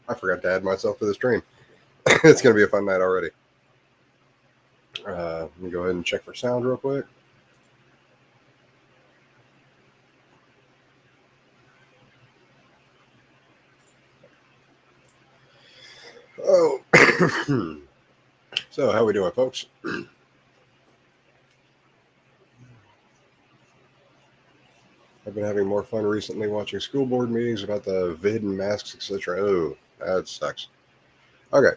I forgot to add myself to the stream. It's going to be a fun night already. Let me go ahead and check for sound real quick. Oh, so how we doing, folks? I've been having more fun recently watching school board meetings about the vid and masks, etc. Oh, that sucks. Okay.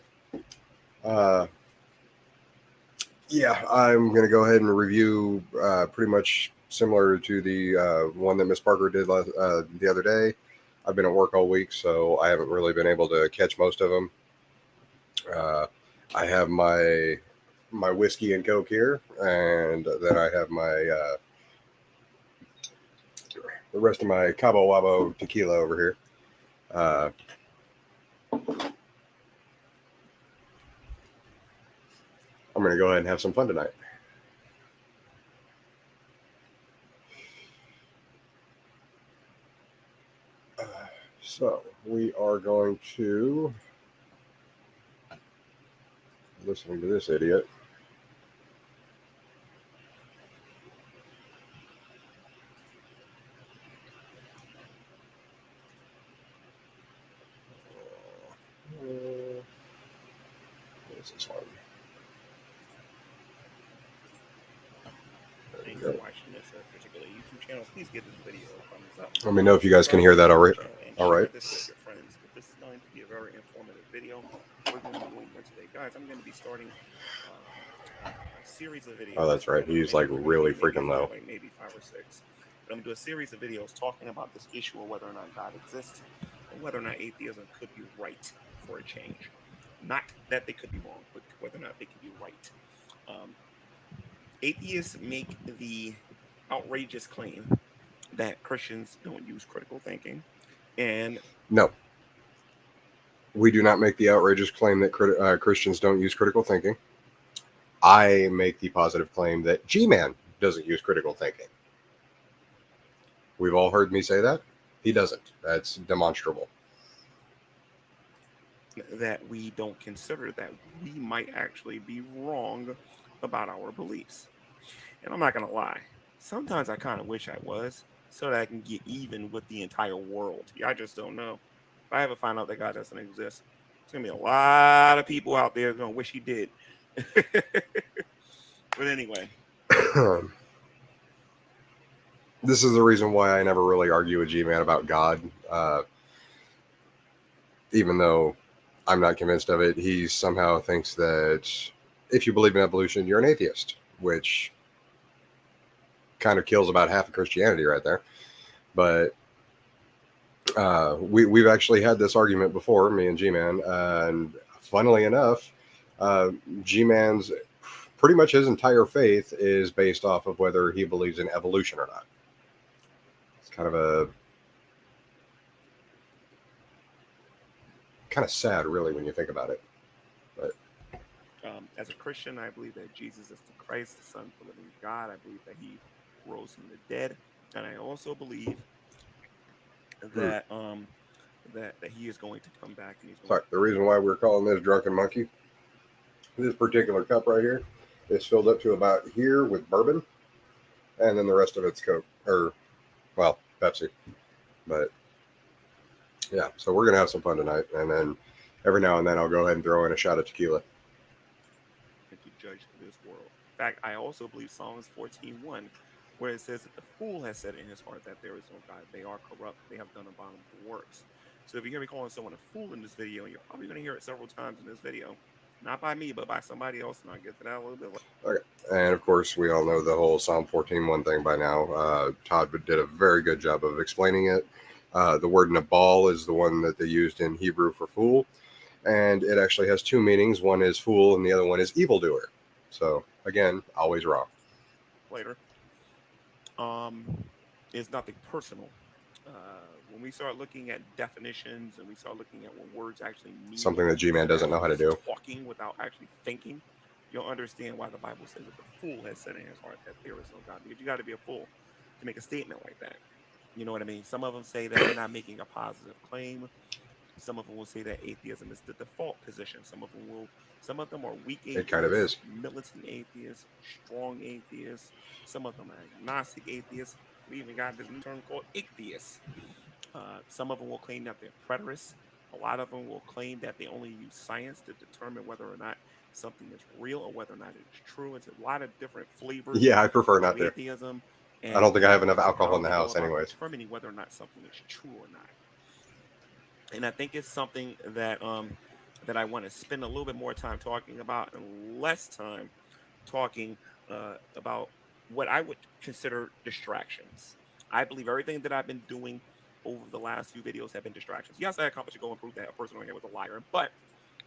Yeah, I'm going to go ahead and review pretty much similar to the one that Miss Parker did the other day. I've been at work all week, so I haven't really been able to catch most of them. I have my whiskey and Coke here, and then I have my the rest of my Cabo Wabo tequila over here. I'm going to go ahead and have some fun tonight. So we are going to listen to this idiot. What is this one? Thank you for watching this particular YouTube channel. Please give this video a thumbs up. Let me know if you guys can hear that all right. All right. Share this with your friends. But this is going to be a very informative video. We're going to be doing here today, guys. I'm going to be starting a series of videos. Oh, that's right. He's like really freaking low. Like maybe 5 or 6. But I'm going to do a series of videos talking about this issue of whether or not God exists and whether or not atheism could be right for a change. Not that they could be wrong, but whether or not they could be right. Atheists make the outrageous claim that Christians don't use critical thinking. And no, we do not make the outrageous claim that Christians don't use critical thinking. I make the positive claim that G-Man doesn't use critical thinking. We've all heard me say that. He doesn't. That's demonstrable. That we don't consider that we might actually be wrong about our beliefs. And I'm not going to lie. Sometimes I kind of wish I was, so that I can get even with the entire world. I just don't know. If I ever find out that God doesn't exist, there's going to be a lot of people out there going to wish he did. But anyway. This is the reason why I never really argue with G-Man about God. Even though I'm not convinced of it, he somehow thinks that if you believe in evolution, you're an atheist, which kind of kills about half of Christianity right there. But we've actually had this argument before, me and G-Man, and funnily enough, G-Man's pretty much his entire faith is based off of whether he believes in evolution or not. It's kind of sad, really, when you think about it. But as a Christian, I believe that Jesus is the Christ, the Son of the living God. I believe that he rose from the dead, and I also believe that that he is going to come back. And he's going the reason why we're calling this Drunken Monkey, this particular cup right here is filled up to about here with bourbon, and then the rest of it's Coke, or, well, Pepsi. But yeah, so we're going to have some fun tonight, and then every now and then I'll go ahead and throw in a shot of tequila. To judge this world. In fact, I also believe Psalms 14:1, where it says that the fool has said in his heart that there is no God. They are corrupt. They have done abominable works. So if you hear me calling someone a fool in this video, you're probably going to hear it several times in this video. Not by me, but by somebody else, and I'll get to that a little bit later. Okay, and of course, we all know the whole Psalm 14:1 thing by now. Todd did a very good job of explaining it. The word Nabal is the one that they used in Hebrew for fool, and it actually has two meanings. One is fool, and the other one is evildoer. So, again, always wrong. Later. It's nothing personal. When we start looking at definitions and we start looking at what words actually mean, something that G-Man doesn't know how to do, talking without actually thinking, you'll understand why the Bible says that the fool has said in his heart that there is no God. Because you got to be a fool to make a statement like that. You know what I mean? Some of them say that they're not making a positive claim. Some of them will say that atheism is the default position. Some of them are weak It kind of atheists, is. militant atheists, strong atheists. Some of them are agnostic atheists. We even got this new term called atheists. Some of them will claim that they're preterists. A lot of them will claim that they only use science to determine whether or not something is real or whether or not it is true. It's a lot of different flavors Yeah, I prefer of not to. atheism, I don't and think I have enough alcohol how in the they go house, about anyways. determining whether or not something is true or not. And I think it's something that I want to spend a little bit more time talking about and less time talking about what I would consider distractions. I believe everything that I've been doing over the last few videos have been distractions. Yes, I accomplished a goal and prove that a person on here was a liar, but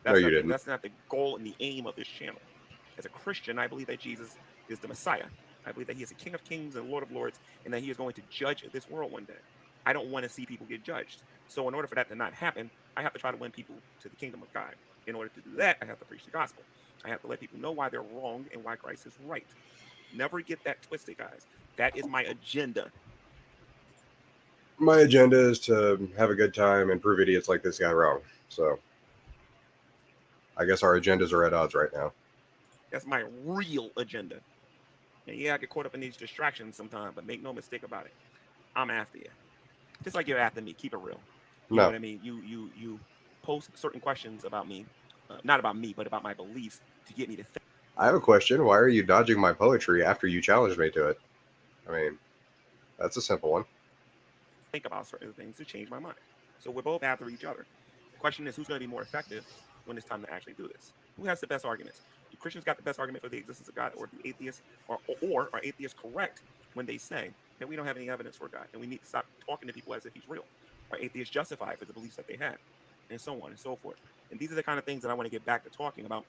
No, you didn't. that's not the goal and the aim of this channel. As a Christian, I believe that Jesus is the Messiah. I believe that he is a King of Kings and Lord of Lords, and that he is going to judge this world one day. I don't want to see people get judged. So in order for that to not happen, I have to try to win people to the kingdom of God. In order to do that, I have to preach the gospel. I have to let people know why they're wrong and why Christ is right. Never get that twisted, guys. That is my agenda. My agenda is to have a good time and prove idiots like this guy wrong. So I guess our agendas are at odds right now. That's my real agenda. And yeah, I get caught up in these distractions sometimes, but make no mistake about it. I'm after you. Just like you're after me. Keep it real. You know No, what I mean? You post certain questions about me, not about me, but about my beliefs to get me to think I have a question. Why are you dodging my poetry after you challenged me to it? I mean, that's a simple one. about certain things to change my mind. So we're both after each other. The question is, who's going to be more effective when it's time to actually do this? Who has the best arguments? Do Christians got the best argument for the existence of God, or do atheists, or are atheists correct when they say that we don't have any evidence for God and we need to stop talking to people as if he's real? Are atheists justified for the beliefs that they have, and so on and so forth? And these are the kind of things that I want to get back to talking about,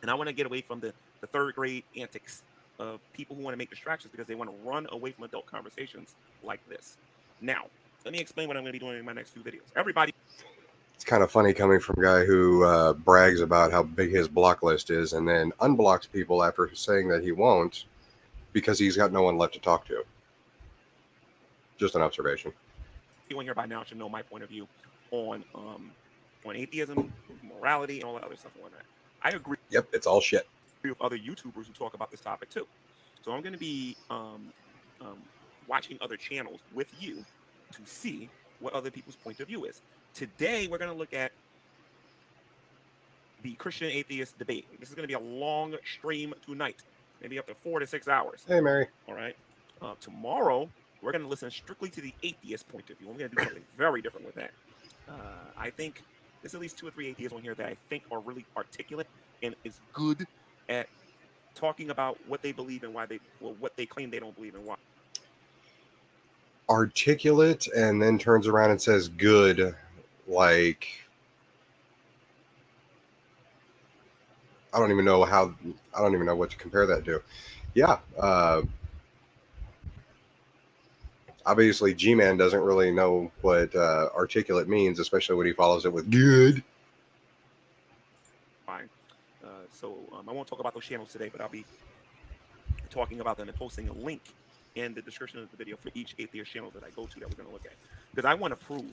and I want to get away from the third grade antics of people who want to make distractions because they want to run away from adult conversations like this. Now, let me explain what I'm going to be doing in my next few videos. Everybody, It's kind of funny coming from a guy who brags about how big his block list is and then unblocks people after saying that he won't because he's got no one left to talk to. Just an observation. anyone here by now should know my point of view on atheism, morality, and all that other stuff and whatnot. I agree Yep, it's all shit. with other YouTubers who talk about this topic too. So I'm going to be watching other channels with you to see what other people's point of view is. Today, we're going to look at the Christian atheist debate. This is going to be a long stream tonight, maybe up to 4 to 6 hours. Hey, Mary. All right. Tomorrow, we're going to listen strictly to the atheist point of view. We're going to do something very different with that. I think there's at least 2 or 3 atheists on here that I think are really articulate and is good at talking about what they believe and what they claim they don't believe and why. Articulate and then turns around and says good, like I don't even know what to compare that to. Yeah, obviously G-Man doesn't really know what articulate means, especially when he follows it with good. Fine. So I won't talk about those channels today, but I'll be talking about them and posting a link in the description of the video for each atheist channel that I go to that we're going to look at. Because I want to prove,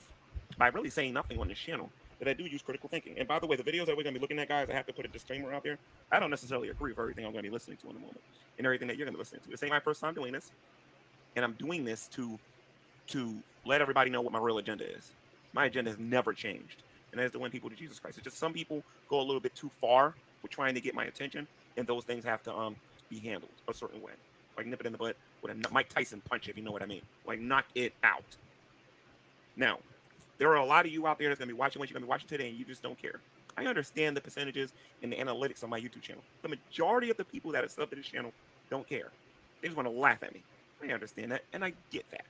by really saying nothing on this channel, that I do use critical thinking. And by the way, the videos that we're going to be looking at, guys, I have to put a disclaimer out there. I don't necessarily agree with everything I'm going to be listening to in the moment and everything that you're going to be listening to. This ain't my first time doing this. And I'm doing this to let everybody know what my real agenda is. My agenda has never changed. And that is to win people to Jesus Christ. It's just some people go a little bit too far with trying to get my attention. And those things have to be handled a certain way. Like nip it in the butt with a Mike Tyson punch, if you know what I mean. Like knock it out. Now, there are a lot of you out there that's going to be watching what you're going to be watching today and you just don't care. I understand the percentages and the analytics on my YouTube channel. The majority of the people that are subbed to this channel don't care. They just want to laugh at me. I understand that, and I get that.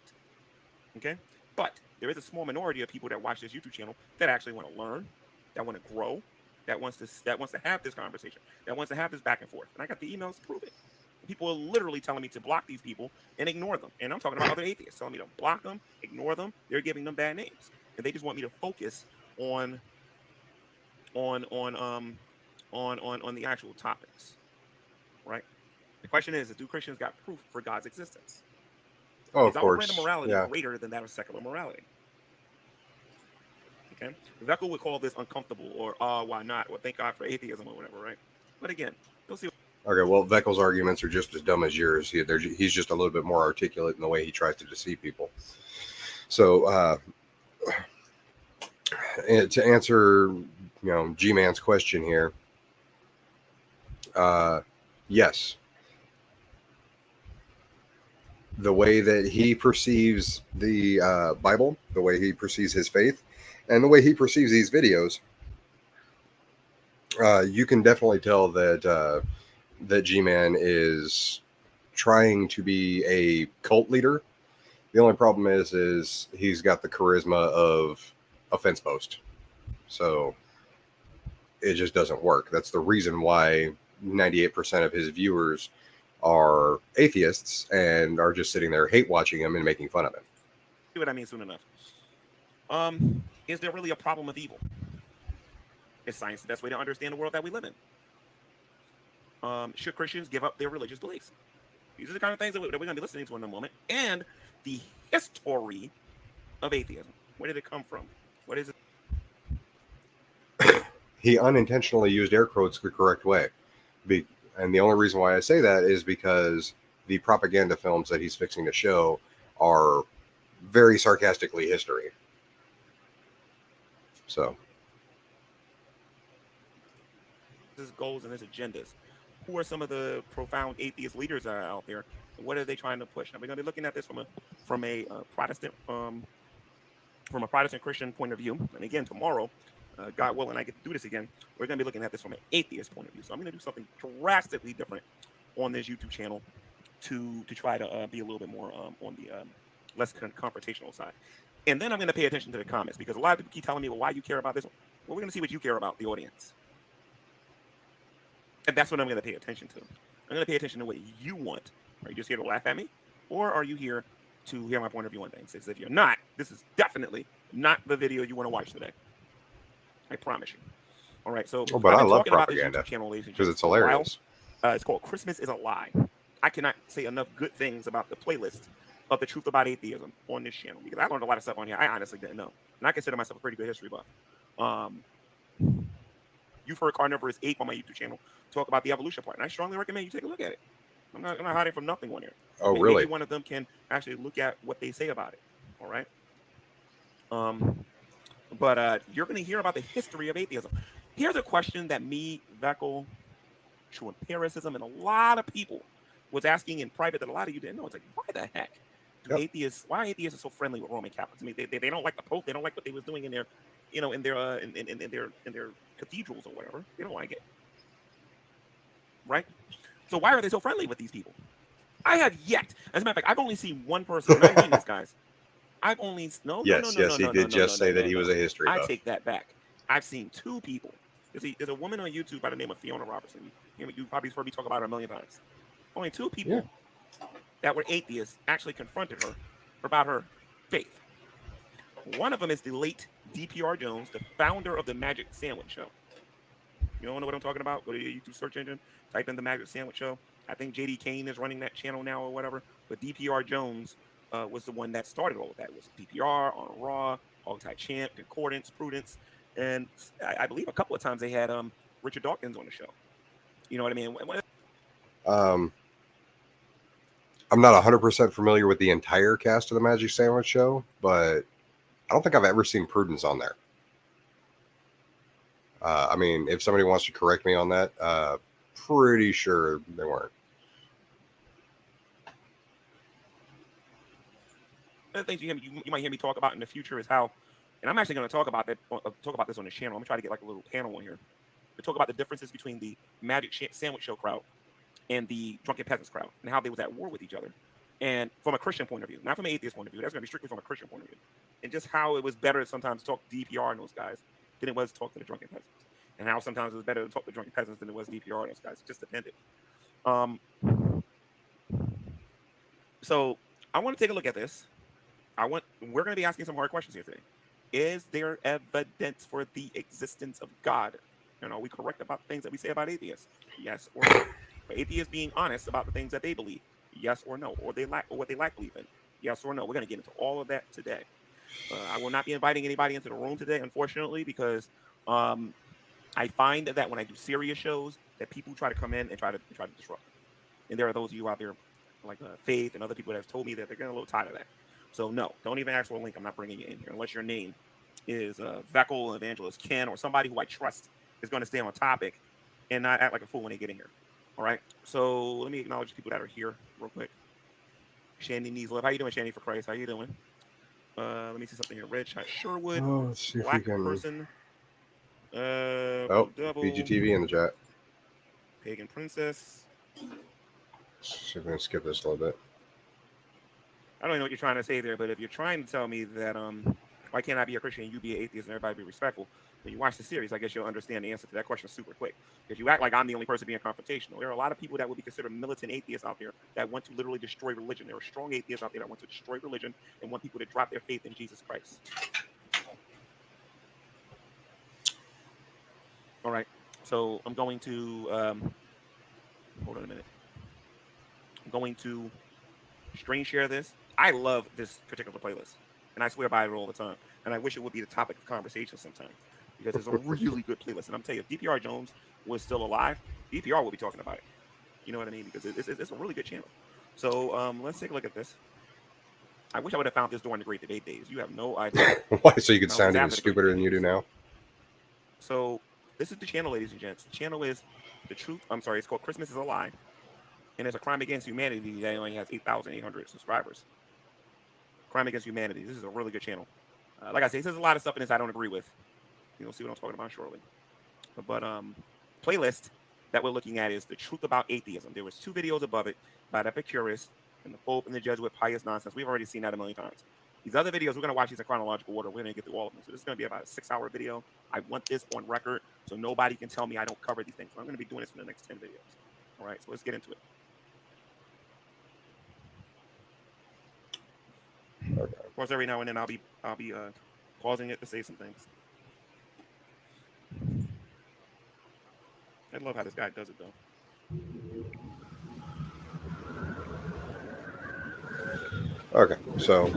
Okay? But there is a small minority of people that watch this YouTube channel that actually want to learn, that want to grow, that wants to have this conversation, that wants to have this back and forth. And I got the emails to prove it. People are literally telling me to block these people and ignore them. And I'm talking about other atheists telling me to block them, ignore them. They're giving them bad names. And they just want me to focus on the actual topics. Right? The question is, do Christians got proof for God's existence? Oh, Is of our course. brand of morality Yeah. greater than that of secular morality? Okay, Veckel would call this uncomfortable, or why not, or thank God for atheism, or whatever, right? But again, you'll see. Okay, well, Veckel's arguments are just as dumb as yours. He's just a little bit more articulate in the way he tries to deceive people. So, and to answer, G-Man's question here, yes, the way that he perceives the Bible, the way he perceives his faith, and the way he perceives these videos, you can definitely tell that that G-Man is trying to be a cult leader. The only problem is he's got the charisma of a fence post, so it just doesn't work. That's the reason why 98% of his viewers are atheists and are just sitting there hate watching him and making fun of him. See what I mean soon enough. Is there really a problem with evil? Is science the best way to understand the world that we live in? Should Christians give up their religious beliefs? These are the kind of things that we're going to be listening to in a moment. And the history of atheism. Where did it come from? What is it? He unintentionally used air quotes the correct way. And the only reason why I say that is because the propaganda films that he's fixing to show are very sarcastically history. So His goals and his agendas. Who are some of the profound atheist leaders that are out there? What are they trying to push? Now we're going to be looking at this from a Protestant Christian point of view. And again, tomorrow, God willing, I get to do this again. We're going to be looking at this from an atheist point of view. So I'm going to do something drastically different on this YouTube channel to try to be a little bit more on the less confrontational side. And then I'm going to pay attention to the comments, because a lot of people keep telling me, well, why you care about this one? Well, we're going to see what you care about, the audience. And that's what I'm going to pay attention to. I'm going to pay attention to what you want. Are you just here to laugh at me? Or are you here to hear my point of view on things? If you're not, this is definitely not the video you want to watch today. I promise you. All right, so but I love propaganda because it's hilarious. It's called Christmas is a Lie. I cannot say enough good things about the playlist of The Truth About Atheism on this channel, because I learned a lot of stuff on here I honestly didn't know. And I consider myself a pretty good history buff. You've heard Carnivorous Ape on my YouTube channel talk about the evolution part, and I strongly recommend you take a look at it. I'm not hiding from nothing on here. Oh, really? Maybe one of them can actually look at what they say about it. All right. But you're going to hear about the history of atheism. Here's a question that me, Veckel, True Empiricism, and a lot of people was asking in private that a lot of you didn't know. It's like, why the heck do atheists? Why atheists are so friendly with Roman Catholics? I mean, they don't like the Pope. They don't like what they was doing in their, in their cathedrals or whatever. They don't like it, right? So why are they so friendly with these people? I have yet, as a matter of fact, I've only seen one person. And I mean this, guys. I've only Yes, he did just say that he was a history buff. I take that back. I've seen two people. There's a woman on YouTube by the name of Fiona Robertson. You probably heard me talk about her a million times. Only two people that were atheists actually confronted her about her faith. One of them is the late DPR Jones, the founder of the Magic Sandwich Show. You don't know what I'm talking about? Go to your YouTube search engine, type in the Magic Sandwich Show. I think JD Kane is running that channel now or whatever. But DPR Jones was the one that started all of that. It was DPR on Raw, Hogtie Champ, Concordance, Prudence, and I believe a couple of times they had Richard Dawkins on the show. You know what I mean? I'm not 100% familiar with the entire cast of the Magic Sandwich Show, but I don't think I've ever seen Prudence on there. I mean, if somebody wants to correct me on that, pretty sure they weren't. Other things you might hear me talk about in the future is how, and I'm actually going to talk about this on the channel. I'm going to try to get like a little panel on here to talk about the differences between the Magic Sandwich Show crowd and the Drunken Peasants crowd, and how they was at war with each other, and from a Christian point of view, not from an atheist point of view. That's going to be strictly from a Christian point of view, and just how it was better sometimes to talk to DPR and those guys than it was to talk to the Drunken Peasants, and how sometimes it was better to talk to the Drunken Peasants than it was DPR and those guys. It just depended. So I want to take a look at this. We're going to be asking some hard questions here today. Is there evidence for the existence of God? And are we correct about the things that we say about atheists? Yes or no? Are atheists being honest about the things that they believe? Yes or no? Or what they lack belief in? Yes or no? We're going to get into all of that today. I will not be inviting anybody into the room today, unfortunately, because I find that when I do serious shows, that people try to come in and try to disrupt them. And there are those of you out there, like Faith and other people that have told me that they're getting a little tired of that. So no, don't even ask for a link. I'm not bringing you in here unless your name is Vekel, Evangelist Ken, or somebody who I trust is going to stay on topic and not act like a fool when they get in here. All right. So let me acknowledge the people that are here real quick. Shandy needs love. How you doing, Shandy? For Christ, how you doing? Let me see something here. Red Shot Sherwood, Let's see if we Black can. Person, Oh, Blue Devil, BGTV in the chat. Pagan Princess. Let's see if we can skip this a little bit. I don't know what you're trying to say there, but if you're trying to tell me that why can't I be a Christian and you be an atheist and everybody be respectful, when you watch the series, I guess you'll understand the answer to that question super quick. Because you act like I'm the only person being confrontational. There are a lot of people that would be considered militant atheists out there that want to literally destroy religion. There are strong atheists out there that want to destroy religion and want people to drop their faith in Jesus Christ. All right. So I'm going to hold on a minute. I'm going to screen share this. I love this particular playlist, and I swear by it all the time. And I wish it would be the topic of conversation sometime because it's a really good playlist. And I'm telling you, if DPR Jones was still alive, DPR would be talking about it. You know what I mean? Because it's a really good channel. So let's take a look at this. I wish I would have found this during the Great Debate days. You have no idea. Why? So you could Found sound this even after the Great stupider Debate than you do days. now? So this is the channel, ladies and gents. The channel is The Truth. I'm sorry, it's called Christmas is a Lie. And it's a crime against humanity that only has 8,800 subscribers. Crime Against Humanity. This is a really good channel. Like I say, there's a lot of stuff in this I don't agree with. You'll see what I'm talking about shortly. But playlist that we're looking at is The Truth About Atheism. There was 2 videos above it about Epicurus and the Pope and the Jesuit pious nonsense. We've already seen that a million times. These other videos, we're going to watch these in chronological order. We're going to get through all of them. So this is going to be about a 6-hour video. I want this on record so nobody can tell me I don't cover these things. So I'm going to be doing this for the next 10 videos. All right, so let's get into it. Okay. Of course, every now and then I'll be pausing it to say some things. I love how this guy does it though. Okay, so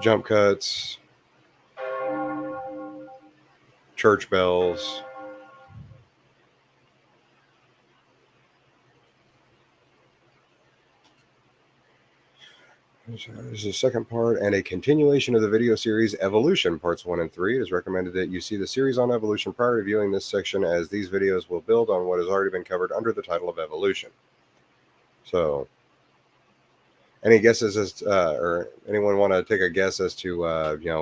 jump cuts, church bells. This is the second part and a continuation of the video series Evolution, parts 1 and 3. It is recommended that you see the series on evolution prior to viewing this section, as these videos will build on what has already been covered under the title of Evolution. So, any guesses as or anyone want to take a guess as to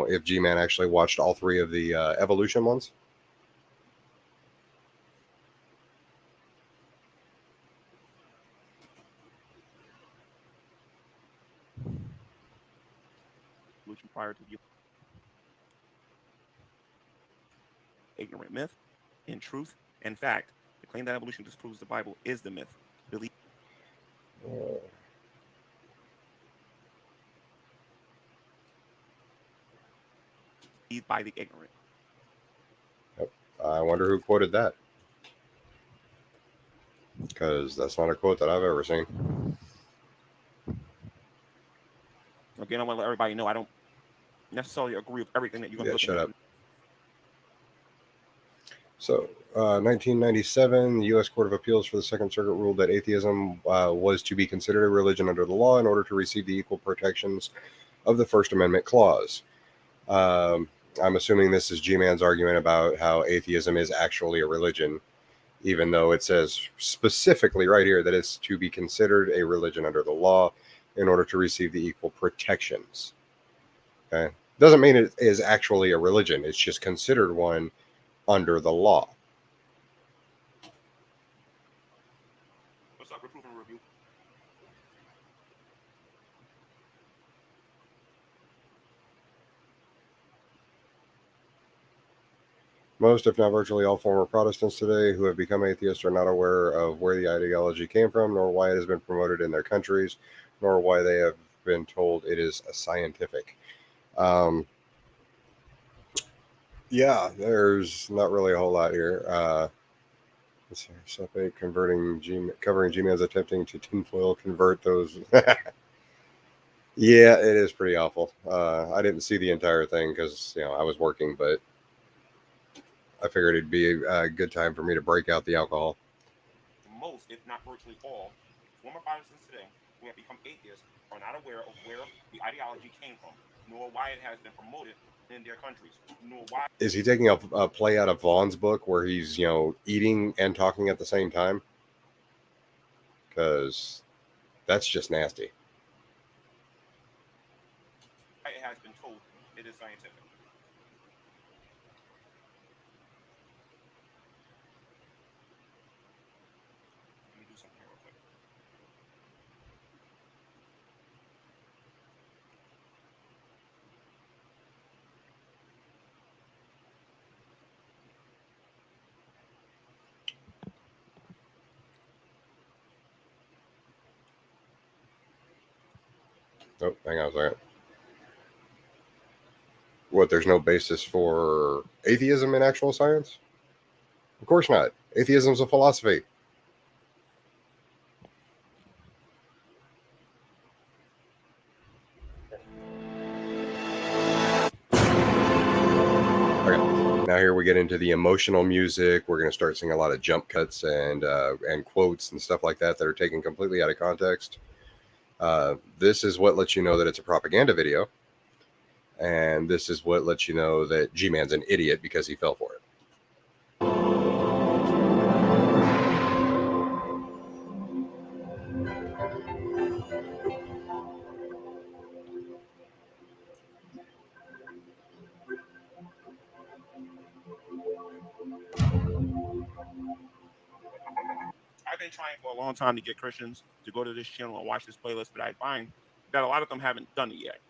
if G-Man actually watched all 3 of the Evolution ones? Evolution prior to view. Ignorant myth, in truth and fact. The claim that evolution disproves the Bible is the myth. Believe by the ignorant. I wonder who quoted that, because that's not a quote that I've ever seen. Again, I want to let everybody know I don't necessarily agree with everything that you're going to look at. Shut up. So, 1997, the U.S. Court of Appeals for the Second Circuit ruled that atheism was to be considered a religion under the law in order to receive the equal protections of the First Amendment clause. I'm assuming this is G-Man's argument about how atheism is actually a religion, even though it says specifically right here that it's to be considered a religion under the law in order to receive the equal protections. Okay? Doesn't mean it is actually a religion. It's just considered one under the law. What's up, Reproof and Review? Most, if not virtually all, former Protestants today who have become atheists are not aware of where the ideology came from, nor why it has been promoted in their countries, nor why they have been told it is scientific. Yeah, there's not really a whole lot here. covering G-Man's attempting to tinfoil convert those. Yeah, it is pretty awful. I didn't see the entire thing because I was working, but I figured it'd be a good time for me to break out the alcohol. Most, if not virtually all, former Protestants today who have become atheists are not aware of where the ideology came from, nor why it has been promoted in their countries, nor why. Is he taking a play out of Vaughn's book where he's eating and talking at the same time? Because that's just nasty. It has been told it is scientific. Let me do something here real quick. Oh, hang on a second. What, there's no basis for atheism in actual science? Of course not. Atheism's a philosophy. Okay, now here we get into the emotional music. We're going to start seeing a lot of jump cuts and quotes and stuff like that are taken completely out of context. This is what lets you know that it's a propaganda video. And this is what lets you know that G-Man's an idiot because he fell for it. I've been trying for a long time to get Christians to go to this channel and watch this playlist, but I find that a lot of them haven't done it yet.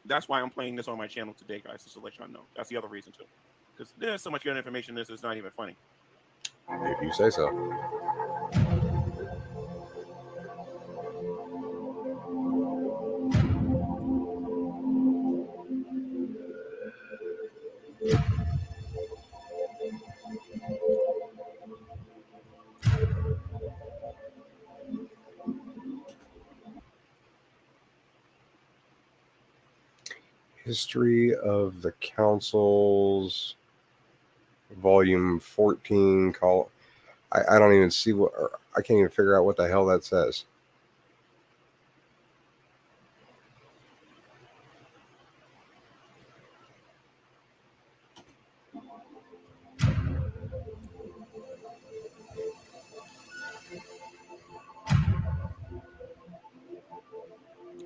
That's why I'm playing this on my channel today, guys, just to let y'all know. That's the other reason, too. Because there's so much good information in this, it's not even funny. If you say so. History of the Councils, Volume 14. I don't even see what, I can't even figure out what the hell that says.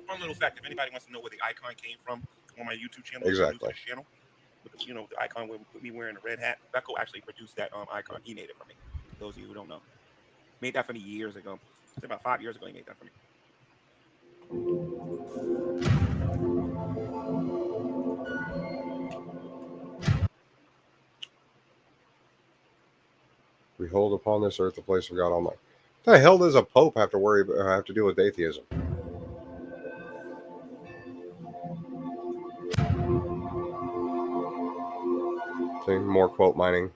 Fun little fact, if anybody wants to know where the icon came from on my YouTube channel, Exactly. this channel, with the icon with me wearing a red hat, Becco actually produced that icon. He made it for me. Those of you who don't know. Made that for me years ago. It's about 5 years ago he made that for me. We hold upon this earth the place of God Almighty. What the hell does a pope have to deal with atheism? See, more quote mining.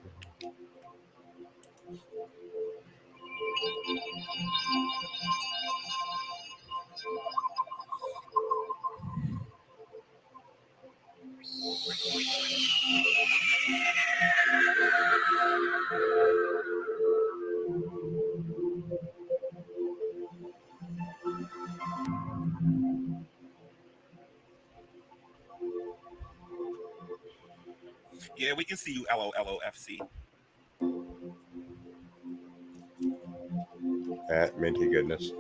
Yeah, we can see you, LOLOFC. Minty goodness.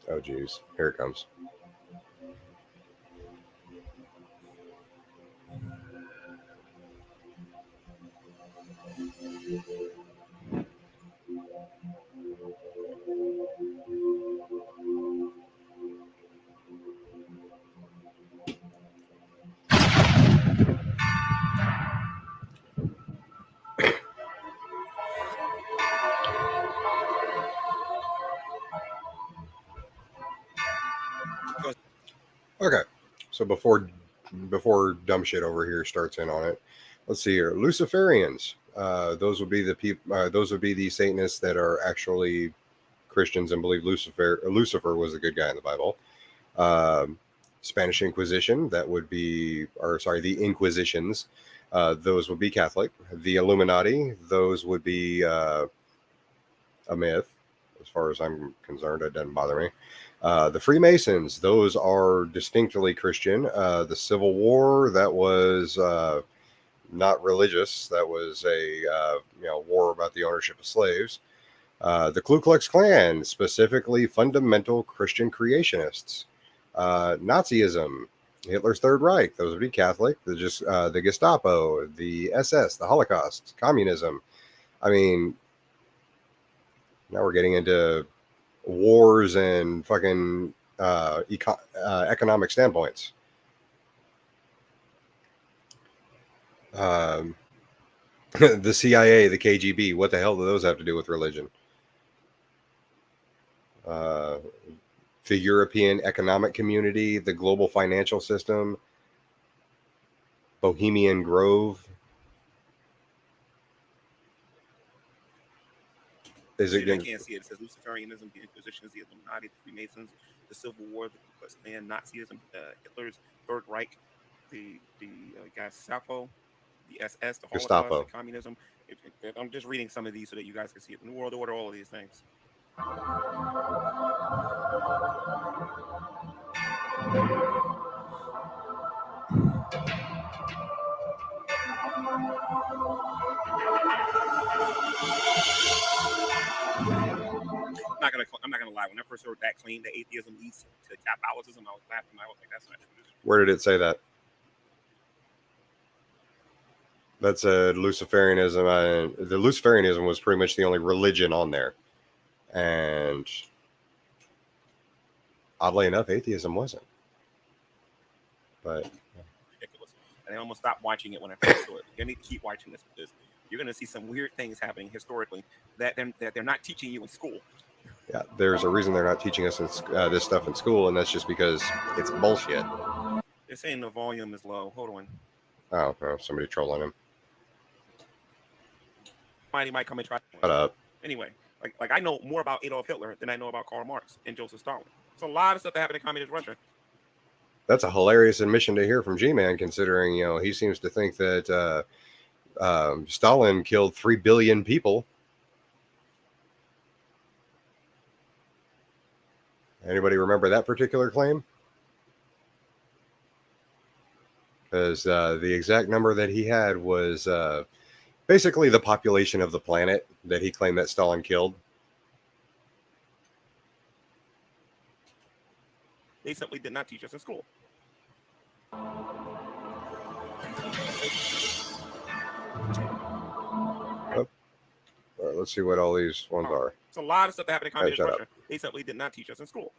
Oh, geez. Here it comes. So before dumb shit over here starts in on it, let's see here. Luciferians. Those would be the people. Those would be the Satanists that are actually Christians and believe Lucifer was the good guy in the Bible. Spanish Inquisition. That would be, or sorry, the Inquisitions. Those would be Catholic. The Illuminati. Those would be a myth, as far as I'm concerned. It doesn't bother me. The Freemasons, those are distinctly Christian. The Civil War, that was not religious. That was a war about the ownership of slaves. The Ku Klux Klan, specifically fundamental Christian creationists. Nazism, Hitler's Third Reich, those would be Catholic. The Gestapo, the SS, the Holocaust, communism. I mean, now we're getting into wars and fucking economic standpoints. The CIA, the KGB, what the hell do those have to do with religion? The European Economic Community, the global financial system, Bohemian Grove. Is it? I can't see it. It says Luciferianism, the Inquisitions, the Illuminati, the Freemasons, the Civil War, the Ku Klux Klan, Nazism, Hitler's Third Reich, the Gestapo, the SS, the Holocaust, Gestapo. the communism. I'm just reading some of these so that you guys can see it. The New World Order, all of these things. I'm not gonna lie. When I first heard that claim that atheism leads to Catholicism, I was laughing. I was like, "That's not true." Where did it say that? That's a Luciferianism. The Luciferianism was pretty much the only religion on there, and oddly enough, atheism wasn't. But ridiculous. And I almost stopped watching it when I first saw it. You need to keep watching this because you're going to see some weird things happening historically that they're not teaching you in school. Yeah, there's a reason they're not teaching us this stuff in school, and that's just because it's bullshit. They're saying the volume is low. Hold on. Oh, no, somebody trolling him. Somebody might come and try. Shut up. Anyway, like I know more about Adolf Hitler than I know about Karl Marx and Joseph Stalin. There's a lot of stuff that happened in communist Russia. That's a hilarious admission to hear from G-Man, considering he seems to think that Stalin killed 3 billion people. Anybody remember that particular claim? Because the exact number that he had was basically the population of the planet that he claimed that Stalin killed. They simply did not teach us in school. All right, let's see what all these ones are. It's a lot of stuff that happened in communist Russia. They simply did not teach us in school.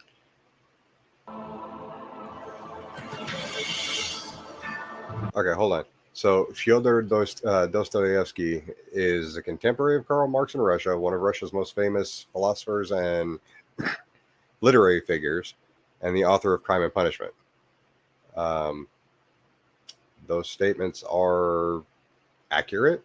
Okay, hold on. So Fyodor Dostoevsky is a contemporary of Karl Marx in Russia, one of Russia's most famous philosophers and literary figures, and the author of Crime and Punishment. Those statements are accurate.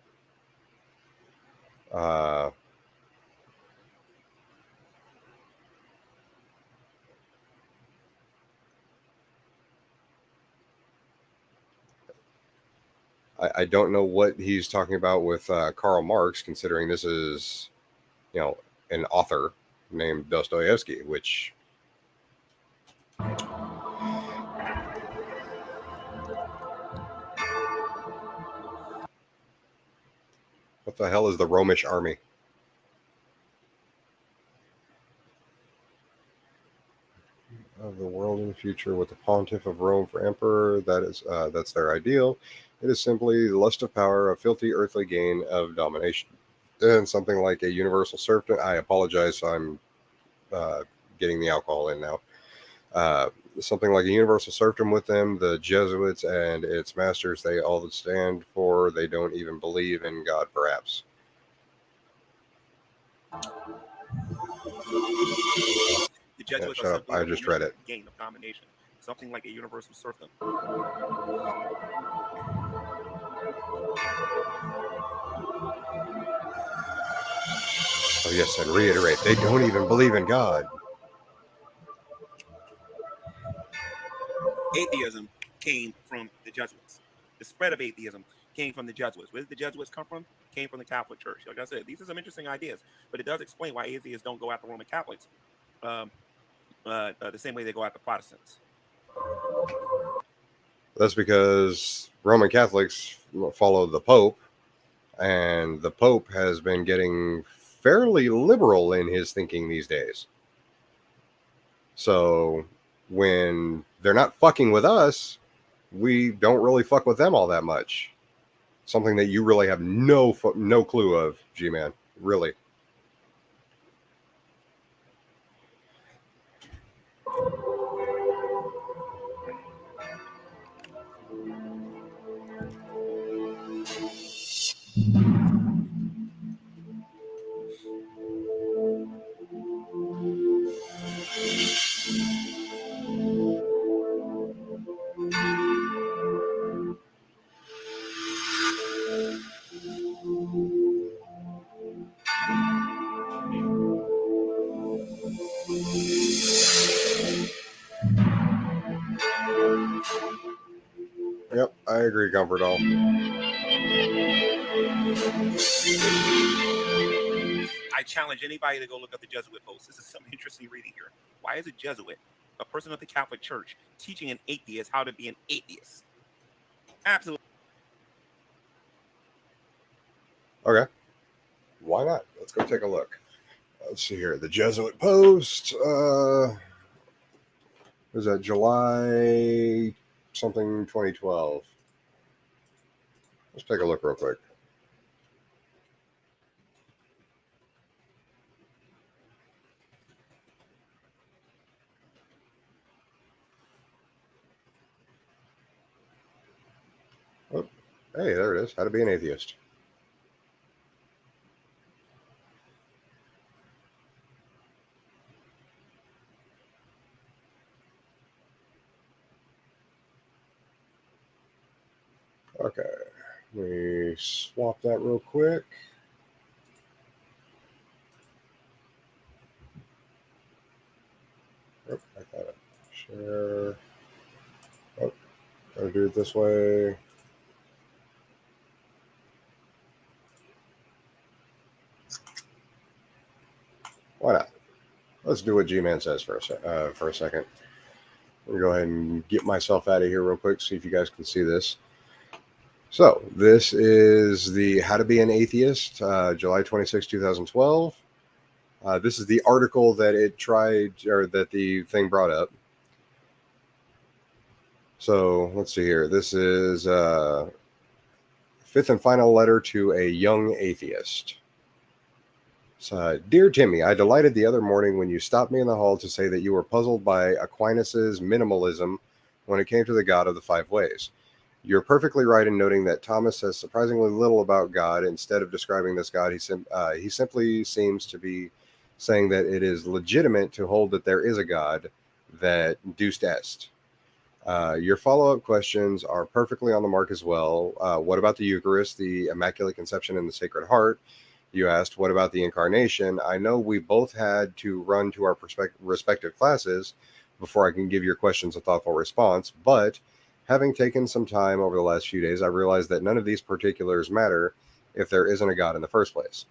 I don't know what he's talking about with Karl Marx, considering this is, an author named Dostoevsky, which what the hell is the Romish army? Of the world in the future with the pontiff of Rome for emperor, that's their ideal. It is simply the lust of power, a filthy earthly gain of domination, and something like a universal serfdom. I apologize, I'm getting the alcohol in now. Something like a universal serfdom with them. The Jesuits and its masters, they all stand for. They don't even believe in God, perhaps. The Jesuits shut up! I just read it. Gain of domination. something like a universal serfdom. Oh, yes, and reiterate, they don't even believe in God. Atheism came from the Jesuits. The spread of atheism came from the Jesuits. Where did the Jesuits come from? Came from the Catholic Church. Like I said, these are some interesting ideas, but it does explain why atheists don't go after Roman Catholics the same way they go after Protestants. That's because Roman Catholics follow the Pope, and the Pope has been getting fairly liberal in his thinking these days. So when they're not fucking with us, we don't really fuck with them all that much. Something that you really have no clue of, G-Man. Really. Yep, I agree, Comfort All. I challenge anybody to go look up the Jesuit post. This is some interesting reading here. Why is a Jesuit, a person of the Catholic Church, teaching an atheist how to be an atheist? Absolutely. Okay. Why not? Let's go take a look. Let's see here. The Jesuit post. Was that July something 2012? Let's take a look real quick. Oh, hey, there it is. How to be an atheist. Okay. Let me swap that real quick. Oh, I got it. Share. Oh, gotta do it this way. Why not? Let's do what G-Man says for a second. Let me go ahead and get myself out of here real quick, see if you guys can see this. So, this is the How to Be an Atheist, July 26, 2012. This is the article that it tried, or that the thing brought up. So, let's see here. This is fifth and final letter to a young atheist. Dear Timmy, I delighted the other morning when you stopped me in the hall to say that you were puzzled by Aquinas' minimalism when it came to the God of the five ways. You're perfectly right in noting that Thomas says surprisingly little about God. Instead of describing this God, he simply seems to be saying that it is legitimate to hold that there is a God, that Deus est. Your follow-up questions are perfectly on the mark as well. What about the Eucharist, the Immaculate Conception, and the Sacred Heart? You asked, what about the Incarnation? I know we both had to run to our respective classes before I can give your questions a thoughtful response, but having taken some time over the last few days, I realized that none of these particulars matter if there isn't a God in the first place.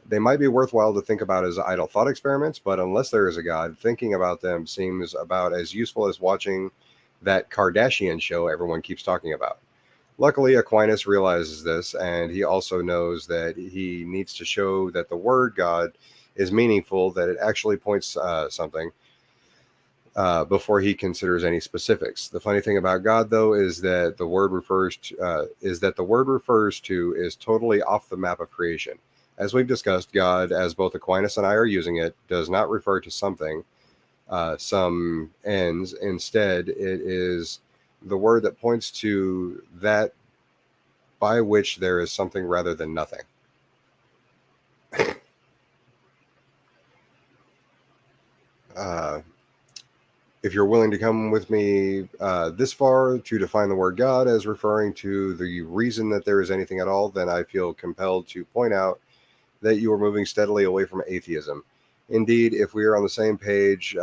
They might be worthwhile to think about as idle thought experiments, but unless there is a God, thinking about them seems about as useful as watching that Kardashian show everyone keeps talking about. Luckily, Aquinas realizes this, and he also knows that he needs to show that the word God is meaningful, that it actually points something, before he considers any specifics. The funny thing about God, though, is that the word refers to is totally off the map of creation. As we've discussed, God, as both Aquinas and I are using it, does not refer to something, some ends. Instead, it is the word that points to that by which there is something rather than nothing. if you're willing to come with me this far to define the word God as referring to the reason that there is anything at all, then I feel compelled to point out that you are moving steadily away from atheism. Indeed, if we are on the same page,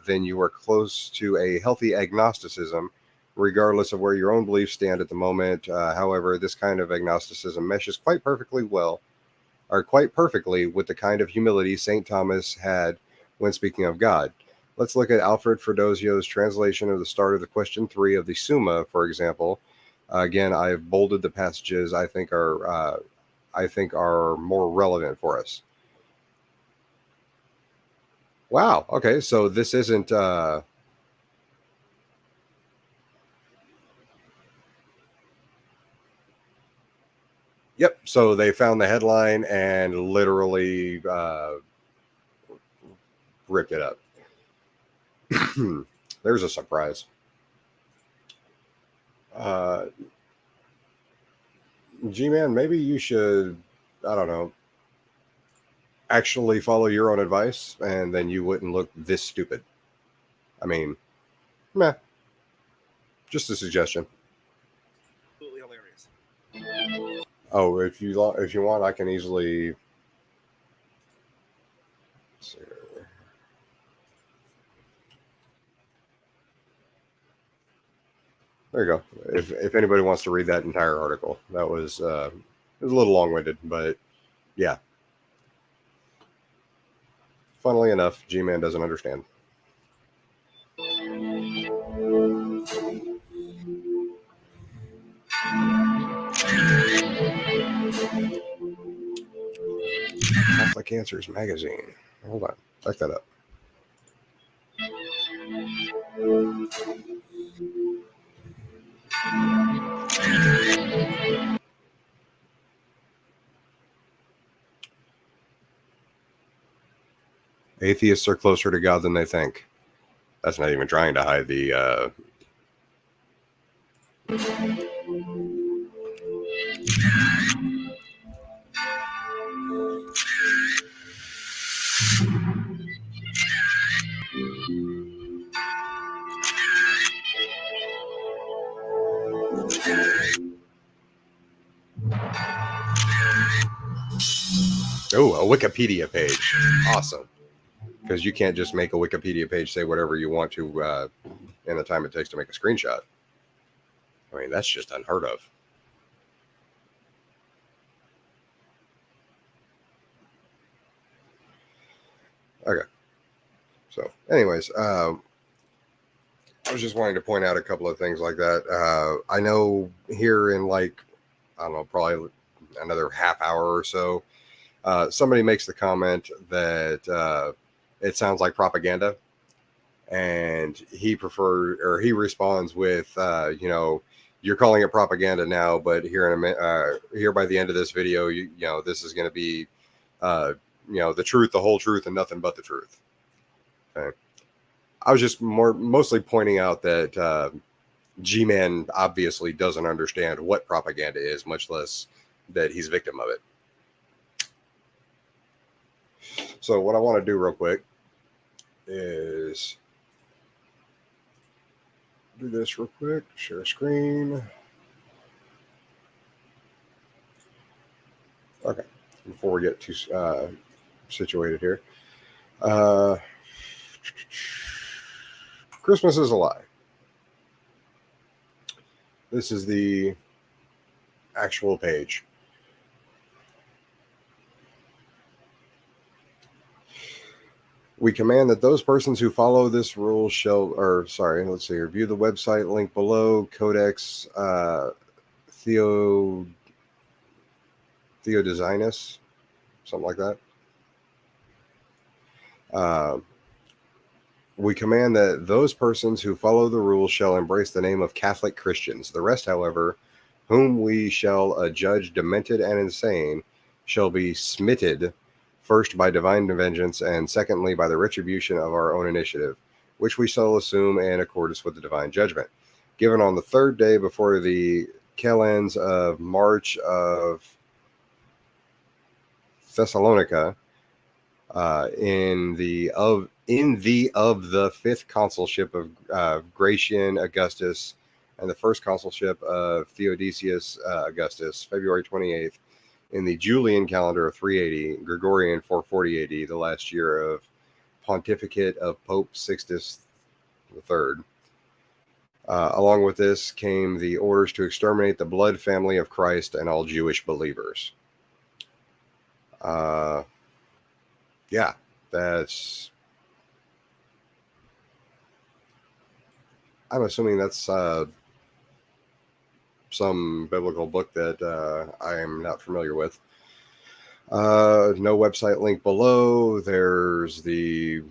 then you are close to a healthy agnosticism, regardless of where your own beliefs stand at the moment. However, this kind of agnosticism meshes quite perfectly with the kind of humility St. Thomas had when speaking of God. Let's look at Alfred Fredozio's translation of the start of the question 3 of the Summa, for example. Again, I have bolded the passages I think are more relevant for us. Wow. Okay, so this isn't. Yep. So they found the headline and literally ripped it up. There's a surprise. G-Man, maybe you should, I don't know, actually follow your own advice, and then you wouldn't look this stupid. I mean, meh. Just a suggestion. Absolutely hilarious. Oh, if you want, I can easily. Let's see here. There you go. If anybody wants to read that entire article, that was it was a little long-winded, but yeah. Funnily enough, G-Man doesn't understand. Catholic Answers magazine. Hold on, check that up. Atheists are closer to God than they think. That's not even trying to hide the. Oh, a Wikipedia page. Awesome. Because you can't just make a Wikipedia page say whatever you want to in the time it takes to make a screenshot. I mean, that's just unheard of. Okay. So, anyways, I was just wanting to point out a couple of things like that. I know here in I don't know, probably another half hour or so, somebody makes the comment that it sounds like propaganda, and he responds with, you're calling it propaganda now, but here by the end of this video, this is going to be, the truth, the whole truth, and nothing but the truth. Okay. I was just mostly pointing out that G-Man obviously doesn't understand what propaganda is, much less that he's a victim of it. So what I want to do real quick is do this real quick, share screen. Okay, before we get too situated here. Christmas is a lie. This is the actual page. We command that those persons who follow this rule view the website link below, Codex Theodosianus, something like that. We command that those persons who follow the rules shall embrace the name of Catholic Christians. The rest, however, whom we shall adjudge demented and insane, shall be smitted, first by divine vengeance, and secondly by the retribution of our own initiative, which we shall assume in accordance with the divine judgment. Given on the third day before the kalends of March of Thessalonica, in the fifth consulship of Gratian Augustus and the first consulship of Theodosius Augustus, February 28th, in the Julian calendar of 380, Gregorian 440 AD, the last year of pontificate of Pope Sixtus III. Along with this came the orders to exterminate the blood family of Christ and all Jewish believers. Yeah, that's... I'm assuming that's some biblical book that I am not familiar with. No website link below. There's the...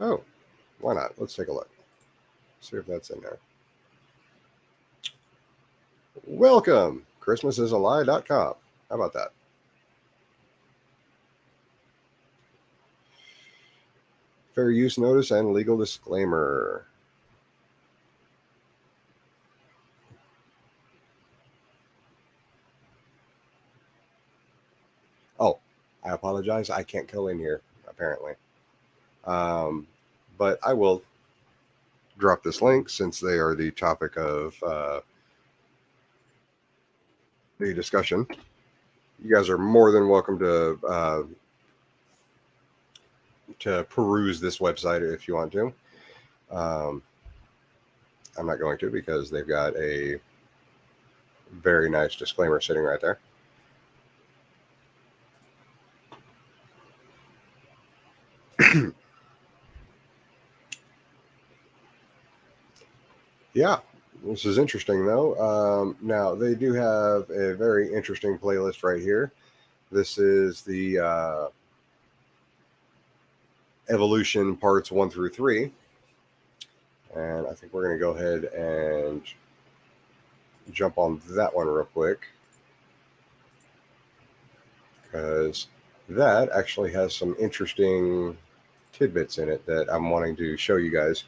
oh, why not? Let's take a look. See if that's in there. Welcome, ChristmasIsAlie.com. How about that? Fair use notice and legal disclaimer. Oh, I apologize. I can't go in here, apparently. But I will drop this link since they are the topic of the discussion. You guys are more than welcome to peruse this website if you want to. I'm not going to because they've got a very nice disclaimer sitting right there. Yeah, this is interesting though. Now they do have a very interesting playlist right here. This is the evolution parts 1 through 3. And I think we're going to go ahead and jump on that one real quick, because that actually has some interesting tidbits in it that I'm wanting to show you guys.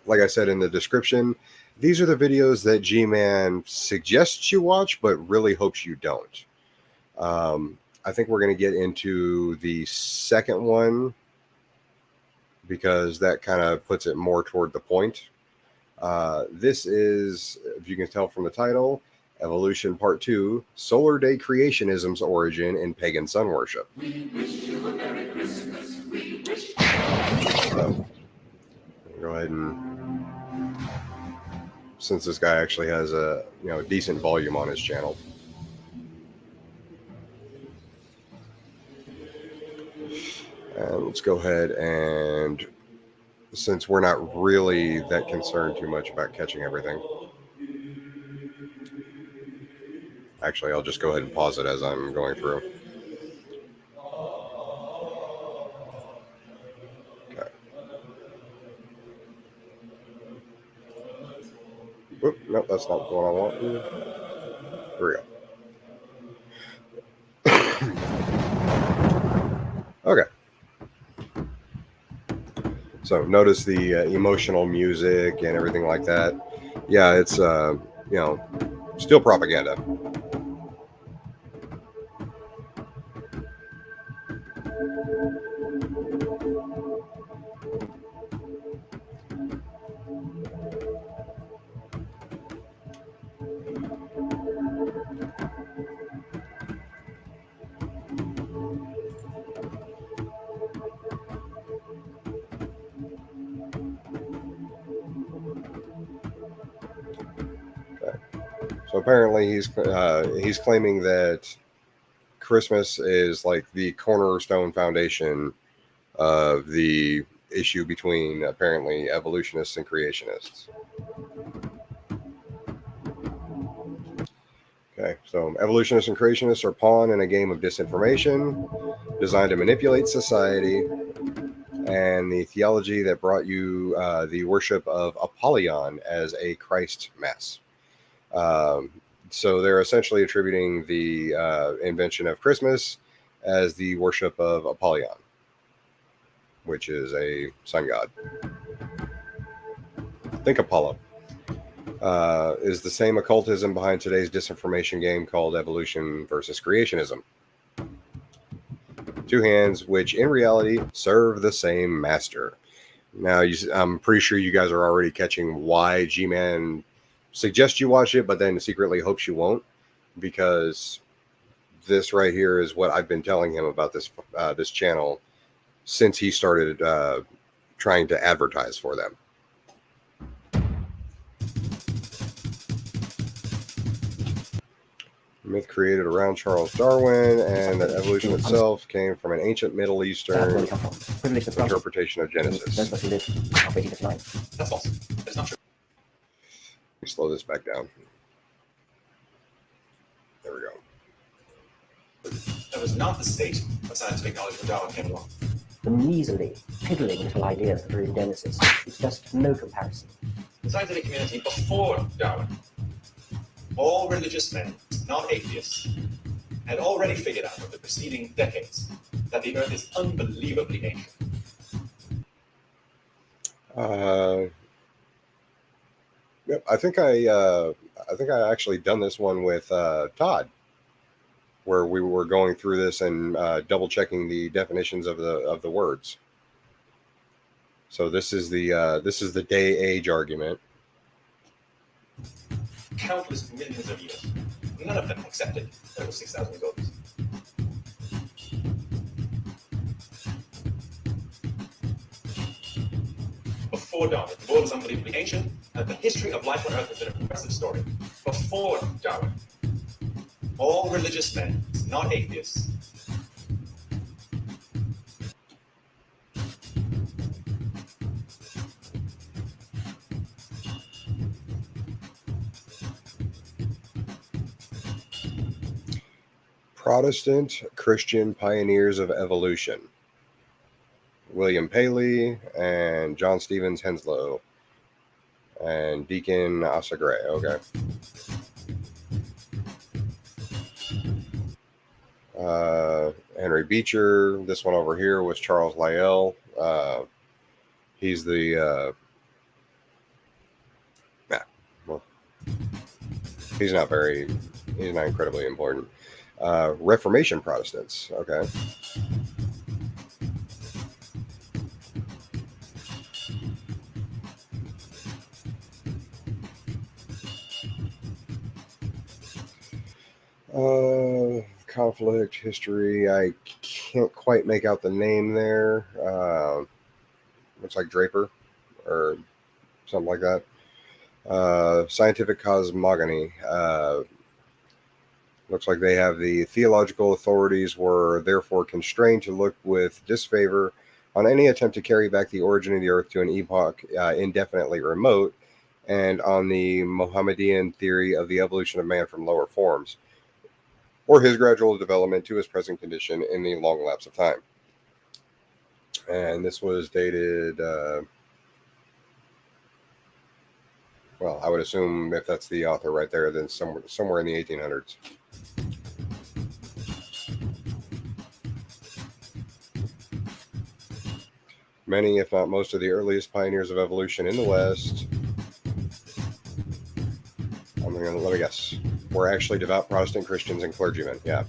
Like I said in the description, these are the videos that G-Man suggests you watch, but really hopes you don't. I think we're going to get into the second one because that kind of puts it more toward the point. This is, if you can tell from the title, Evolution Part 2, Solar Day Creationism's Origin in Pagan Sun Worship. We wish you a Merry Christmas. We wish you so, go ahead and, since this guy actually has a decent volume on his channel. And let's go ahead and, since we're not really that concerned too much about catching everything, actually, I'll just go ahead and pause it as I'm going through. Okay. Whoop, nope, that's not what I want. Here we go. Okay. So notice the emotional music and everything like that. Yeah, it's still propaganda. So apparently he's claiming that Christmas is like the cornerstone foundation of the issue between apparently evolutionists and creationists. Okay, so evolutionists and creationists are pawn in a game of disinformation designed to manipulate society and the theology that brought you the worship of Apollyon as a Christ mass. So they're essentially attributing the invention of Christmas as the worship of Apollyon, which is a sun god. Think Apollo. is the same occultism behind today's disinformation game called evolution versus creationism. Two hands, which in reality serve the same master. Now, I'm pretty sure you guys are already catching why G-Man suggests you watch it, but then secretly hopes you won't, because this right here is what I've been telling him about this channel since he started trying to advertise for them. Myth created around Charles Darwin, and that evolution itself came from an ancient Middle Eastern interpretation of Genesis. That's false. That's not true. Let me slow this back down. There we go. That was not the state of scientific knowledge when Darwin came along. The measly, piddling little ideas that are in Genesis. It's just no comparison. The scientific community before Darwin, all religious men, not atheists, had already figured out over the preceding decades that the Earth is unbelievably ancient. Yep, I think I actually done this one with Todd, where we were going through this and double checking the definitions of the words. So this is the day age argument. Countless millions of years. None of them accepted that it was 6,000 years old. Before Darwin, the world was unbelievably ancient, and the history of life on Earth has been a progressive story. Before Darwin, all religious men, not atheists, Protestant Christian pioneers of evolution. William Paley and John Stevens Henslow and Deacon Asa Gray. Okay. Henry Beecher. This one over here was Charles Lyell. He's the he's not incredibly important. Reformation Protestants. Okay. Conflict, history. I can't quite make out the name there. Looks like Draper or something like that. Scientific cosmogony. Looks like they have the theological authorities were therefore constrained to look with disfavor on any attempt to carry back the origin of the earth to an epoch indefinitely remote, and on the Mohammedan theory of the evolution of man from lower forms, or his gradual development to his present condition in the long lapse of time. And this was dated, well, I would assume if that's the author right there, then somewhere in the 1800s. Many, if not most, of the earliest pioneers of evolution in the West, let me guess, were actually devout Protestant Christians and clergymen. Yeah.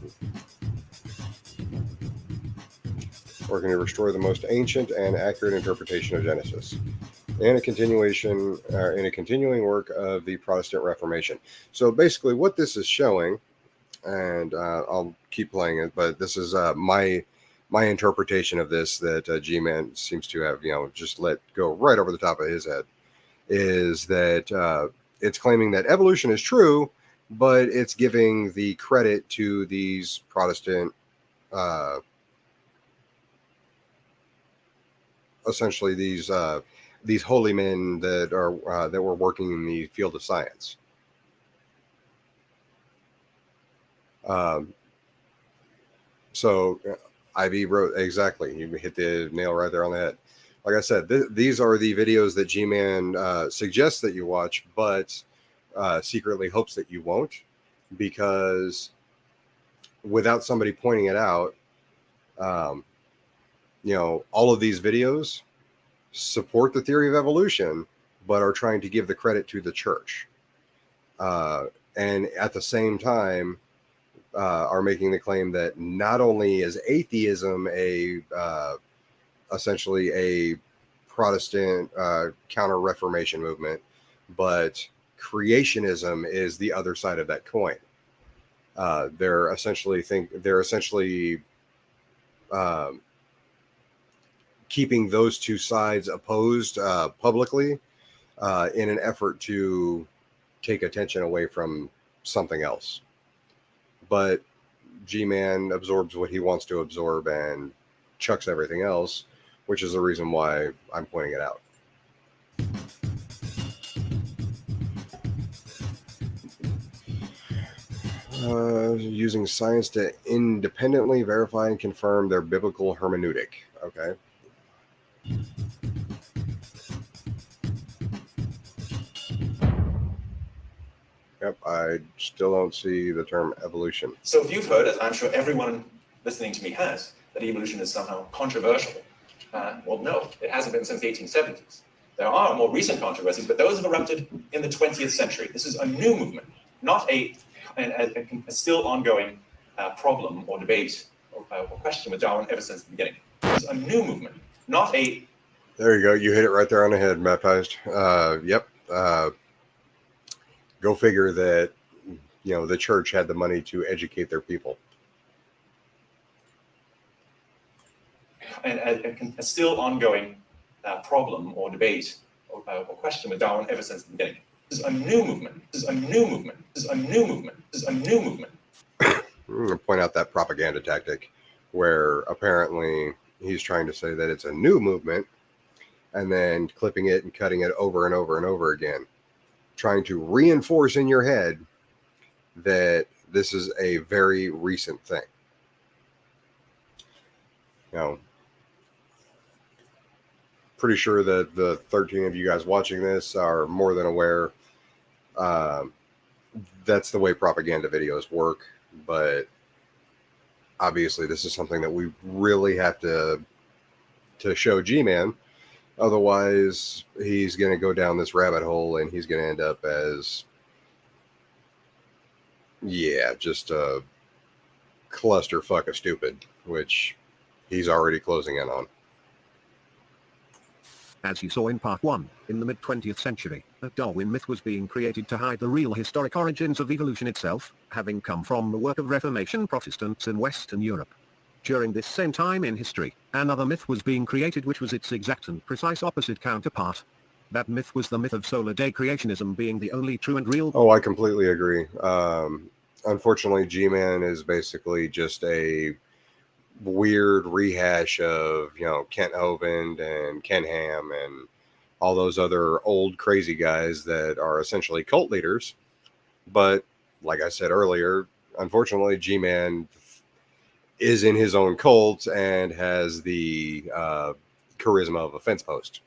Working to restore the most ancient and accurate interpretation of Genesis, and in a continuing work of the Protestant Reformation. So basically, what this is showing, and I'll keep playing it, but this is my interpretation of this that G-Man seems to have, just let go right over the top of his head, is that it's claiming that evolution is true, but it's giving the credit to these Protestant, essentially these holy men that were working in the field of science. So Ivy wrote exactly. You hit the nail right there on the head. Like I said, these are the videos that G-Man suggests that you watch, but secretly hopes that you won't, because without somebody pointing it out, all of these videos support the theory of evolution, but are trying to give the credit to the church. and at the same time are making the claim that not only is atheism essentially a Protestant counter-Reformation movement, but creationism is the other side of that coin. They're essentially keeping those two sides opposed publicly in an effort to take attention away from something else. But G-Man absorbs what he wants to absorb and chucks everything else, which is the reason why I'm pointing it out. Using science to independently verify and confirm their biblical hermeneutic. Okay. Yep, I still don't see the term evolution. So if you've heard, as I'm sure everyone listening to me has, that evolution is somehow controversial, well, no, it hasn't been since the 1870s. There are more recent controversies, but those have erupted in the 20th century. This is a new movement, not a still ongoing problem or debate or question with Darwin ever since the beginning. This is a new movement, not a... There you go. You hit it right there on the head, Baptized. Yep. Go figure that, the church had the money to educate their people. And a still ongoing problem or debate or question with Darwin ever since the beginning. This is a new movement. This is a new movement. This is a new movement. This is a new movement. I'm going to point out that propaganda tactic where apparently he's trying to say that it's a new movement and then clipping it and cutting it over and over and over again, trying to reinforce in your head that this is a very recent thing. Pretty sure that the 13 of you guys watching this are more than aware. That's the way propaganda videos work, but obviously this is something that we really have to show G-Man. Otherwise, he's going to go down this rabbit hole and he's going to end up as, just a clusterfuck of stupid, which he's already closing in on. As you saw in part 1, in the mid-20th century, a Darwin myth was being created to hide the real historic origins of evolution itself, having come from the work of Reformation Protestants in Western Europe. During this same time in history, another myth was being created which was its exact and precise opposite counterpart. That myth was the myth of solar-day creationism being the only true and real... Oh, I completely agree. Unfortunately, G-Man is basically just a weird rehash of, Kent Hovind and Ken Ham and all those other old crazy guys that are essentially cult leaders. But like I said earlier, unfortunately, G-Man is in his own cult and has the charisma of a fence post.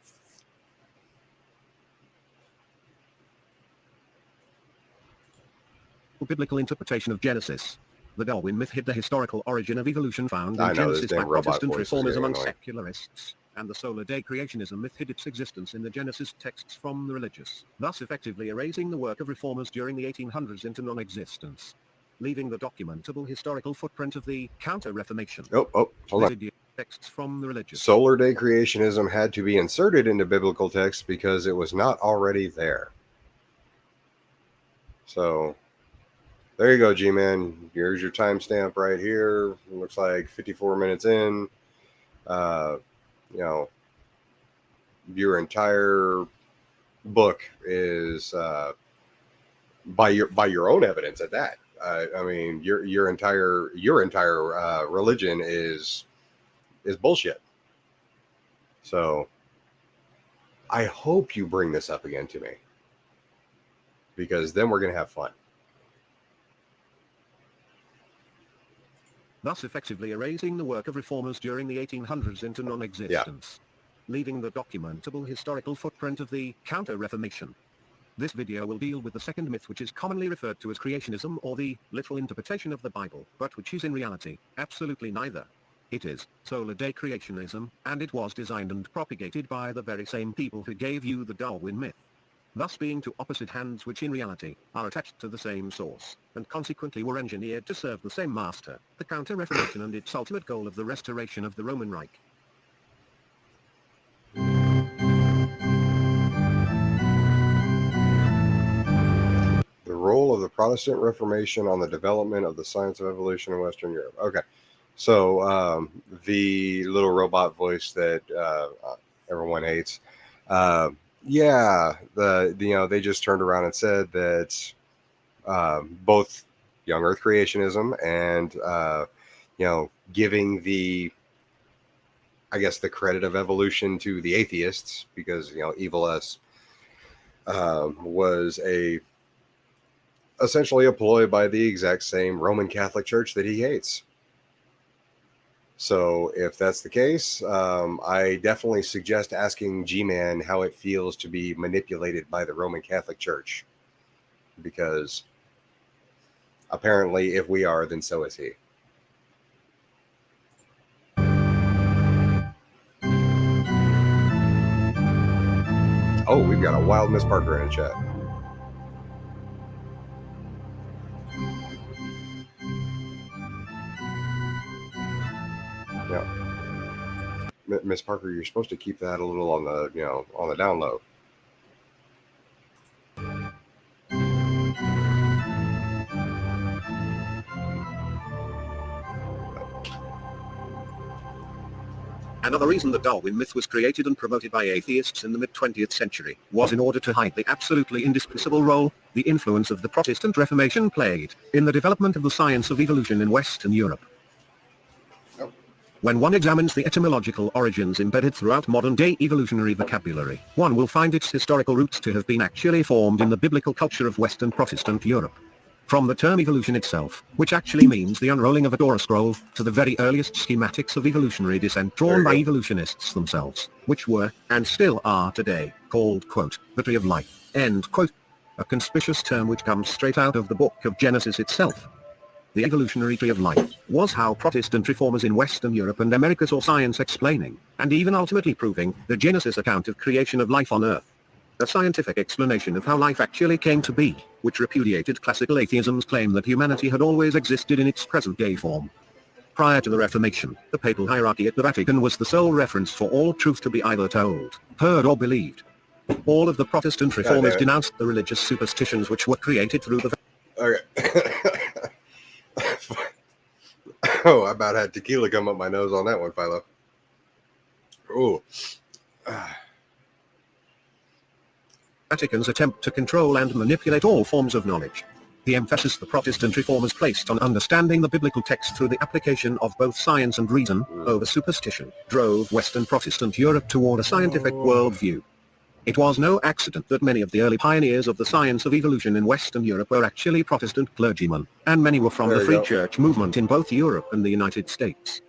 Biblical interpretation of Genesis. The Darwin myth hid the historical origin of evolution found I in know, this Genesis by damn robot Protestant voice is reformers getting among annoying. secularists, and the solar-day creationism myth hid its existence in the Genesis texts from the religious, thus effectively erasing the work of reformers during the 1800s into non-existence, leaving the documentable historical footprint of the counter-Reformation. Oh, hold on. Texts from the religious. Solar day creationism had to be inserted into biblical texts because it was not already there. So... there you go, G-Man. Here's your timestamp right here. It looks like 54 minutes in. Your entire book is by your own evidence at that. Your entire religion is bullshit. So I hope you bring this up again to me, because then we're gonna have fun. Thus effectively erasing the work of reformers during the 1800s into non-existence, leaving the documentable historical footprint of the counter-Reformation. This video will deal with the second myth, which is commonly referred to as creationism or the literal interpretation of the Bible, but which is in reality absolutely neither. It is solar-day creationism, and it was designed and propagated by the very same people who gave you the Darwin myth. thus being two opposite hands which in reality are attached to the same source, and consequently were engineered to serve the same master, the Counter-Reformation and its ultimate goal of the restoration of the Roman Reich. The role of the Protestant Reformation on the development of the science of evolution in Western Europe. Okay, so the little robot voice that everyone hates. Yeah, they just turned around and said that both young Earth creationism and giving the, I guess, the credit of evolution to the atheists, because Evil S was essentially a ploy by the exact same Roman Catholic Church that he hates. So if that's the case, I definitely suggest asking G-Man how it feels to be manipulated by the Roman Catholic Church, because apparently if we are, then so is he. Oh, we've got a wild Miss Parker in the chat. Yeah, Miss Parker, you're supposed to keep that a little on the down low. Another reason the Darwin myth was created and promoted by atheists in the mid-20th century was in order to hide the absolutely indispensable role the influence of the Protestant Reformation played in the development of the science of evolution in Western Europe. When one examines the etymological origins embedded throughout modern-day evolutionary vocabulary, one will find its historical roots to have been actually formed in the biblical culture of Western Protestant Europe. From the term evolution itself, which actually means the unrolling of a Torah scroll, to the very earliest schematics of evolutionary descent drawn by evolutionists themselves, which were, and still are today, called, quote, the tree of life, end quote, a conspicuous term which comes straight out of the book of Genesis itself. The evolutionary tree of life was how Protestant reformers in Western Europe and America saw science explaining, and even ultimately proving, the Genesis account of creation of life on Earth. A scientific explanation of how life actually came to be, which repudiated classical atheism's claim that humanity had always existed in its present-day form. Prior to the Reformation, the papal hierarchy at the Vatican was the sole reference for all truth to be either told, heard or believed. All of the Protestant reformers denounced the religious superstitions which were created through the... Okay. Oh, I about had tequila come up my nose on that one, Philo. Oh. Vatican's attempt to control and manipulate all forms of knowledge. The emphasis the Protestant reformers placed on understanding the biblical text through the application of both science and reason over superstition drove Western Protestant Europe toward a scientific worldview. It was no accident that many of the early pioneers of the science of evolution in Western Europe were actually Protestant clergymen, and many were from the Free Church movement in both Europe and the United States.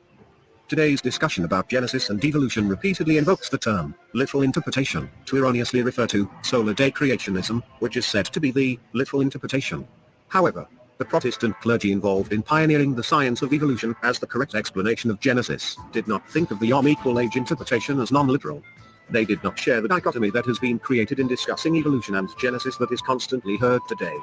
Today's discussion about Genesis and evolution repeatedly invokes the term, literal interpretation, to erroneously refer to solar-day creationism, which is said to be the literal interpretation. However, the Protestant clergy involved in pioneering the science of evolution as the correct explanation of Genesis did not think of the equal age interpretation as non-literal. They did not share the dichotomy that has been created in discussing evolution and Genesis that is constantly heard today.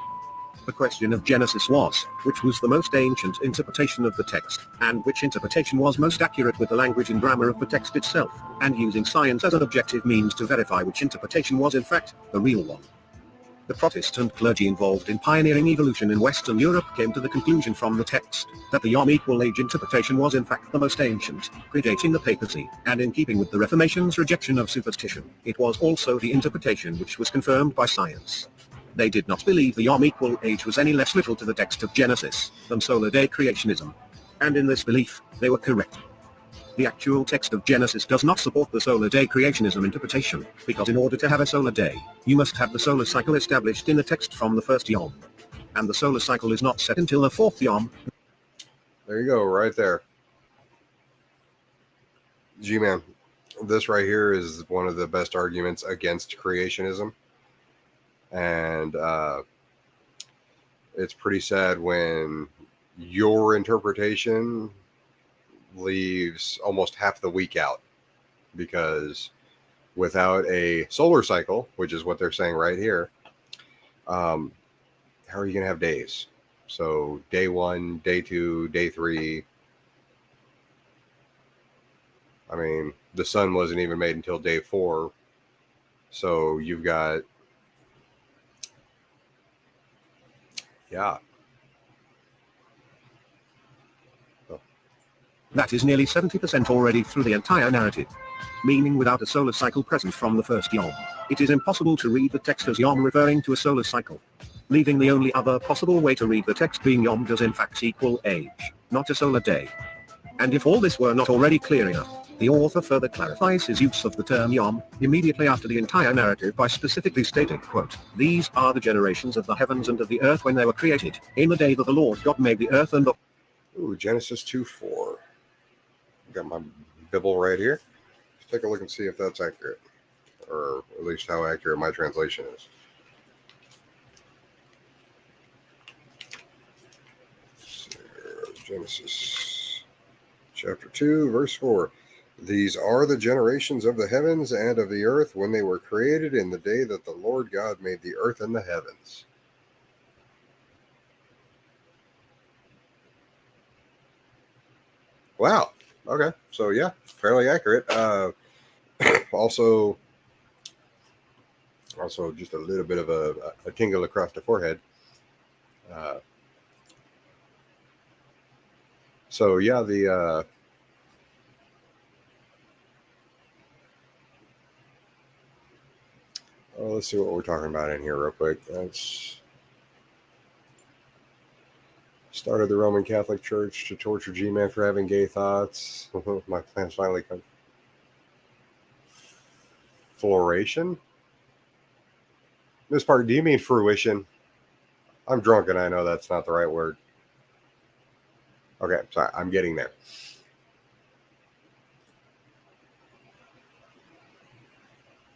The question of Genesis was, which was the most ancient interpretation of the text, and which interpretation was most accurate with the language and grammar of the text itself, and using science as an objective means to verify which interpretation was in fact the real one. The Protestant clergy involved in pioneering evolution in Western Europe came to the conclusion from the text that the equal age interpretation was in fact the most ancient, predating the papacy, and in keeping with the Reformation's rejection of superstition, it was also the interpretation which was confirmed by science. They did not believe the equal age was any less literal to the text of Genesis than solar-day creationism. And in this belief, they were correct. The actual text of Genesis does not support the solar-day creationism interpretation, because in order to have a solar day, you must have the solar cycle established in the text from the first yom. And the solar cycle is not set until the fourth yom. There you go, right there. G-Man, this right here is one of the best arguments against creationism. And it's pretty sad when your interpretation leaves almost half the week out, because without a solar cycle, which is what they're saying right here, how are you going to have days? So day 1, day 2, day 3. I mean, the sun wasn't even made until day 4. So you've got, yeah. That is nearly 70% already through the entire narrative. Meaning without a solar cycle present from the first yom, it is impossible to read the text as yom referring to a solar cycle. Leaving the only other possible way to read the text being yom does in fact equal age, not a solar day. And if all this were not already clear enough, the author further clarifies his use of the term yom immediately after the entire narrative by specifically stating, quote, "These are the generations of the heavens and of the earth when they were created, in the day that the Lord God made the earth and the..." Ooh, Genesis 2:4. Got my Bible right here. Let's take a look and see if that's accurate, or at least how accurate my translation is. Genesis chapter 2, verse 4. These are the generations of the heavens and of the earth when they were created in the day that the Lord God made the earth and the heavens. Wow. Okay. So yeah, fairly accurate. Also just a little bit of a tingle across the forehead. So yeah, let's see what we're talking about in here real quick. That's started the Roman Catholic Church to torture G-Man for having gay thoughts. My plans finally come. Floration? Miss Park, do you mean fruition? I'm drunk and I know that's not the right word. Okay, sorry, I'm getting there.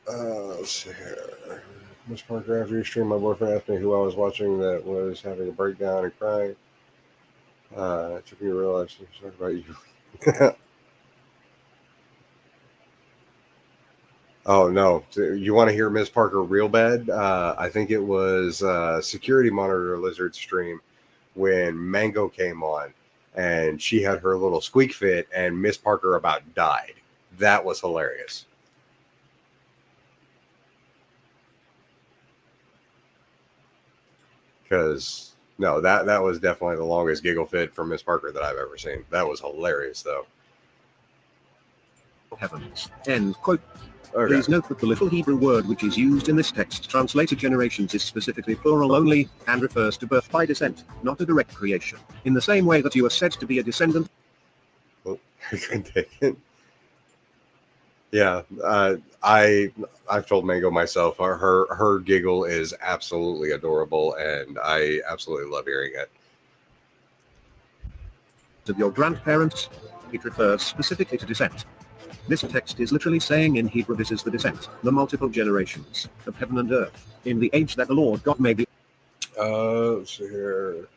Let's see here. Miss Parker, after your stream, my boyfriend asked me who I was watching that was having a breakdown and crying. It took me to realize he was talking about you. Oh, no. You want to hear Miss Parker real bad? I think it was Security Monitor Lizard stream when Mango came on and she had her little squeak fit and Miss Parker about died. That was hilarious. Because, no, that was definitely the longest giggle fit from Miss Parker that I've ever seen. That was hilarious, though. Heavens. End quote. Okay. Please note that the little Hebrew word which is used in this text translated generations is specifically plural only, and refers to birth by descent, not a direct creation. In the same way that you are said to be a descendant. Oh, I couldn't take it. Yeah, I've told Mango myself, her giggle is absolutely adorable, and I absolutely love hearing it. Of your grandparents, it refers specifically to descent. This text is literally saying in Hebrew this is the descent, the multiple generations of heaven and earth, in the age that the Lord God made the... Let's see here.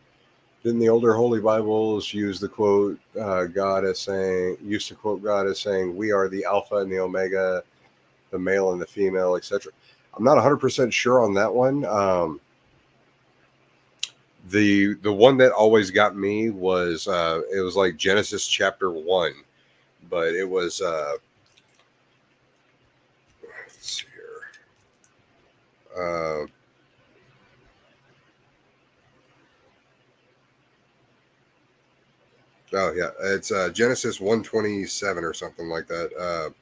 Didn't the older Holy Bibles use the quote, God as saying, used to quote God as saying, we are the Alpha and the Omega, the male and the female, etc. I'm not 100% sure on that one. The one that always got me was, it was like Genesis chapter 1. But it was, let's see here. Oh, yeah. It's Genesis 1:27 or something like that.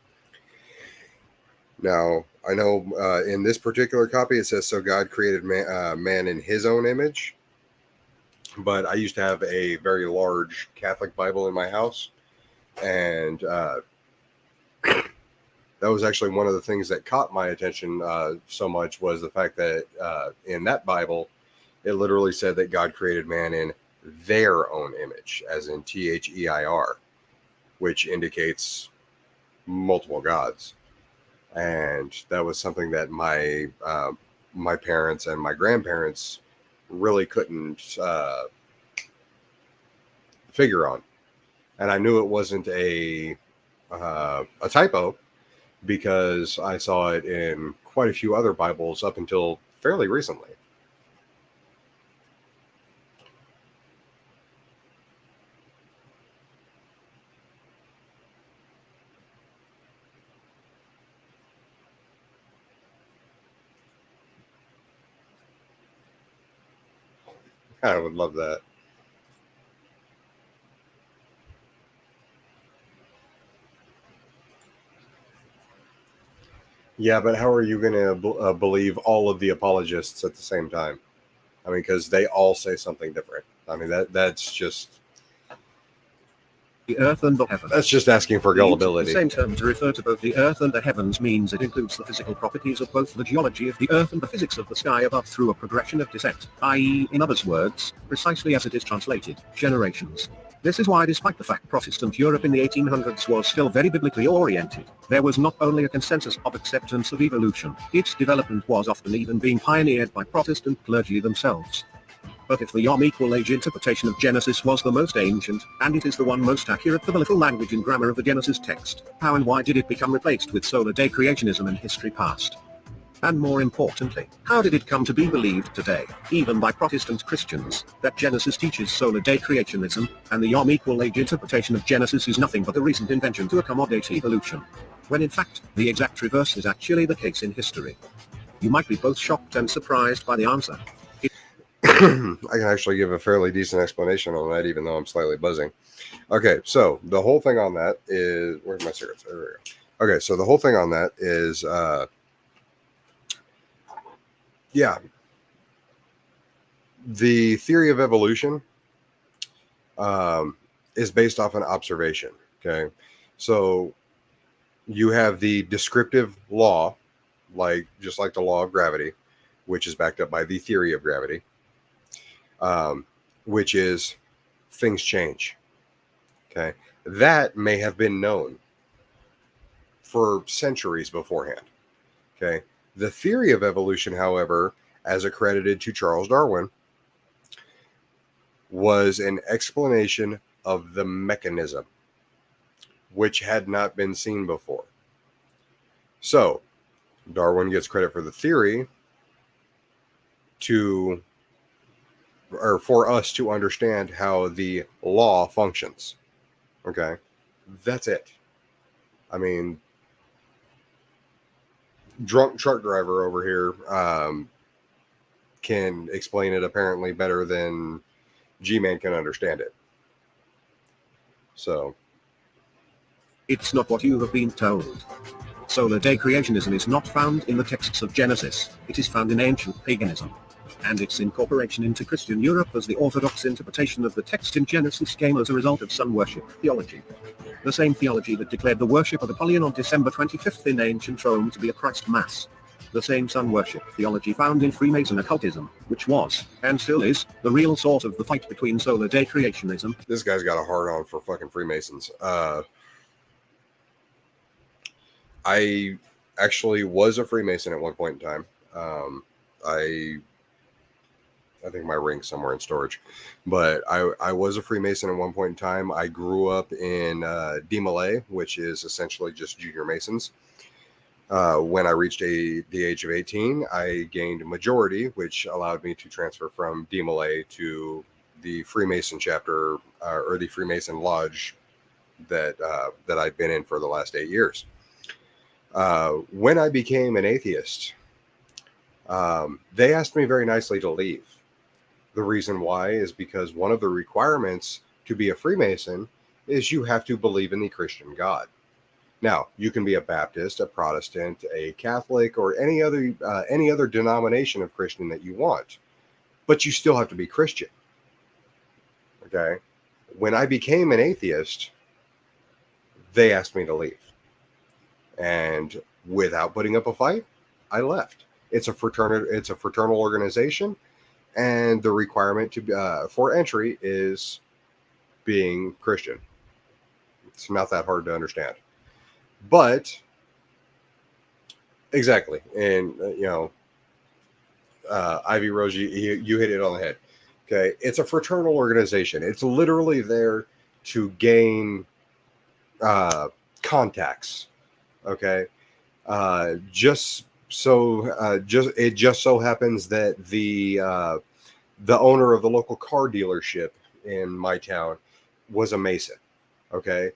Now, I know in this particular copy, it says, so God created man in his own image. But I used to have a very large Catholic Bible in my house. And that was actually one of the things that caught my attention so much was the fact that in that Bible, it literally said that God created man in their own image, as in THEIR, which indicates multiple gods. And that was something that my parents and my grandparents really couldn't figure on. And I knew it wasn't a typo, because I saw it in quite a few other Bibles up until fairly recently. I would love that. Yeah, but how are you going to believe all of the apologists at the same time? I mean, because they all say something different. I mean, that's just The earth and the heavens. that's just asking for The gullibility. same term to refer to both the earth and the heavens means it includes the physical properties of both the geology of the earth and the physics of the sky above through a progression of descent, i.e., in other words, precisely as it is translated, generations. This is why, despite the fact Protestant Europe in the 1800s was still very biblically oriented, there was not only a consensus of acceptance of evolution, its development was often even being pioneered by Protestant clergy themselves. But if the Yom equal age interpretation of Genesis was the most ancient, and it is the one most accurate for the literal language and grammar of the Genesis text, how and why did it become replaced with solar day creationism in history past? And more importantly, how did it come to be believed today, even by Protestant Christians, that Genesis teaches solar day creationism, and the Yom equal age interpretation of Genesis is nothing but a recent invention to accommodate evolution? When in fact, the exact reverse is actually the case in history. You might be both shocked and surprised by the answer. I can actually give a fairly decent explanation on that, even though I'm slightly buzzing. Okay, so the whole thing on that is, where's my cigarettes? There we go. Okay, so the whole thing on that is, yeah, the theory of evolution is based off an observation. Okay, so you have the descriptive law, just like the law of gravity, which is backed up by the theory of gravity. Which is things change. Okay. That may have been known for centuries beforehand. Okay. The theory of evolution, however, as accredited to Charles Darwin, was an explanation of the mechanism, which had not been seen before. So, Darwin gets credit for the theory for us to understand how the law functions. Okay, that's it. I mean, drunk truck driver over here can explain it apparently better than G-Man can understand it. So, It's not what you have been told. Solar day creationism is not found in the texts of Genesis, it is found in ancient paganism. And its incorporation into Christian Europe as the orthodox interpretation of the text in Genesis came as a result of sun worship theology. The same theology that declared the worship of Apollyon on December 25th in ancient Rome to be a Christ Mass. The same sun worship theology found in Freemason occultism, which was, and still is, the real source of the fight between solar day creationism. This guy's got a hard-on for fucking Freemasons. I actually was a Freemason at one point in time. I think my ring's somewhere in storage, but I was a Freemason at one point in time. I grew up in DeMolay, which is essentially just junior Masons. When I reached the age of 18, I gained a majority, which allowed me to transfer from DeMolay to the Freemason chapter or the Freemason Lodge that I've been in for the last 8 years. When I became an atheist, they asked me very nicely to leave. The reason why is because one of the requirements to be a Freemason is you have to believe in the Christian God. Now, you can be a Baptist, a Protestant, a Catholic, or any other denomination of Christian that you want, but you still have to be Christian. Okay? When I became an atheist, they asked me to leave. And without putting up a fight, I left. It's a fraternal organization. And the requirement for entry is being Christian. It's not that hard to understand. But, exactly. And, Ivy Rose, you hit it on the head. Okay. It's a fraternal organization. It's literally there to gain contacts. Okay. It just so happens that the owner of the local car dealership in my town was a Mason. Okay.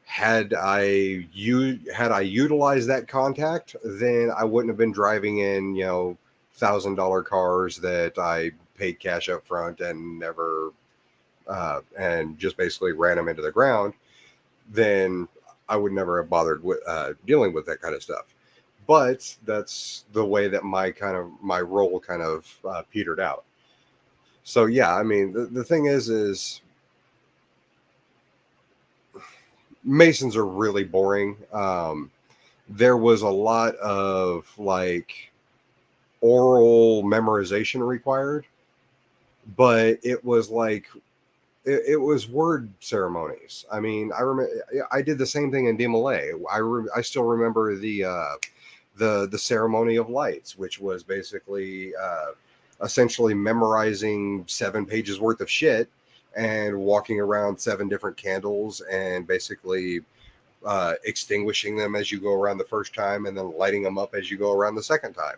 Had I utilized that contact, then I wouldn't have been driving in, $1,000 cars that I paid cash up front and never, and just basically ran them into the ground. Then I would never have bothered with dealing with that kind of stuff. But that's the way that my role kind of petered out. So yeah, I mean, the thing is Masons are really boring. There was a lot of like oral memorization required, but it was like it was word ceremonies. I mean, I remember I did the same thing in DMLA. I still remember the ceremony of lights, which was basically essentially memorizing 7 pages worth of shit and walking around 7 different candles and basically extinguishing them as you go around the first time and then lighting them up as you go around the second time.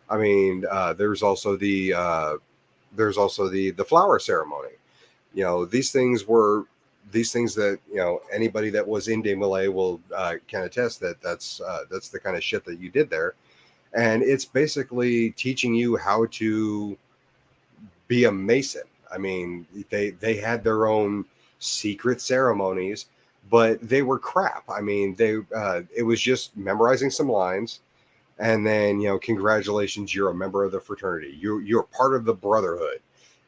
I mean, there's also the flower ceremony. These things that anybody that was in DMLA will can attest that that's the kind of shit that you did there. And it's basically teaching you how to be a Mason. I mean, they had their own secret ceremonies, but they were crap. I mean, it was just memorizing some lines, and then congratulations, you're a member of the fraternity. You're part of the brotherhood,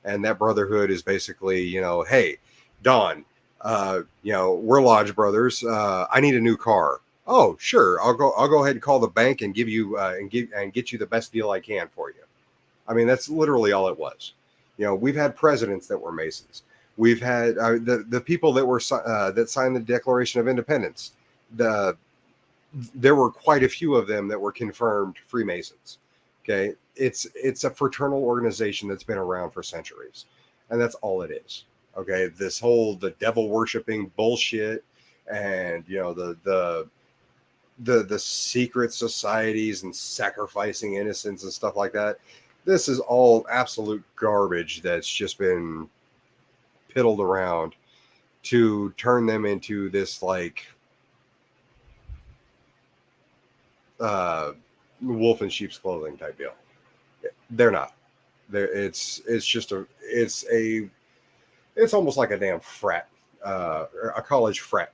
and that brotherhood is basically hey, Don, we're lodge brothers. I need a new car. Oh, sure. I'll go ahead and call the bank and give you get you the best deal I can for you. I mean, that's literally all it was. We've had presidents that were Masons. We've had the people that were that signed the Declaration of Independence. There were quite a few of them that were confirmed Freemasons. Okay, it's a fraternal organization that's been around for centuries, and that's all it is. Okay, the devil worshiping bullshit, and the secret societies and sacrificing innocents and stuff like that. This is all absolute garbage that's just been piddled around to turn them into this like wolf in sheep's clothing type deal. They're not. It's almost like a damn frat, a college frat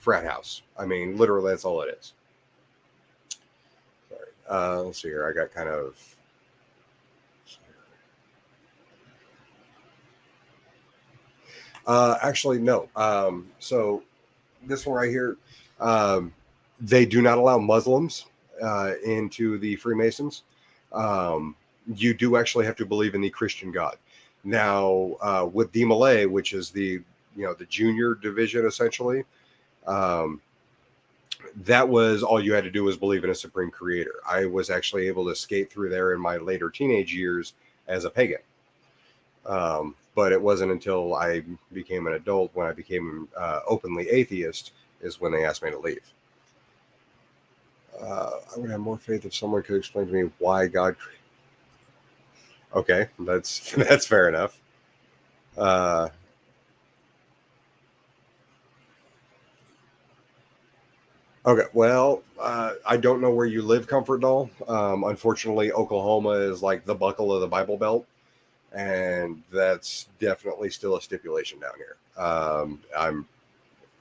house. I mean, literally, that's all it is. Sorry. Let's see here. I got kind of. Actually, no. So this one right here, they do not allow Muslims into the Freemasons. You do actually have to believe in the Christian God. Now, with DMLA, which is the junior division essentially, that was all you had to do was believe in a supreme creator. I was actually able to skate through there in my later teenage years as a pagan. But it wasn't until I became an adult, when I became openly atheist, is when they asked me to leave. I would have more faith if someone could explain to me why God. Okay, that's fair enough. Okay, well, I don't know where you live, Comfort Doll. Unfortunately, Oklahoma is like the buckle of the Bible Belt, and that's definitely still a stipulation down here.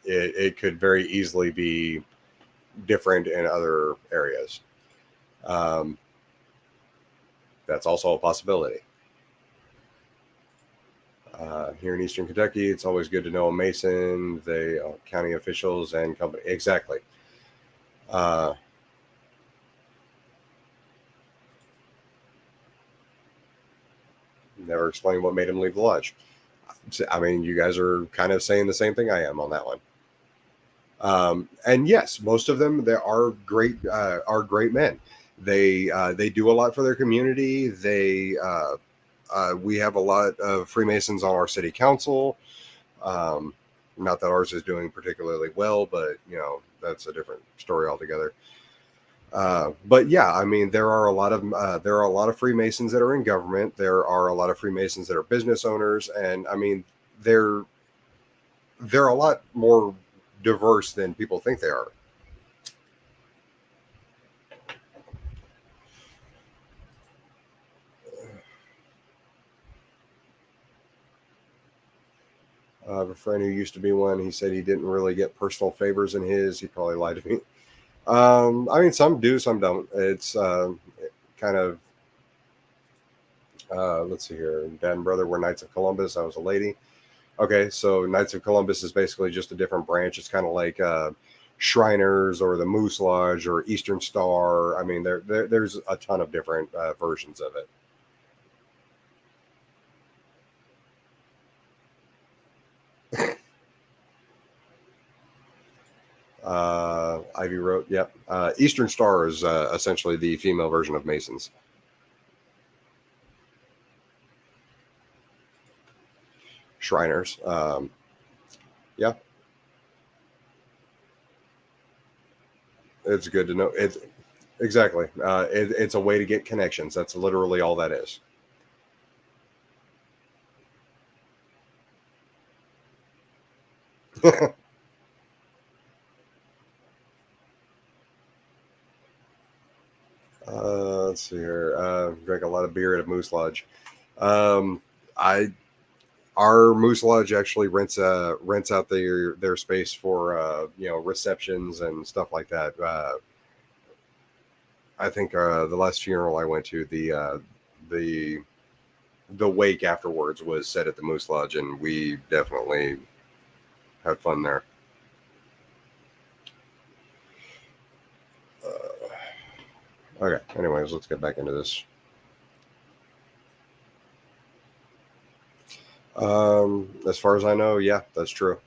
It could very easily be different in other areas. That's also a possibility. Here in Eastern Kentucky, it's always good to know a Mason, county officials and company. Exactly. Never explained what made him leave the lodge. I mean, you guys are kind of saying the same thing I am on that one. And yes, most of them, they are great men. They do a lot for their community. We have a lot of Freemasons on our city council. Not that ours is doing particularly well, but that's a different story altogether. But yeah, I mean, there are a lot of Freemasons that are in government. There are a lot of Freemasons that are business owners, and I mean, they're a lot more diverse than people think they are. I have a friend who used to be one. He said he didn't really get personal favors in his. He probably lied to me. I mean, some do, some don't. It's kind of, let's see here. Dad and brother were Knights of Columbus. I was a lady. Okay, so Knights of Columbus is basically just a different branch. It's kind of like Shriners or the Moose Lodge or Eastern Star. I mean, there's a ton of different versions of it. Ivy wrote, yep. Eastern Star is essentially the female version of Masons. Shriners. Yeah. It's good to know. It's exactly. It's a way to get connections. That's literally all that is. Let's see here. Drank a lot of beer at a Moose Lodge. Our Moose Lodge actually rents out their space for receptions and stuff like that. I think the last funeral I went to, the wake afterwards was set at the Moose Lodge, and we definitely had fun there. Okay, anyways, let's get back into this. As far as I know, yeah, that's true.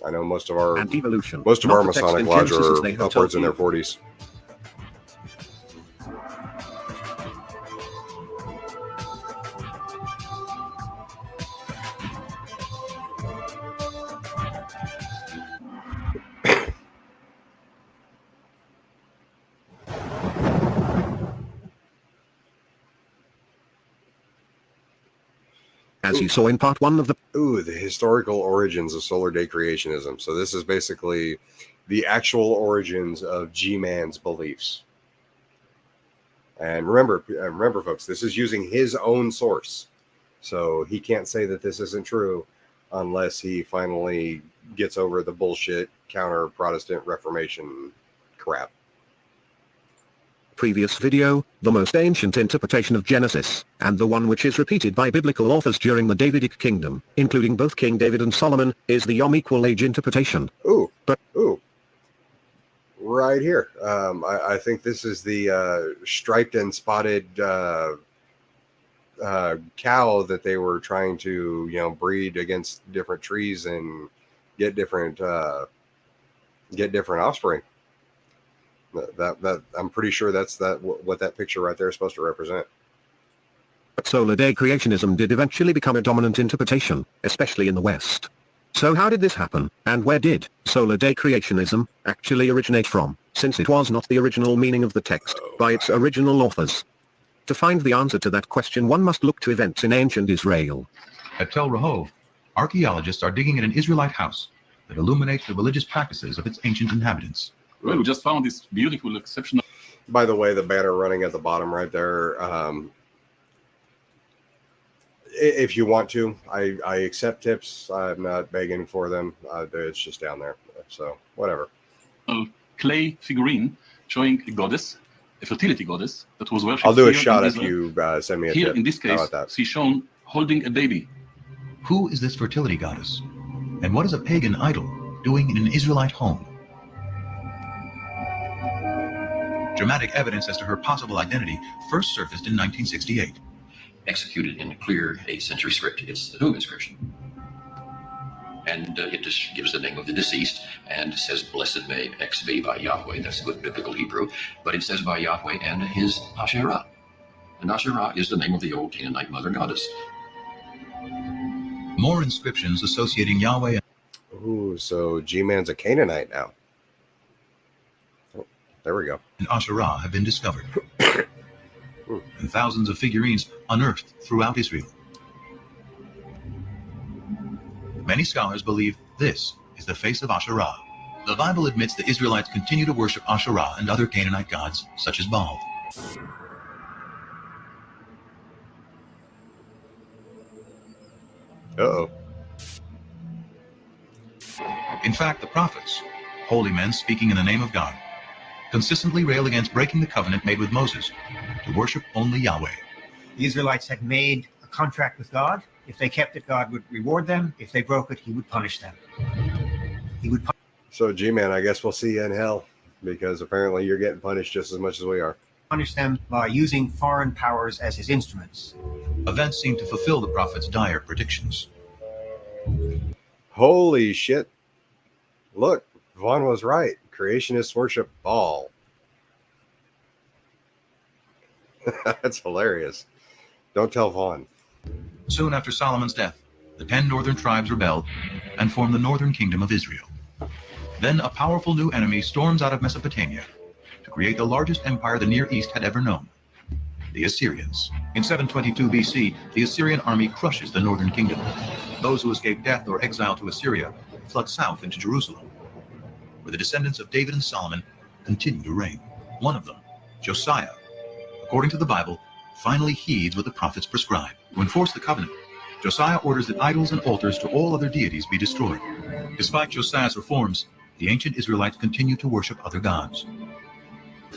I know most of our Masonic lodge are upwards in their 40s. As you saw in part 1 of the... The historical origins of Solar Day Creationism. So this is basically the actual origins of G-Man's beliefs. And remember, folks, this is using his own source. So he can't say that this isn't true unless he finally gets over the bullshit counter-Protestant Reformation crap. Previous video, the most ancient interpretation of Genesis, and the one which is repeated by biblical authors during the Davidic kingdom, including both King David and Solomon, is the Yom Equal Age interpretation. Right here. I think this is the striped and spotted cow that they were trying to, breed against different trees and get different offspring. That I'm pretty sure that's what that picture right there is supposed to represent. But Solar Day Creationism did eventually become a dominant interpretation, especially in the West. So how did this happen, and where did Solar Day Creationism actually originate from, since it was not the original meaning of the text by its original authors? To find the answer to that question, one must look to events in ancient Israel. At Tel Rehov, archaeologists are digging at an Israelite house that illuminates the religious practices of its ancient inhabitants. Well, we just found this beautiful, exceptional... By the way, the banner running at the bottom right there, if you want to, I accept tips. I'm not begging for them. It's just down there. So, whatever. Clay figurine showing a goddess, a fertility goddess, that was worshipped. I'll do a here shot in if you send me a here, tip. in this case, she's shown holding a baby. Who is this fertility goddess? And what is a pagan idol doing in an Israelite home? Dramatic evidence as to her possible identity first surfaced in 1968. Executed in a clear 8th century script. It's the Doom inscription. And it just gives the name of the deceased and says, "Blessed may X be by Yahweh." That's good biblical Hebrew. But it says by Yahweh and his Asherah. And Asherah is the name of the old Canaanite mother goddess. More inscriptions associating Yahweh. Ooh, so G-Man's a Canaanite now. Oh, there we go. And Asherah have been discovered, and thousands of figurines unearthed throughout Israel. Many scholars believe this is the face of Asherah. The Bible admits the Israelites continue to worship Asherah and other Canaanite gods, such as Baal. Uh-oh. In fact, the prophets, holy men speaking in the name of God, consistently rail against breaking the covenant made with Moses to worship only Yahweh. The Israelites had made a contract with God. If they kept it, God would reward them. If they broke it, he would punish them. He would So, G-Man, I guess we'll see you in hell, because apparently you're getting punished just as much as we are. punish them by using foreign powers as his instruments. Events seem to fulfill the prophet's dire predictions. Holy shit. Look, Vaughn was right. Creationists worship Baal. That's hilarious. Don't tell Vaughn. Soon after Solomon's death, the 10 northern tribes rebelled and formed the northern kingdom of Israel. Then a powerful new enemy storms out of Mesopotamia to create the largest empire the Near East had ever known, the Assyrians. In 722 BC, the Assyrian army crushes the northern kingdom. Those who escape death or exile to Assyria flood south into Jerusalem, where the descendants of David and Solomon continue to reign. One of them, Josiah, according to the Bible, finally heeds what the prophets prescribe. To enforce the covenant, Josiah orders that idols and altars to all other deities be destroyed. Despite Josiah's reforms, the ancient Israelites continue to worship other gods.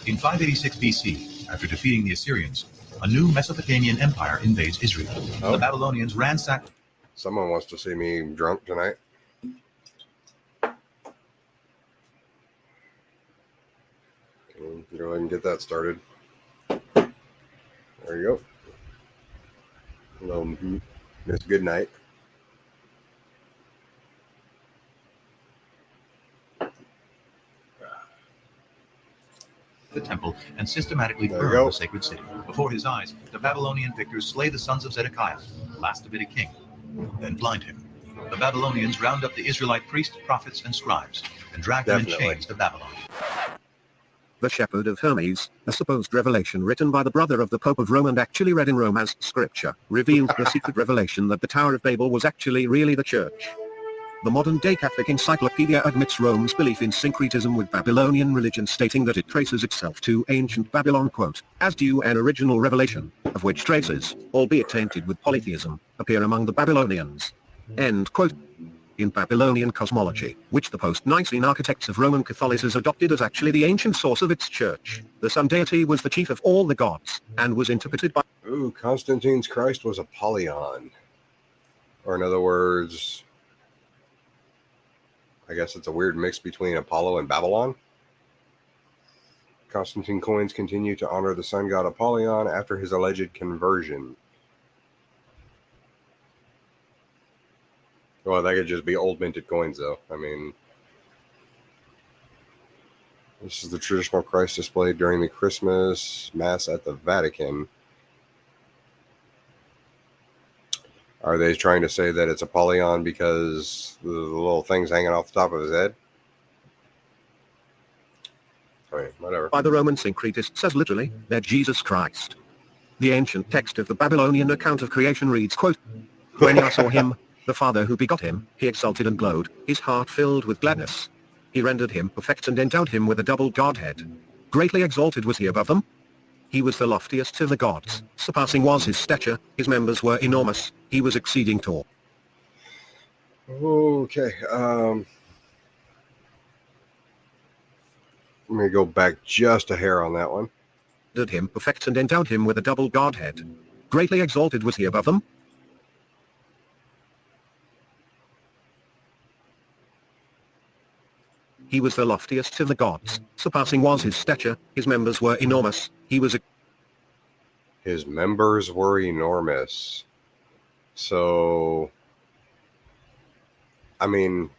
In 586 BC, after defeating the Assyrians, a new Mesopotamian empire invades Israel. The Babylonians ransack. Someone wants to see me drunk tonight. Go ahead and get that started. There you go. Hello, Miss Goodnight. The temple and systematically There you burn go. the sacred city. Before his eyes, the Babylonian victors slay the sons of Zedekiah, the last Davidic king, then blind him. The Babylonians round up the Israelite priests, prophets, and scribes and drag them in chains to Babylon. The Shepherd of Hermes, a supposed revelation written by the brother of the Pope of Rome and actually read in Rome as scripture, revealed the secret revelation that the Tower of Babel was actually really the church. The modern-day Catholic encyclopedia admits Rome's belief in syncretism with Babylonian religion, stating that it traces itself to ancient Babylon, quote, as due an original revelation, of which traces, albeit tainted with polytheism, appear among the Babylonians, end quote. In Babylonian cosmology, which the post-Nicene architects of Roman Catholicism adopted as actually the ancient source of its church, the sun deity was the chief of all the gods, and was interpreted by... Ooh, Constantine's Christ was Apollyon. Or in other words, I guess it's a weird mix between Apollo and Babylon. Constantine coins continue to honor the sun god Apollyon after his alleged conversion. Well, that could just be old minted coins, though. I mean, this is the traditional Christ displayed during the Christmas Mass at the Vatican. Are they trying to say that it's Apollyon because the little thing's hanging off the top of his head? I mean, whatever. By the Roman syncretists as literally, they're Jesus Christ. The ancient text of the Babylonian account of creation reads, quote, when Yah saw him, the Father who begot him, he exulted and glowed, his heart filled with gladness. He rendered him perfect and endowed him with a double Godhead. Greatly exalted was he above them. He was the loftiest of the gods, surpassing was his stature, his members were enormous, he was exceeding tall. Okay, let me go back just a hair on that one. Did him perfect and endowed him with a double Godhead. Greatly exalted was he above them. He was the loftiest of the gods, surpassing was his stature, his members were enormous, he was His members were enormous. So, I mean,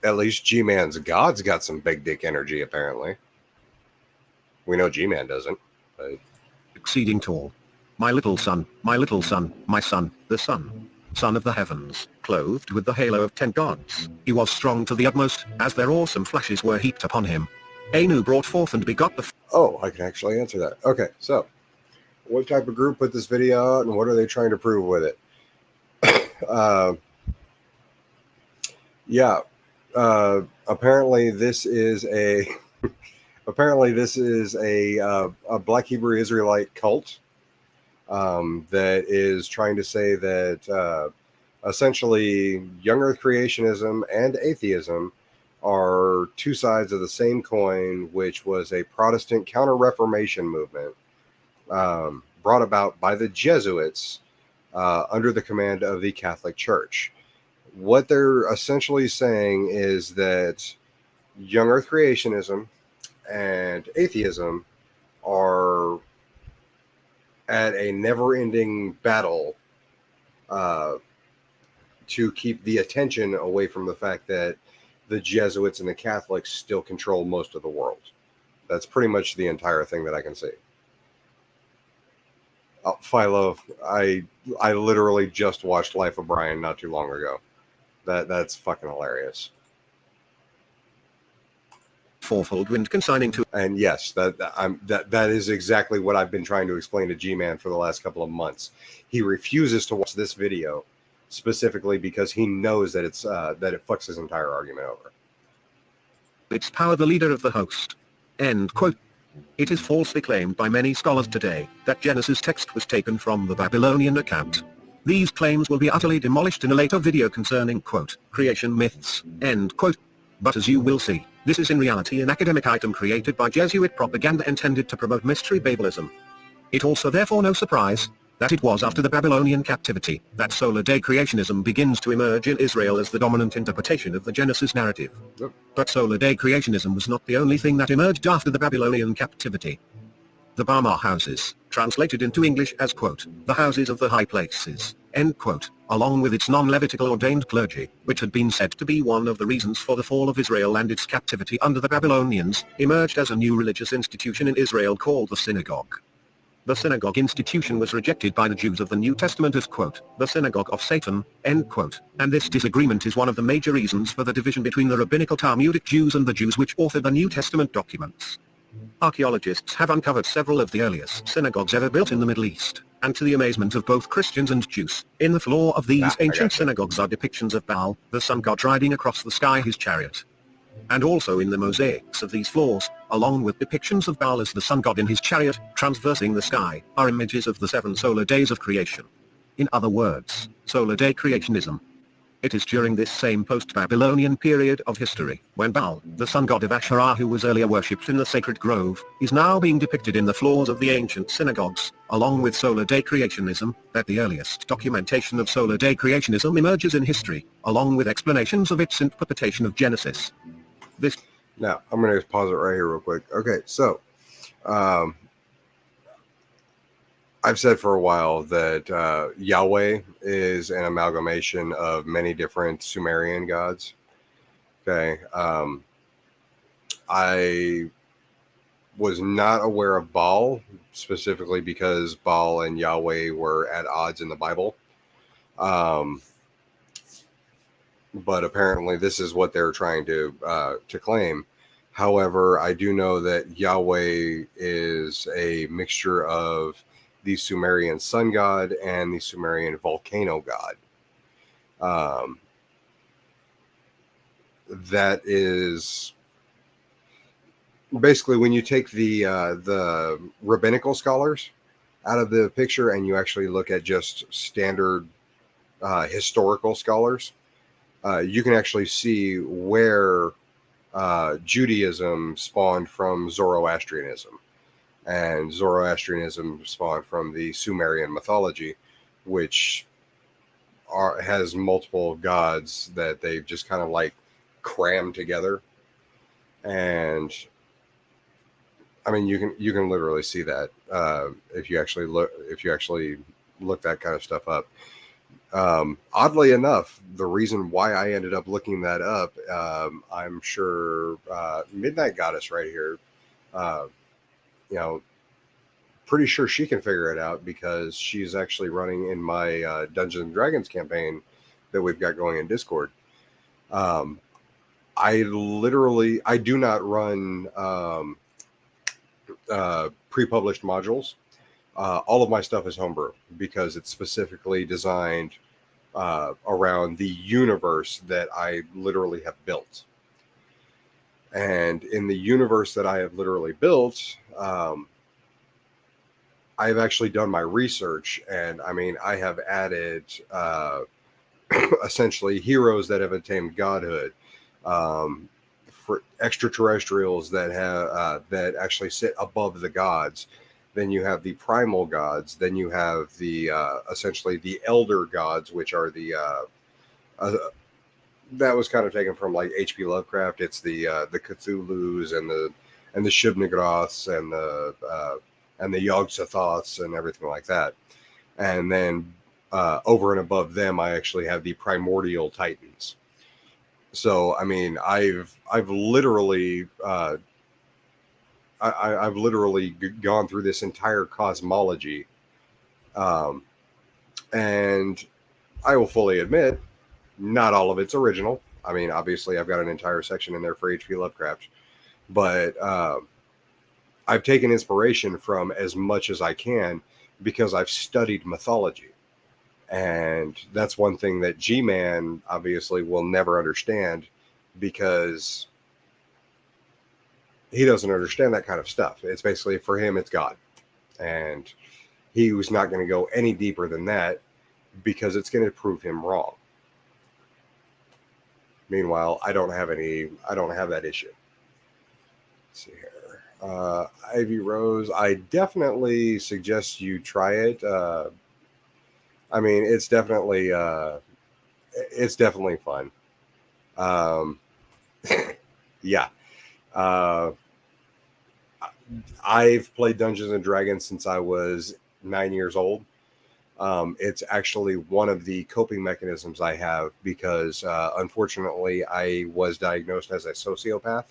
at least G-Man's God's got some big dick energy, apparently. We know G-Man doesn't, but... exceeding tall. My little son, my little son, my son, the son, son of the heavens. clothed with the halo of 10 gods. He was strong to the utmost, as their awesome flashes were heaped upon him. Anu brought forth and begot the... Oh, I can actually answer that. Okay, so what type of group put this video out, and what are they trying to prove with it? Apparently this is a a Black Hebrew Israelite cult that is trying to say that essentially young Earth creationism and atheism are two sides of the same coin, which was a Protestant counter-Reformation movement brought about by the Jesuits under the command of the Catholic Church. What they're essentially saying is that young Earth creationism and atheism are at a never-ending battle to keep the attention away from the fact that the Jesuits and the Catholics still control most of the world. That's pretty much the entire thing that I can see. Philo, I literally just watched Life of Brian not too long ago. That's fucking hilarious. Fourfold wind consigning to... And yes, that is exactly what I've been trying to explain to G-Man for the last couple of months. He refuses to watch this video specifically because he knows that it's that it fucks his entire argument over. Its power the leader of the host. End quote. It is falsely claimed by many scholars today that Genesis text was taken from the Babylonian account. These claims will be utterly demolished in a later video concerning, quote, creation myths, end quote. But as you will see, this is in reality an academic item created by Jesuit propaganda intended to promote mystery Babalism. It also therefore no surprise that it was after the Babylonian captivity that solar-day creationism begins to emerge in Israel as the dominant interpretation of the Genesis narrative. Yep. But solar-day creationism was not the only thing that emerged after the Babylonian captivity. The Bama houses, translated into English as, quote, the houses of the high places, end quote, along with its non-Levitical ordained clergy, which had been said to be one of the reasons for the fall of Israel and its captivity under the Babylonians, emerged as a new religious institution in Israel called the synagogue. The synagogue institution was rejected by the Jews of the New Testament as, quote, the synagogue of Satan, end quote, and this disagreement is one of the major reasons for the division between the rabbinical Talmudic Jews and the Jews which authored the New Testament documents. Archaeologists have uncovered several of the earliest synagogues ever built in the Middle East, and to the amazement of both Christians and Jews, in the floor of these ancient synagogues are depictions of Baal, the sun god riding across the sky his chariot. And also in the mosaics of these floors, along with depictions of Baal as the sun god in his chariot, transversing the sky, are images of the 7 solar days of creation. In other words, solar day creationism. It is during this same post-Babylonian period of history, when Baal, the sun god of Asherah who was earlier worshipped in the sacred grove, is now being depicted in the floors of the ancient synagogues, along with solar day creationism, that the earliest documentation of solar day creationism emerges in history, along with explanations of its interpretation of Genesis. This... Now, I'm going to pause it right here real quick. Okay, so I've said for a while that Yahweh is an amalgamation of many different Sumerian gods. Okay. I was not aware of Baal, specifically because Baal and Yahweh were at odds in the Bible. But apparently this is what they're trying to claim. However, I do know that Yahweh is a mixture of the Sumerian sun god and the Sumerian volcano god. That is basically when you take the rabbinical scholars out of the picture and you actually look at just standard historical scholars, you can actually see where Judaism spawned from Zoroastrianism, and Zoroastrianism spawned from the Sumerian mythology, which has multiple gods that they've just kind of like crammed together. And I mean, you can literally see that if you actually look that kind of stuff up. Oddly enough, the reason why I ended up looking that up, I'm sure Midnight Goddess right here, pretty sure she can figure it out because she's actually running in my Dungeons and Dragons campaign that we've got going in Discord. I do not run pre-published modules. All of my stuff is homebrew because it's specifically designed around the universe that I literally have built. And in the universe that I have literally built, I've actually done my research, and I mean, I have added essentially heroes that have attained godhood, for extraterrestrials that have that actually sit above the gods. Then you have the primal gods. Then you have the essentially the elder gods, which are the that was kind of taken from like H.P. Lovecraft. It's the Cthulhu's and the Shub-Nigguraths and the Yog-Sothoths and everything like that. And then over and above them, I actually have the primordial titans. So I mean, I've literally I've literally gone through this entire cosmology, and I will fully admit, not all of it's original. I mean, obviously, I've got an entire section in there for H.P. Lovecraft, but I've taken inspiration from as much as I can because I've studied mythology. And that's one thing that G-Man obviously will never understand, because he doesn't understand that kind of stuff. It's basically, for him, it's God. And he was not going to go any deeper than that because it's going to prove him wrong. Meanwhile, I don't have that issue. Let's see here. Ivy Rose, I definitely suggest you try it. I mean, it's definitely fun. Yeah. I've played Dungeons and Dragons since I was 9 years old. It's actually one of the coping mechanisms I have because, unfortunately, I was diagnosed as a sociopath,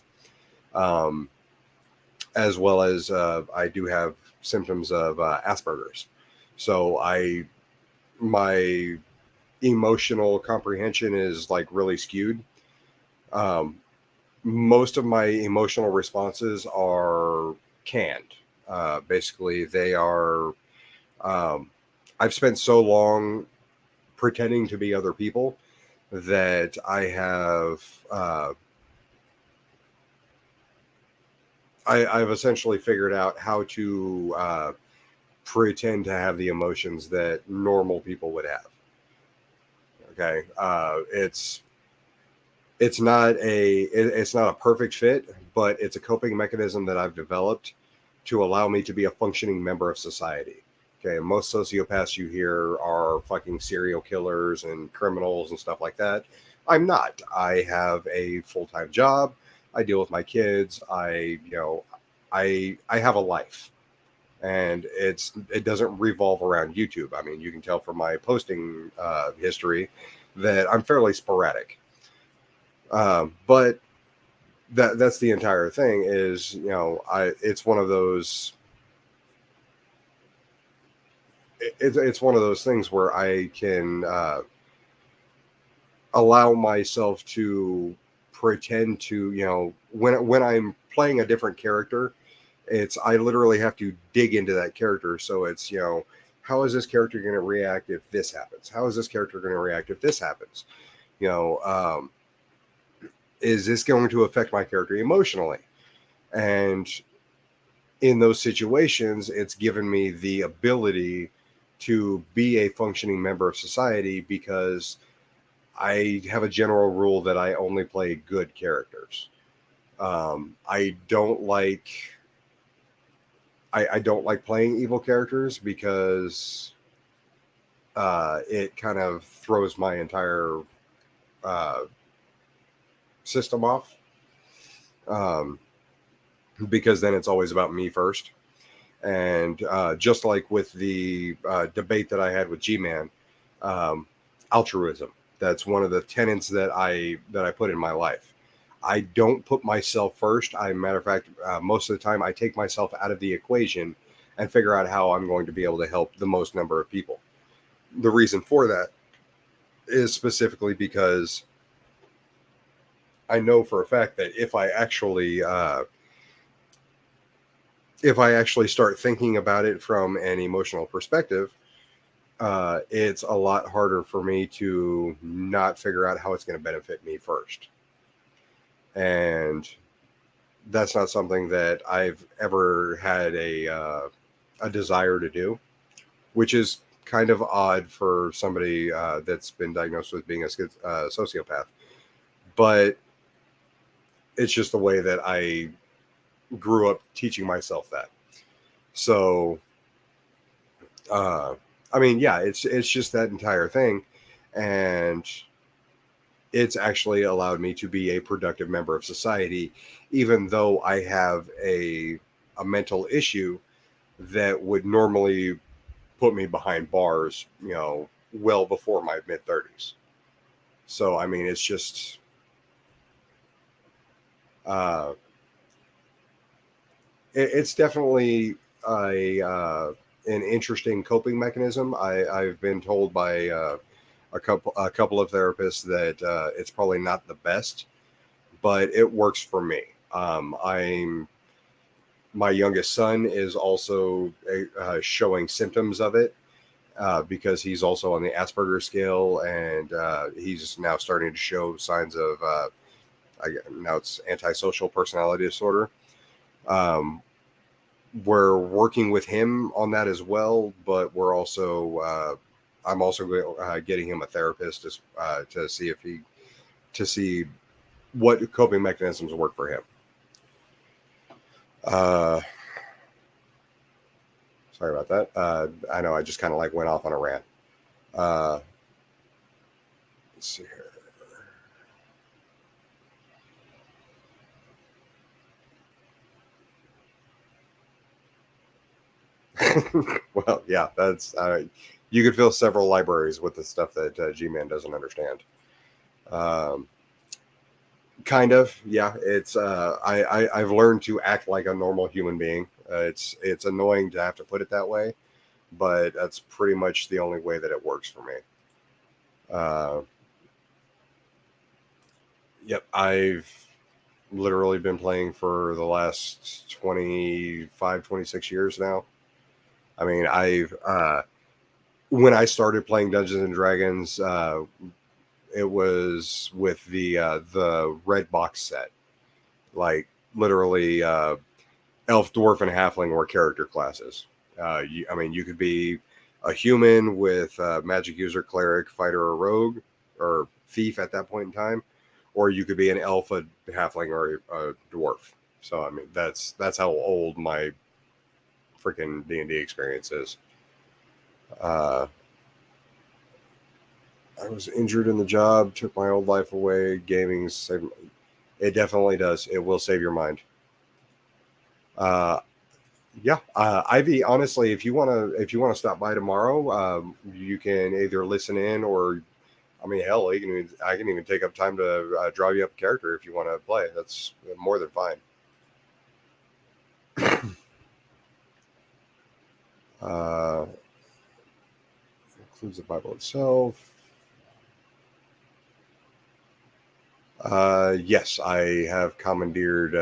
as well as I do have symptoms of Asperger's. So my emotional comprehension is like really skewed. Most of my emotional responses are canned. Basically, they are. I've spent so long pretending to be other people that I have. I've essentially figured out how to pretend to have the emotions that normal people would have. Okay, it's not a perfect fit, but it's a coping mechanism that I've developed to allow me to be a functioning member of society. Okay, most sociopaths you hear are fucking serial killers and criminals and stuff like that. I'm not. I have a full-time job. I deal with my kids. I have a life. And it doesn't revolve around YouTube. I mean, you can tell from my posting history that I'm fairly sporadic. But that's the entire thing. Is it's one of those. It's one of those things where I can allow myself to pretend to when I'm playing a different character. I literally have to dig into that character. So it's, how is this character going to react if this happens? How is this character going to react if this happens? Is this going to affect my character emotionally? And in those situations, it's given me the ability to be a functioning member of society because I have a general rule that I only play good characters. I don't like playing evil characters because it kind of throws my entire system off. Because then it's always about me first. And just like with the debate that I had with G-Man, altruism. That's one of the tenets that I put in my life. I don't put myself first. Matter of fact, most of the time I take myself out of the equation and figure out how I'm going to be able to help the most number of people. The reason for that is specifically because I know for a fact that if I actually start thinking about it from an emotional perspective, it's a lot harder for me to not figure out how it's going to benefit me first. And that's not something that I've ever had a desire to do, which is kind of odd for somebody that's been diagnosed with being a sociopath. But it's just the way that I grew up teaching myself that. So, I mean, yeah, it's just that entire thing. And it's actually allowed me to be a productive member of society, even though I have a mental issue that would normally put me behind bars, you know, well before my mid-30s. So, I mean, it's just... it's definitely an interesting coping mechanism. I've been told by a couple of therapists that it's probably not the best, but it works for me. My youngest son is also showing symptoms of it because he's also on the Asperger's scale, and he's now starting to show signs of now it's antisocial personality disorder. We're working with him on that as well, but we're also I'm also getting him a therapist to see what coping mechanisms work for him. Sorry about that. I know I just kind of like went off on a rant. Let's see here. Well, yeah, that's you could fill several libraries with the stuff that G-Man doesn't understand. Kind of, yeah. It's I've learned to act like a normal human being. It's annoying to have to put it that way, but that's pretty much the only way that it works for me. Yep, I've literally been playing for the last 25, 26 years now. I mean, when I started playing Dungeons and Dragons, it was with the red box set. Like literally, elf, dwarf, and halfling were character classes. I mean, you could be a human with magic user, cleric, fighter, or rogue, or thief at that point in time, or you could be an elf, a halfling, or a dwarf. So I mean, that's how old my freaking D&D experience is. I was injured in the job, took my old life away. Gaming saved, it definitely does. It will save your mind. Yeah, Ivy. Honestly, if you wanna stop by tomorrow, you can either listen in or, I mean, hell, I can even take up time to draw you up a character if you want to play. That's more than fine. Includes the Bible itself. Yes, I have commandeered.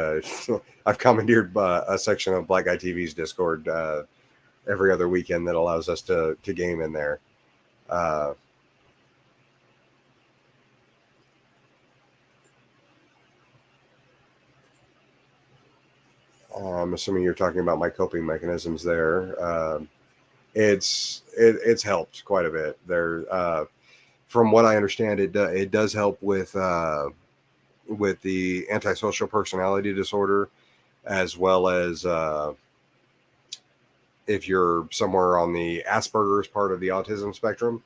I've commandeered a section of Black Guy TV's Discord every other weekend that allows us to game in there. I'm assuming you're talking about my coping mechanisms there. It's helped quite a bit. There, from what I understand, it does help with the antisocial personality disorder, as well as if you're somewhere on the Asperger's part of the autism spectrum,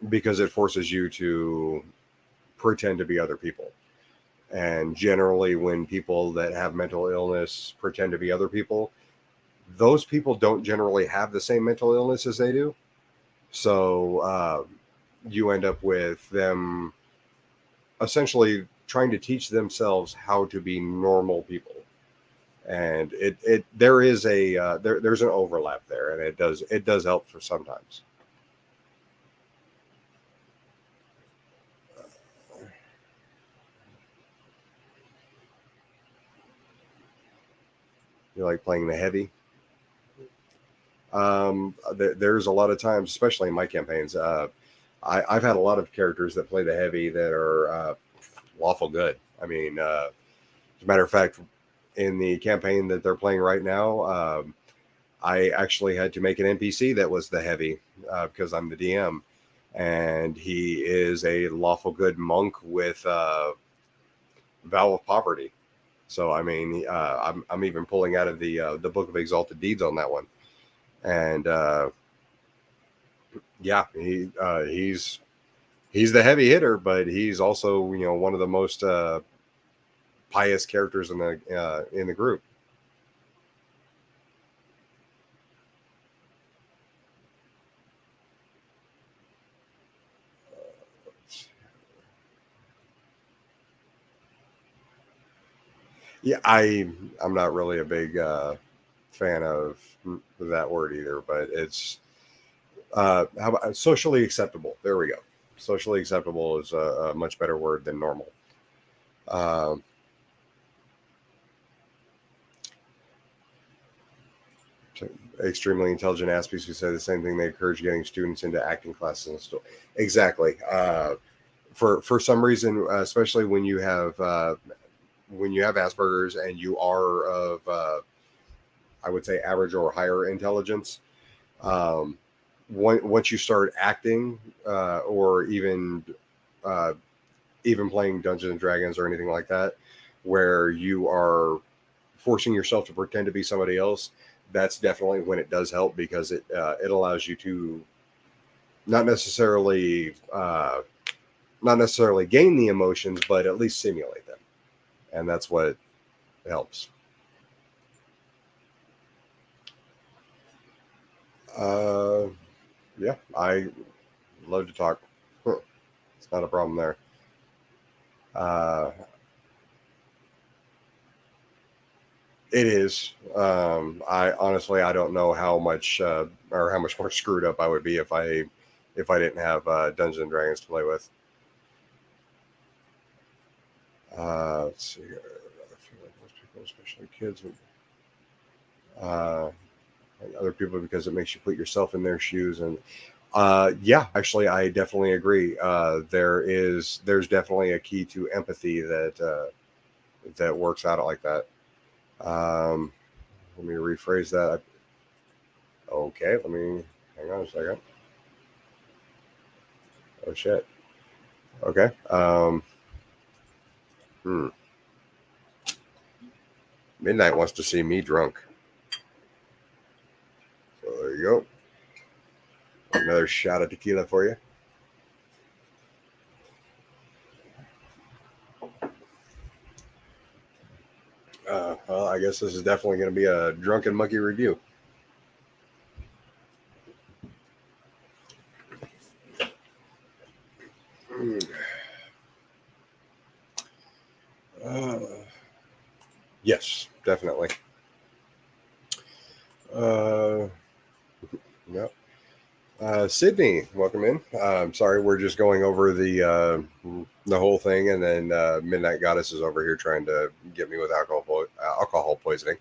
because it forces you to pretend to be other people. And generally, when people that have mental illness pretend to be other people, those people don't generally have the same mental illness as they do. So you end up with them essentially trying to teach themselves how to be normal people. And there's an overlap there, and it does help for sometimes. You like playing the heavy? There's a lot of times, especially in my campaigns, I've had a lot of characters that play the heavy that are lawful good. I mean, as a matter of fact, in the campaign that they're playing right now, I actually had to make an NPC that was the heavy because I'm the DM, and he is a lawful good monk with vow of poverty. So I mean, I'm even pulling out of the Book of Exalted Deeds on that one, and yeah, he's the heavy hitter, but he's also one of the most pious characters in the group. Yeah, I'm not really a big fan of that word either, but it's how about socially acceptable? There we go. Socially acceptable is a much better word than normal. Extremely intelligent aspects who say the same thing. They encourage getting students into acting classes and stuff. Exactly. For some reason, especially when you have Asperger's and you are of I would say average or higher intelligence, once you start acting or even playing Dungeons and Dragons or anything like that, where you are forcing yourself to pretend to be somebody else, that's definitely when it does help, because it allows you to not necessarily gain the emotions, but at least simulate them, and that's what helps. Yeah, I love to talk. It's not a problem there. It is. I honestly, I don't know how much or how much more screwed up I would be if I didn't have Dungeons and Dragons to play with. Let's see. I feel like most people, especially kids, and other people, because it makes you put yourself in their shoes. And yeah, actually, I definitely agree. There's definitely a key to empathy that works out like that. Let me rephrase that. Okay, let me hang on a second. Oh shit. Okay. Midnight wants to see me drunk. So there you go. Another shot of tequila for you. Well, I guess this is definitely going to be a Drunken Monkey review. Yes, definitely. Yep. Sydney, welcome in. Sorry, we're just going over the whole thing, and then Midnight Goddess is over here trying to get me with alcohol poisoning.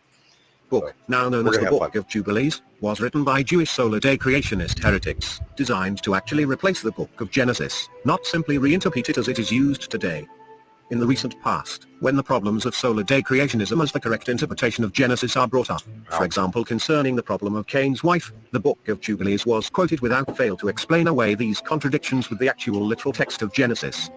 Book, now known as the Book of Jubilees, was written by Jewish Solar Day creationist heretics, designed to actually replace the Book of Genesis, not simply reinterpret it as it is used today. In the recent past, when the problems of Solar Day creationism as the correct interpretation of Genesis are brought up, for example concerning the problem of Cain's wife, the Book of Jubilees was quoted without fail to explain away these contradictions with the actual literal text of Genesis.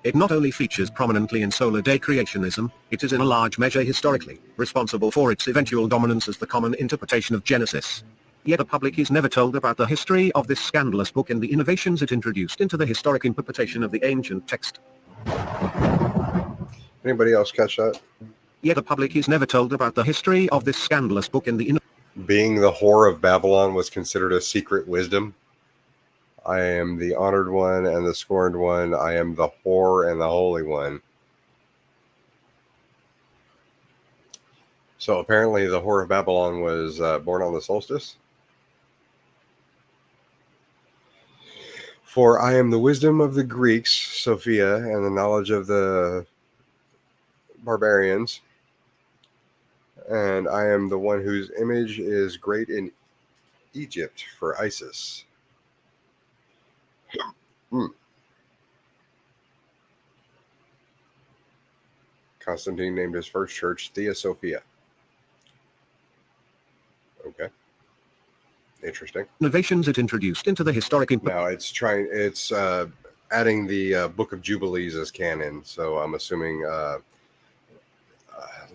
It not only features prominently in Solar Day creationism, it is in a large measure historically responsible for its eventual dominance as the common interpretation of Genesis. Yet the public is never told about the history of this scandalous book and the innovations it introduced into the historic interpretation of the ancient text. Anybody else catch that? Yet the public is never told about the history of this scandalous book and the being the whore of Babylon was considered a secret wisdom. I am the honored one and the scorned one. I am the whore and the holy one. So apparently the whore of Babylon was born on the solstice. For I am the wisdom of the Greeks, Sophia, and the knowledge of the barbarians. And I am the one whose image is great in Egypt for Isis. Constantine named his first church Theosophia. Okay. Interesting. Innovations it introduced into the historic. Now it's adding the Book of Jubilees as canon. So I'm assuming.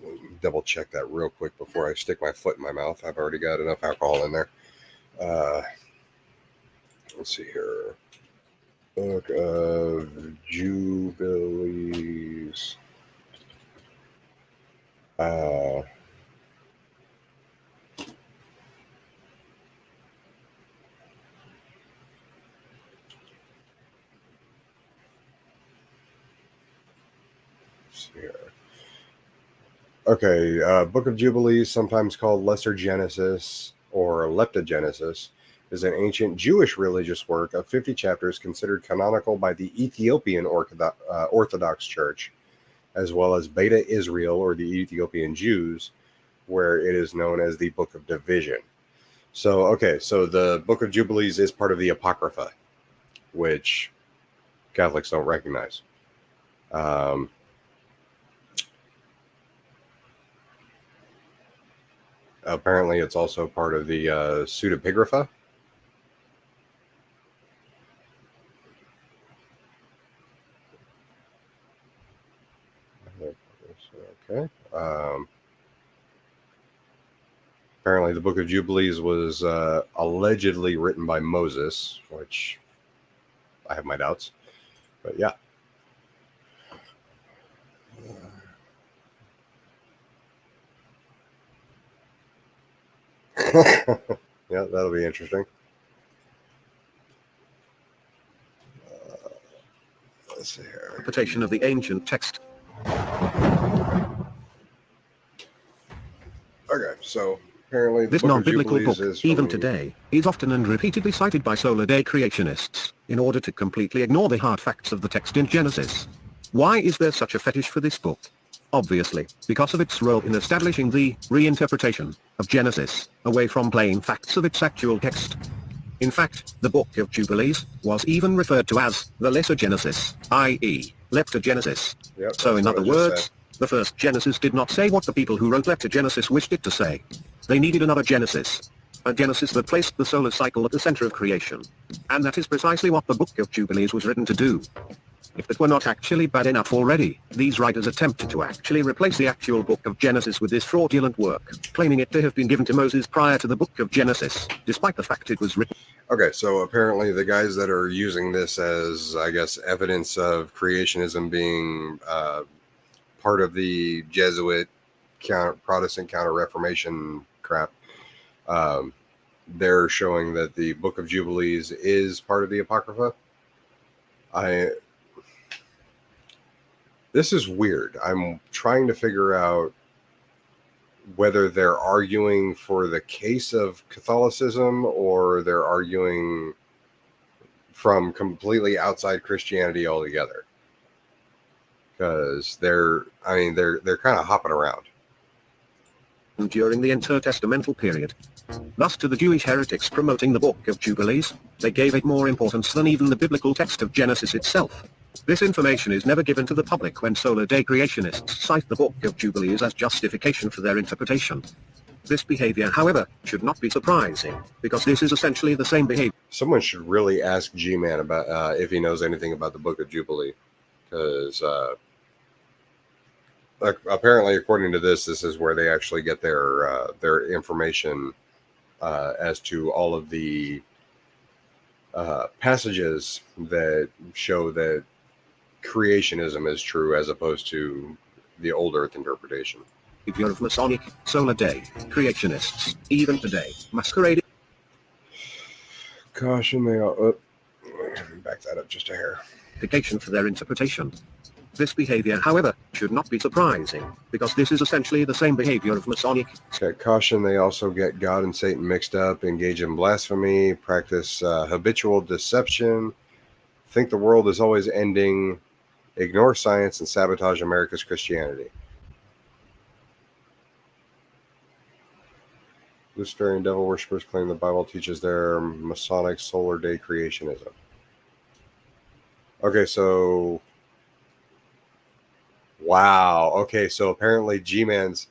Let me double check that real quick before I stick my foot in my mouth. I've already got enough alcohol in there. Let's see here. Book of Jubilees. Here. Okay, Book of Jubilees, sometimes called Lesser Genesis or Leptogenesis, is an ancient Jewish religious work of 50 chapters considered canonical by the Ethiopian Orthodox Church, as well as Beta Israel or the Ethiopian Jews, where it is known as the Book of Division. So, okay, so the Book of Jubilees is part of the Apocrypha, which Catholics don't recognize. Apparently, it's also part of the pseudepigrapha. Okay. Apparently, the Book of Jubilees was allegedly written by Moses, which I have my doubts. But yeah. Yeah, that'll be interesting. Let's see here. Interpretation of the ancient text. Okay, so apparently This non-biblical book, even today, is often and repeatedly cited by solar-day creationists in order to completely ignore the hard facts of the text in Genesis. Why is there such a fetish for this book? Obviously, because of its role in establishing the reinterpretation of Genesis away from plain facts of its actual text. In fact, the Book of Jubilees was even referred to as the Lesser Genesis, i.e., Leptogenesis. Yep, so in other words, the first Genesis did not say what the people who wrote Leptogenesis wished it to say. They needed another Genesis. A Genesis that placed the solar cycle at the center of creation. And that is precisely what the Book of Jubilees was written to do. If that were not actually bad enough already, these writers attempted to actually replace the actual Book of Genesis with this fraudulent work, claiming it to have been given to Moses prior to the Book of Genesis, despite the fact it was written. Okay, so apparently the guys that are using this as, I guess, evidence of creationism being part of the Jesuit Protestant Counter-Reformation crap, they're showing that the Book of Jubilees is part of the Apocrypha. This is weird. I'm trying to figure out whether they're arguing for the case of Catholicism or they're arguing from completely outside Christianity altogether. Because they're kind of hopping around. During the intertestamental period. Thus to the Jewish heretics promoting the Book of Jubilees, they gave it more importance than even the biblical text of Genesis itself. This information is never given to the public when solar-day creationists cite the Book of Jubilees as justification for their interpretation. This behavior, however, should not be surprising, because this is essentially the same behavior. Someone should really ask G-Man about if he knows anything about the Book of Jubilee, because apparently, according to this is where they actually get their information as to all of the passages that show that creationism is true as opposed to the old Earth interpretation. Behavior of Masonic, solar-day creationists, even today, masquerading. Caution, they are. Back that up just a hair. For their interpretation. This behavior, however, should not be surprising, because this is essentially the same behavior of Masonic. Okay, caution, they also get God and Satan mixed up, engage in blasphemy, practice habitual deception, think the world is always ending, ignore science, and sabotage America's Christianity. Luciferian devil worshippers claim the Bible teaches their Masonic solar day creationism. Okay, so wow. Okay, so apparently G-Man's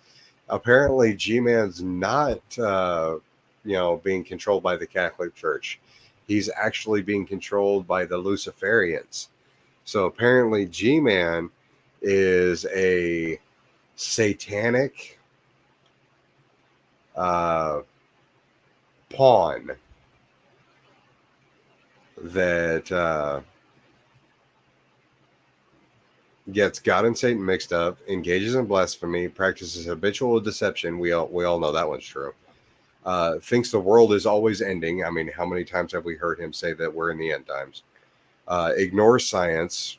not being controlled by the Catholic Church. He's actually being controlled by the Luciferians. So apparently G-Man is a satanic pawn that gets God and Satan mixed up, engages in blasphemy, practices habitual deception. We all know that one's true. Thinks the world is always ending. I mean, how many times have we heard him say that we're in the end times? Ignores science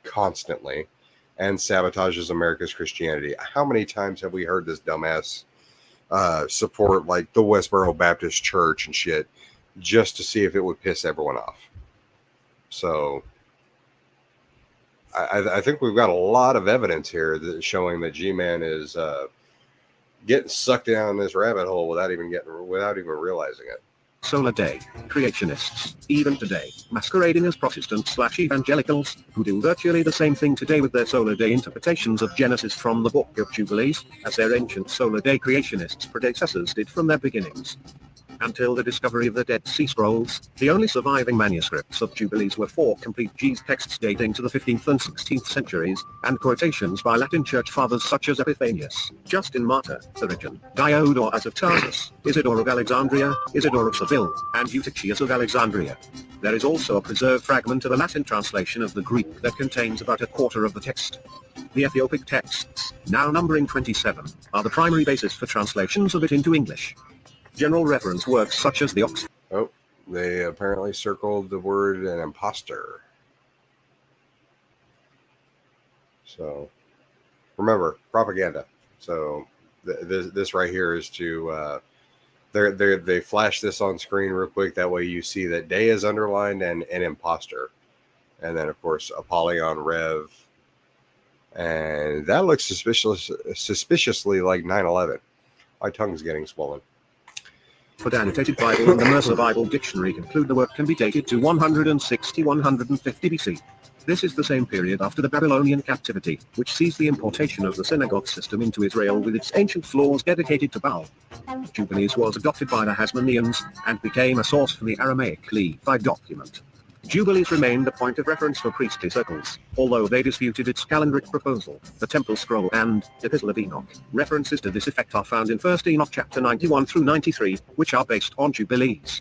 constantly and sabotages America's Christianity. How many times have we heard this dumbass support like the Westboro Baptist Church and shit just to see if it would piss everyone off? So I think we've got a lot of evidence here that showing that G-Man is getting sucked down this rabbit hole without even realizing it. Solar Day creationists, even today, masquerading as Protestants/evangelicals, who do virtually the same thing today with their Solar Day interpretations of Genesis from the Book of Jubilees, as their ancient Solar Day creationists' predecessors did from their beginnings. Until the discovery of the Dead Sea Scrolls, the only surviving manuscripts of Jubilees were 4 complete texts dating to the 15th and 16th centuries, and quotations by Latin church fathers such as Epiphanius, Justin Martyr, Origen, Diodorus of Tarsus, Isidore of Alexandria, Isidore of Seville, and Eutychius of Alexandria. There is also a preserved fragment of a Latin translation of the Greek that contains about a quarter of the text. The Ethiopic texts, now numbering 27, are the primary basis for translations of it into English. General reference works such as the Oxford. Oh, they apparently circled the word an imposter. So, remember, propaganda. So, this right here is to, they flash this on screen real quick. That way you see that day is underlined and an imposter. And then, of course, Apollyon Rev. And that looks suspiciously like 9/11. My tongue's getting swollen. The Annotated Bible and the Mercer Bible Dictionary conclude the work can be dated to 160-150 BC. This is the same period after the Babylonian captivity, which sees the importation of the synagogue system into Israel with its ancient flaws dedicated to Baal. Jubilees was adopted by the Hasmoneans and became a source for the Aramaic Levi document. Jubilees remained a point of reference for priestly circles, although they disputed its calendric proposal, the Temple Scroll and Epistle of Enoch. References to this effect are found in 1 Enoch chapter 91 through 93, which are based on Jubilees.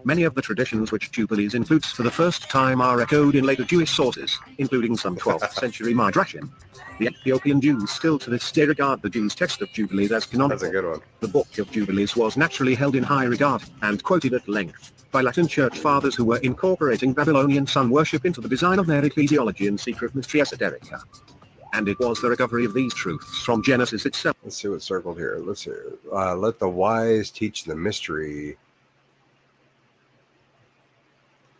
Many of the traditions which Jubilees includes for the first time are echoed in later Jewish sources, including some 12th century Midrashim. The Ethiopian Jews still to this day regard the Jews' text of Jubilees as canonical. That's a good one. The Book of Jubilees was naturally held in high regard, and quoted at length, by Latin church fathers who were incorporating Babylonian sun worship into the design of their ecclesiology and secret mystery esoterica. And it was the recovery of these truths from Genesis itself. Let's see what's circled here. Let's see. Let the wise teach the mystery.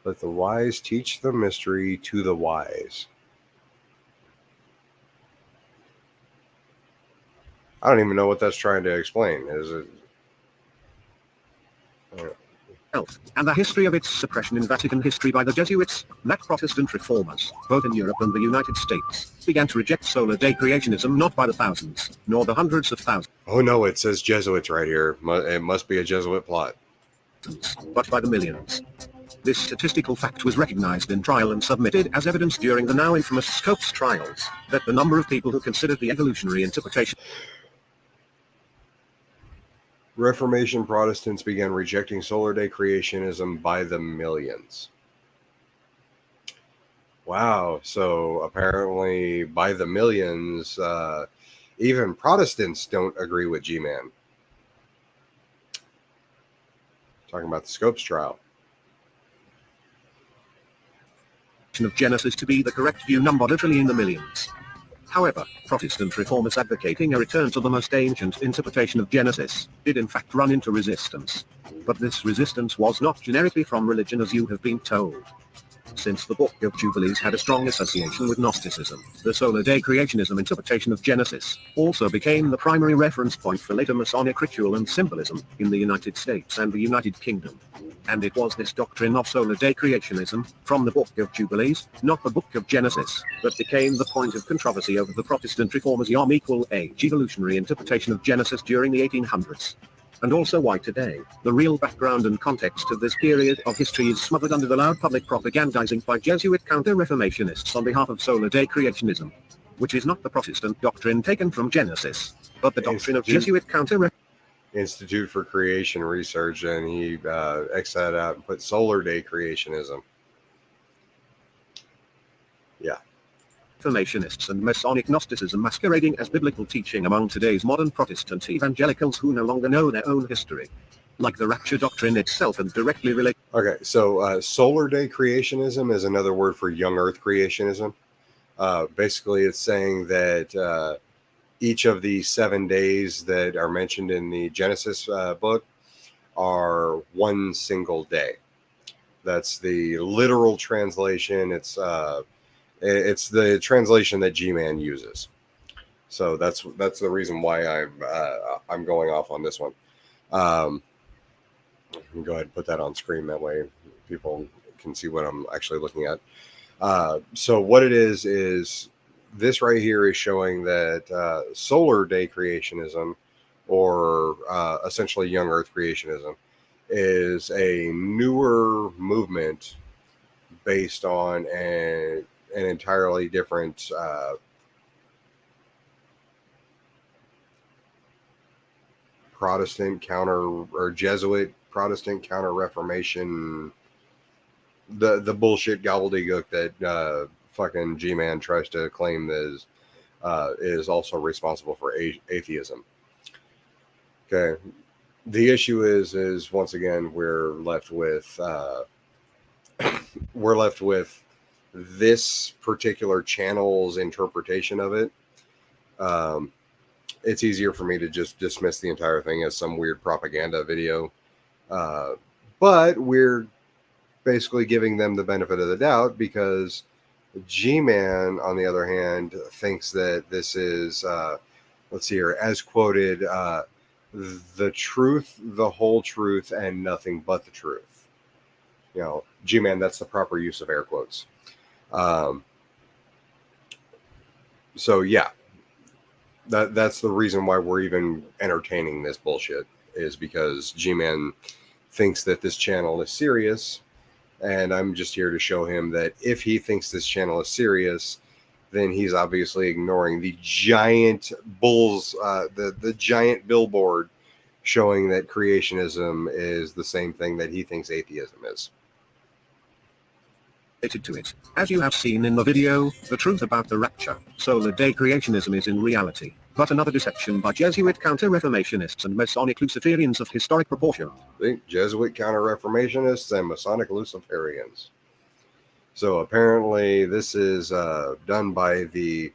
Let the wise teach the mystery to the wise. I don't even know what that's trying to explain. Is it? And the history of its suppression in Vatican history by the Jesuits, that Protestant reformers, both in Europe and the United States, began to reject solar day creationism not by the thousands, nor the hundreds of thousands. Oh no, it says Jesuits right here. It must be a Jesuit plot. But by the millions. This statistical fact was recognized in trial and submitted as evidence during the now infamous Scopes trials, that the number of people who considered the evolutionary interpretation. Reformation Protestants began rejecting solar day creationism by the millions. Wow, so apparently by the millions, even Protestants don't agree with G-Man. Talking about the Scopes trial. Of Genesis to be the correct view numbered literally in the millions. However, Protestant reformers advocating a return to the most ancient interpretation of Genesis did in fact run into resistance. But this resistance was not generically from religion as you have been told. Since the Book of Jubilees had a strong association with Gnosticism, the solar day creationism interpretation of Genesis also became the primary reference point for later Masonic ritual and symbolism in the United States and the United Kingdom. And it was this doctrine of solar day creationism, from the Book of Jubilees, not the Book of Genesis, that became the point of controversy over the Protestant reformers' Yom-equal-age evolutionary interpretation of Genesis during the 1800s. And also why today, the real background and context of this period of history is smothered under the loud public propagandizing by Jesuit counter-reformationists on behalf of solar day creationism, which is not the Protestant doctrine taken from Genesis, but the doctrine of Jesuit Institute for Creation Research, and he X'd that out and put solar day creationism. Yeah. Reformationists and Masonic Gnosticism masquerading as biblical teaching among today's modern Protestant evangelicals who no longer know their own history, like the rapture doctrine itself, and directly relate. Okay, so solar day creationism is another word for young earth creationism. Basically, it's saying that each of the 7 days that are mentioned in the Genesis book are one single day. That's the literal translation. It's the translation that G-Man uses. So that's the reason why I'm going off on this one. Let me go ahead and put that on screen. That way people can see what I'm actually looking at. So what it is this right here is showing that solar day creationism, or essentially young earth creationism, is a newer movement based on an entirely different Protestant counter, or Jesuit Protestant counter Reformation, the bullshit gobbledygook that fucking G-Man tries to claim is also responsible for atheism. Okay, the issue is once again we're left with this particular channel's interpretation of it. It's easier for me to just dismiss the entire thing as some weird propaganda video, but we're basically giving them the benefit of the doubt, because G-Man, on the other hand, thinks that this is, let's see here, as quoted, the truth, the whole truth, and nothing but the truth. You know, G-Man, that's the proper use of air quotes. So yeah, that's the reason why we're even entertaining this bullshit, is because G-Man thinks that this channel is serious. And I'm just here to show him that if he thinks this channel is serious, then he's obviously ignoring the giant the giant billboard showing that creationism is the same thing that he thinks atheism is. To it. As you have seen in the video, the truth about the rapture, solar day creationism, is in reality but another deception by Jesuit counter-reformationists and Masonic Luciferians of historic proportion. Think Jesuit counter-reformationists and Masonic Luciferians. So apparently this is done by the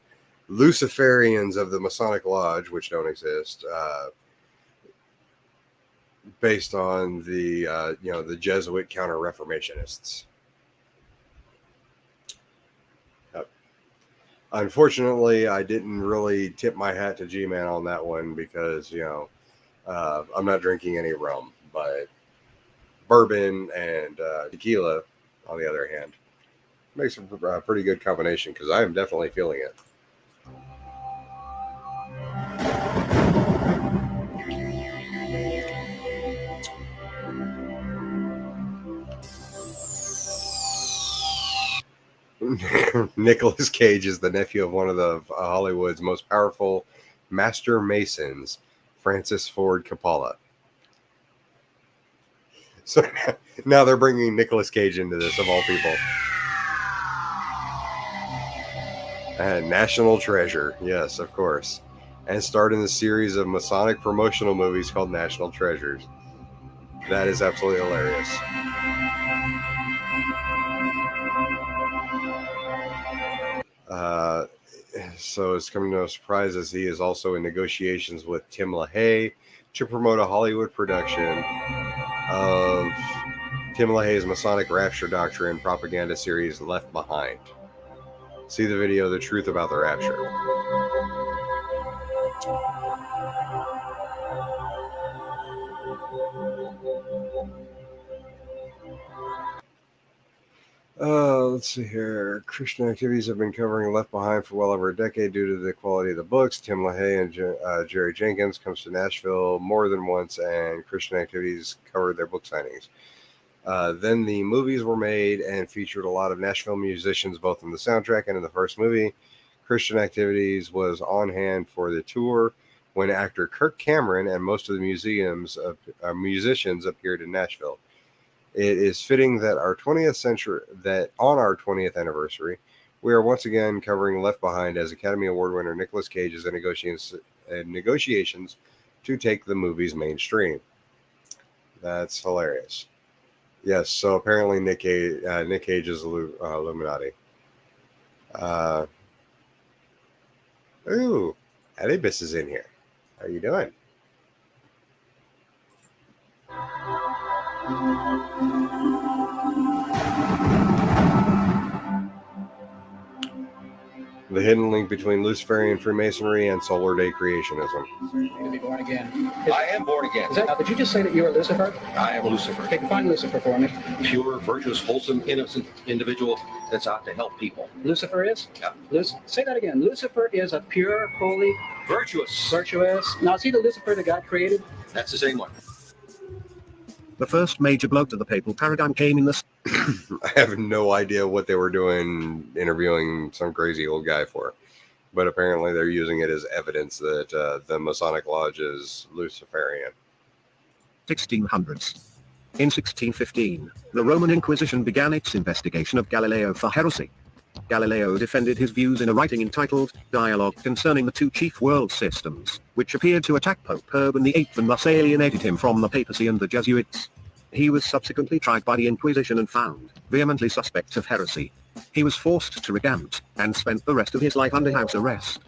Luciferians of the Masonic Lodge, which don't exist, based on the the Jesuit counter-reformationists. Unfortunately, I didn't really tip my hat to G-Man on that one, because I'm not drinking any rum, but bourbon and tequila, on the other hand, makes a pretty good combination, because I am definitely feeling it. Nicolas Cage is the nephew of one of the Hollywood's most powerful master masons, Francis Ford Coppola. So now they're bringing Nicolas Cage into this, of all people. And National Treasure, yes, of course. And starred in the series of Masonic promotional movies called National Treasures. That is absolutely hilarious. So it's coming to no surprise, as he is also in negotiations with Tim LaHaye to promote a Hollywood production of Tim LaHaye's Masonic Rapture Doctrine propaganda series Left Behind. See the video, The Truth About the Rapture. Let's see here. Christian activities have been covering Left Behind for well over a decade due to the quality of the books. Tim LaHaye and Jerry Jenkins comes to Nashville more than once, and Christian activities covered their book signings. Then the movies were made and featured a lot of Nashville musicians, both in the soundtrack and in the first movie. Christian activities was on hand for the tour when actor Kirk Cameron and most of the musicians appeared in Nashville. It is fitting that on our 20th anniversary, we are once again covering Left Behind as Academy Award winner Nicolas Cage is in negotiations to take the movies mainstream. That's hilarious. Yes, so apparently Nick Cage is Illuminati. Ooh, Alibis is in here. How are you doing? The hidden link between Luciferian Freemasonry and Solar Day Creationism. You need to be born again. I am born again. Now, did you just say that you are Lucifer? I am Lucifer. Okay, define Lucifer for me. Pure, virtuous, wholesome, innocent individual that's out to help people. Lucifer is? Yeah. Say that again. Lucifer is a pure, holy, Virtuous. virtuous. Now, is he the Lucifer that God created? That's the same one. The first major blow to the papal paradigm came in the... I have no idea what they were doing interviewing some crazy old guy for, but apparently they're using it as evidence that the Masonic Lodge is Luciferian. 1600s. In 1615, the Roman Inquisition began its investigation of Galileo for heresy. Galileo defended his views in a writing entitled Dialogue Concerning the Two Chief World Systems, which appeared to attack Pope Urban VIII and thus alienated him from the papacy and the Jesuits. He was subsequently tried by the Inquisition and found vehemently suspect of heresy. He was forced to recant, and spent the rest of his life under house arrest.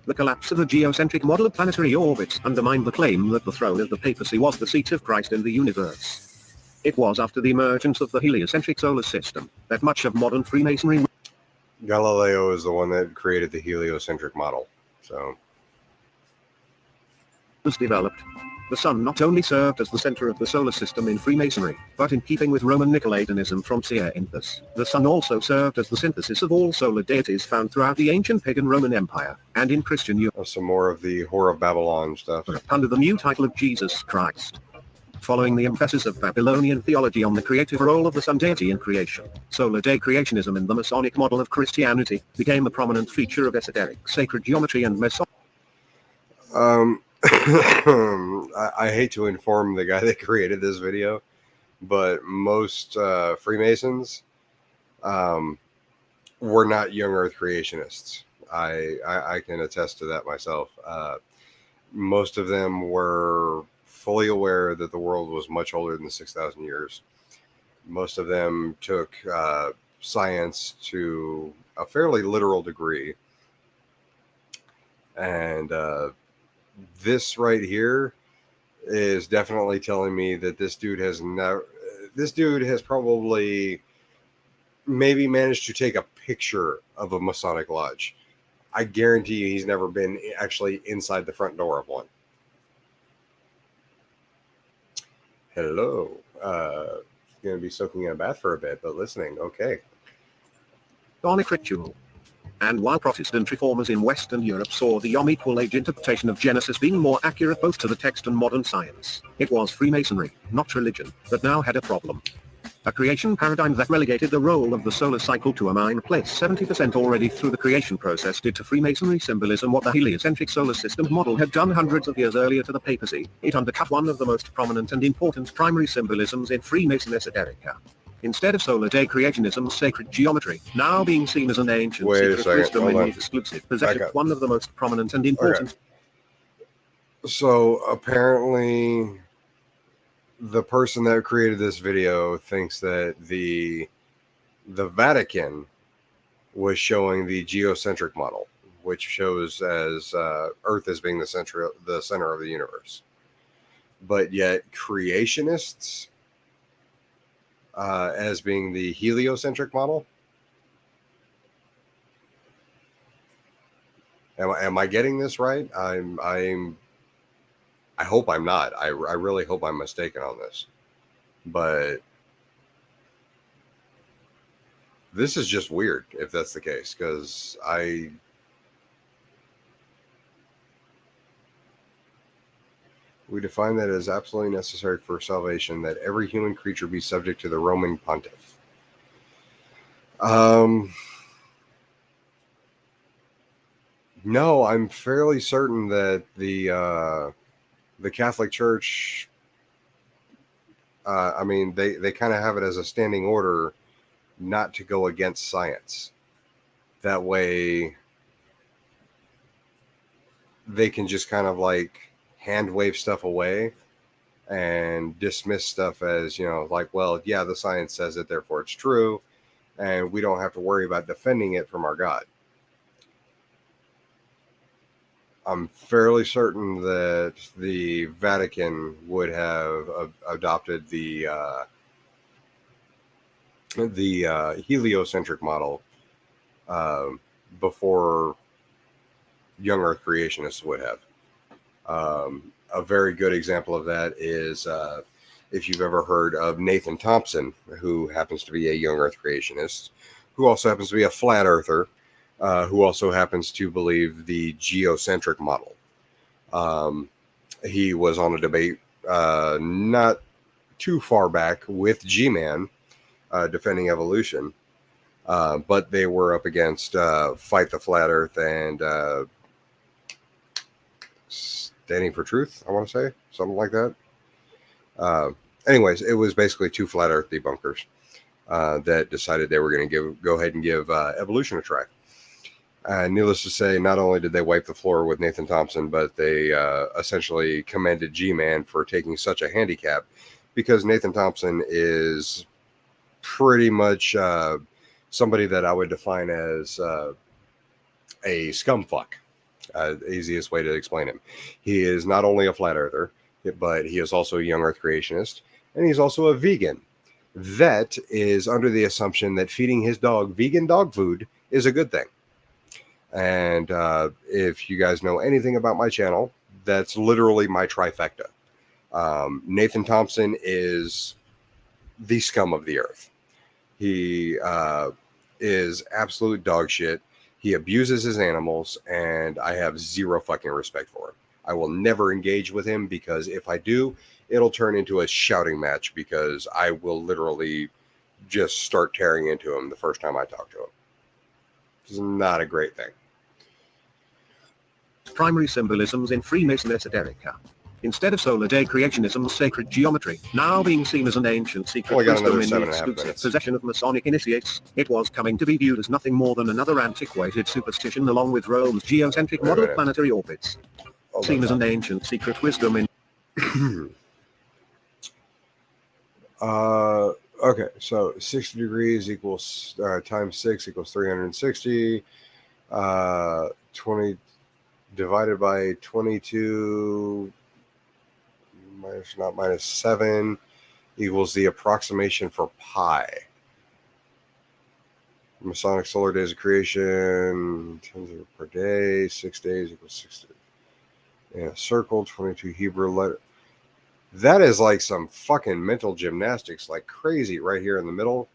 The collapse of the geocentric model of planetary orbits undermined the claim that the throne of the papacy was the seat of Christ in the universe. It was after the emergence of the heliocentric solar system that much of modern Freemasonry Galileo is the one that created the heliocentric model. So was developed. The sun not only served as the center of the solar system in Freemasonry, but in keeping with Roman Nicolaitanism from Cerinthus, the sun also served as the synthesis of all solar deities found throughout the ancient pagan Roman Empire, and in Christian Europe. some more of the Whore of Babylon stuff. Under the new title of Jesus Christ. Following the emphasis of Babylonian theology on the creative role of the sun deity in creation, Solar Day creationism in the Masonic model of Christianity became a prominent feature of esoteric sacred geometry and Masonic. I hate to inform the guy that created this video, but most Freemasons were not young Earth creationists. I can attest to that myself. Most of them were fully aware that the world was much older than 6,000 years. Most of them took science to a fairly literal degree. And this right here is definitely telling me that this dude has probably maybe managed to take a picture of a Masonic lodge. I guarantee you he's never been actually inside the front door of one. Hello. Going to be soaking in a bath for a bit, but listening. Okay. Masonic ritual. And while Protestant reformers in Western Europe saw the Equal Age interpretation of Genesis being more accurate both to the text and modern science, it was Freemasonry, not religion, that now had a problem. A creation paradigm that relegated the role of the solar cycle to a minor place 70% already through the creation process did to Freemasonry symbolism what the heliocentric solar system model had done hundreds of years earlier to the papacy. It undercut one of the most prominent and important primary symbolisms in Freemason esoterica. Instead of Solar Day creationism's sacred geometry, now being seen as an ancient secret wisdom in the exclusive possession of one of the most prominent and important. Okay. So apparently the person that created this video thinks that the Vatican was showing the geocentric model, which shows as Earth as being the center of the universe. But yet creationists as being the heliocentric model. Am I getting this right? I hope I'm not. I really hope I'm mistaken on this. But this is just weird if that's the case, because we define that as absolutely necessary for salvation that every human creature be subject to the Roman pontiff. No, I'm fairly certain that the Catholic Church, I mean, they kind of have it as a standing order not to go against science. That way they can just kind of like hand wave stuff away and dismiss stuff as, like, well, yeah, the science says it, therefore it's true, and we don't have to worry about defending it from our God. I'm fairly certain that the Vatican would have adopted the heliocentric model before young Earth creationists would have. A very good example of that is if you've ever heard of Nathan Thompson, who happens to be a young Earth creationist, who also happens to be a flat earther, who also happens to believe the geocentric model. He was on a debate not too far back with G-Man defending evolution, but they were up against Fight the Flat Earth and Standing for Truth, I want to say, something like that. Anyways, it was basically two flat Earth debunkers that decided they were going to go ahead and give evolution a try. Needless to say, not only did they wipe the floor with Nathan Thompson, but they essentially commended G-Man for taking such a handicap, because Nathan Thompson is pretty much somebody that I would define as a scumfuck. Easiest way to explain him. He is not only a flat earther, but he is also a young Earth creationist, and he's also a vegan. That is under the assumption that feeding his dog vegan dog food is a good thing. And if you guys know anything about my channel, that's literally my trifecta. Nathan Thompson is the scum of the earth. He is absolute dog shit. He abuses his animals, and I have zero fucking respect for him. I will never engage with him, because if I do, it'll turn into a shouting match, because I will literally just start tearing into him the first time I talk to him. It's not a great thing. Primary symbolisms in Freemason esoterica. Instead of solar day creationism's sacred geometry, now being seen as an ancient secret wisdom in the exclusive possession of Masonic initiates, it was coming to be viewed as nothing more than another antiquated superstition along with Rome's geocentric model of planetary orbits. Seen as an ancient secret wisdom in... Okay, so 60 degrees equals times 6 equals 360. 20 divided by 22 minus 7 equals the approximation for pi. Masonic solar days of creation, 10 per day, 6 days equals 60. Yeah, circle, 22 Hebrew letter. That is like some fucking mental gymnastics, like crazy, right here in the middle.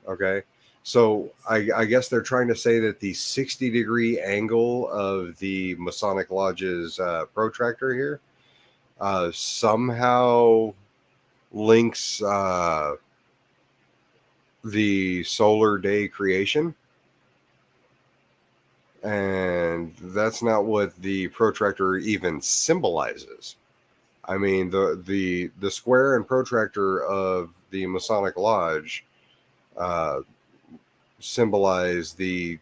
Okay, so I guess they're trying to say that the 60-degree angle of the Masonic Lodge's protractor here somehow links the solar day creation. And that's not what the protractor even symbolizes. I mean, the square and protractor of the Masonic Lodge symbolize the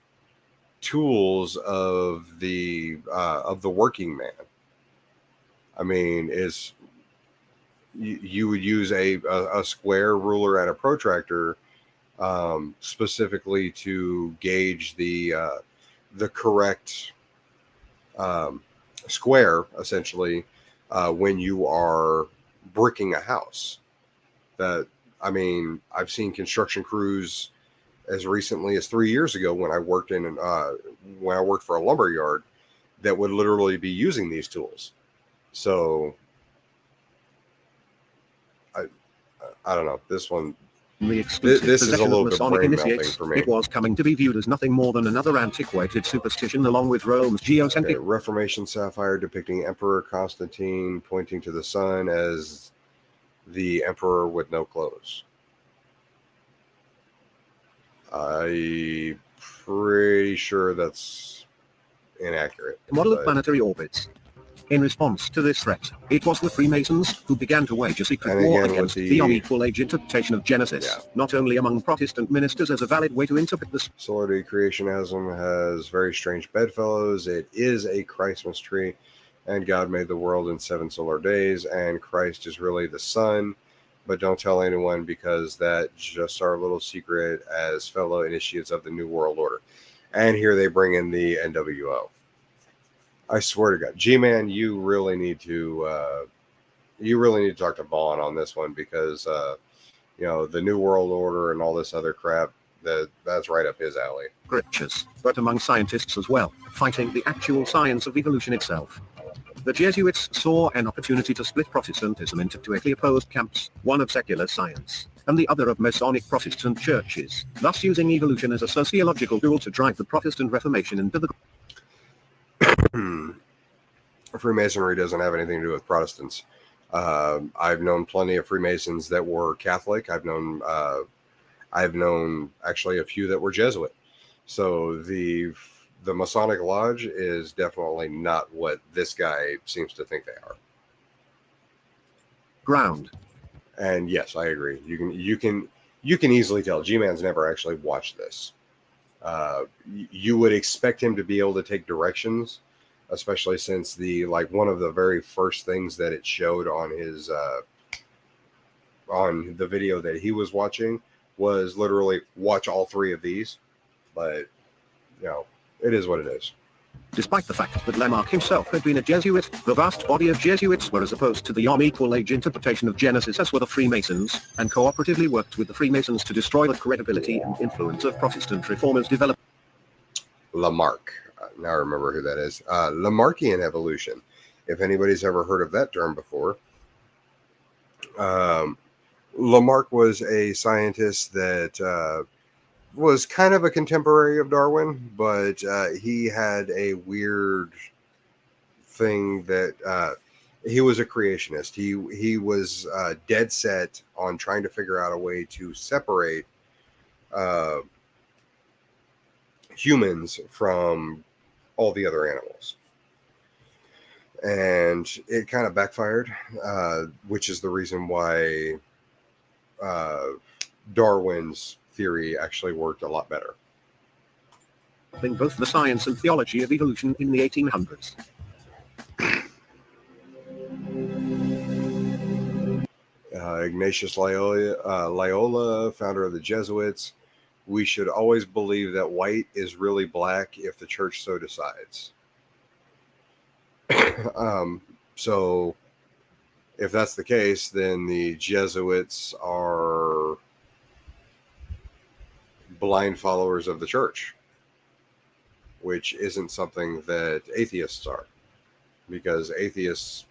tools of the working man. I mean, you would use a square ruler and a protractor specifically to gauge the correct square, essentially, when you are bricking a house. That I mean, I've seen construction crews as recently as 3 years ago when I worked for a lumber yard that would literally be using these tools. So I don't know. This one, The exclusive this is a possession little of bit Masonic brain melting initiates, for me. it was coming to be viewed as nothing more than another antiquated superstition along with Rome's geocentric Reformation sapphire depicting Emperor Constantine pointing to the sun as the emperor with no clothes. I'm pretty sure that's inaccurate. model of planetary orbits. In response to this threat, it was the Freemasons who began to wage a secret And war again, against with the the- unequal age interpretation of Genesis, not only among Protestant ministers as a valid way to interpret the Solar creationism has very strange bedfellows. It is a Christmas tree, and God made the world in 7 solar days, and Christ is really the sun. But don't tell anyone, because that's just our little secret as fellow initiates of the New World Order. And here they bring in the NWO. I swear to God, G-Man, you really need to talk to Vaughn on this one, because the New World Order and all this other crap, that's right up his alley. scriptures, but among scientists as well, fighting the actual science of evolution itself. The Jesuits saw an opportunity to split Protestantism into two equally opposed camps, one of secular science, and the other of Masonic Protestant churches, thus using evolution as a sociological tool to drive the Protestant Reformation into the Freemasonry doesn't have anything to do with Protestants. I've known plenty of Freemasons that were Catholic. I've known actually a few that were Jesuit. So the Masonic Lodge is definitely not what this guy seems to think they are. ground. And yes, I agree. You can easily tell G-Man's never actually watched this. You would expect him to be able to take directions, especially since one of the very first things that it showed on his on the video that he was watching was literally watch all 3 of these. But it is what it is. Despite the fact that Lamarck himself had been a Jesuit, the vast body of Jesuits were as opposed to the unequal age interpretation of Genesis as were the Freemasons, and cooperatively worked with the Freemasons to destroy the credibility and influence of Protestant reformers developed. Lamarck. Now I remember who that is. Lamarckian evolution. If anybody's ever heard of that term before. Lamarck was a scientist that was kind of a contemporary of Darwin, but he had a weird thing that he was a creationist. He was dead set on trying to figure out a way to separate humans from all the other animals. And it kind of backfired, which is the reason why Darwin's theory actually worked a lot better. In both the science and theology of evolution in the 1800s. Ignatius Loyola, founder of the Jesuits. We should always believe that white is really black if the church so decides. So if that's the case, then the Jesuits are blind followers of the church, which isn't something that atheists are, because atheists,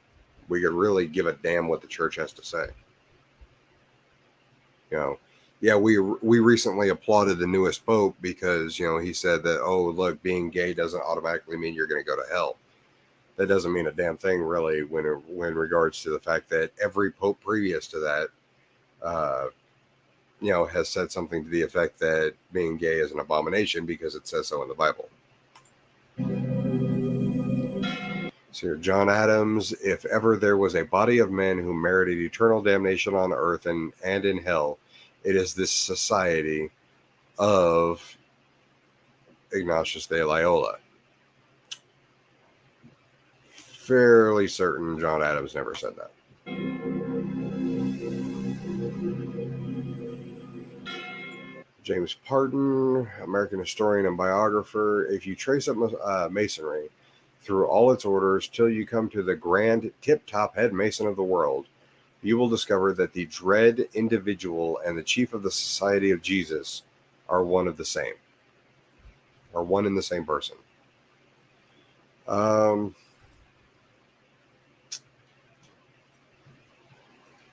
we could really give a damn what the church has to say. We recently applauded the newest pope because he said that, oh look, being gay doesn't automatically mean you're going to go to hell. That doesn't mean a damn thing really when regards to the fact that every pope previous to that has said something to the effect that being gay is an abomination because it says so in the Bible. So here, John Adams, if ever there was a body of men who merited eternal damnation on earth and in hell, it is this society of Ignatius de Loyola. Fairly certain John Adams never said that. James Parton, American historian and biographer. If you trace up Masonry through all its orders till you come to the grand tip-top head mason of the world, you will discover that the dread individual and the chief of the Society of Jesus are one and the same person.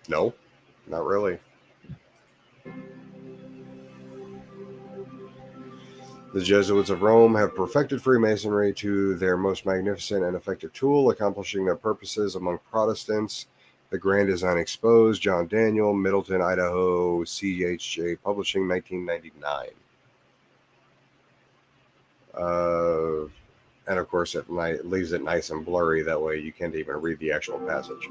No, not really. The Jesuits of Rome have perfected Freemasonry to their most magnificent and effective tool, accomplishing their purposes among Protestants. The Grand Design Exposed, John Daniel, Middleton, Idaho, CHJ Publishing, 1999. And of course, it leaves it nice and blurry. That way you can't even read the actual passage.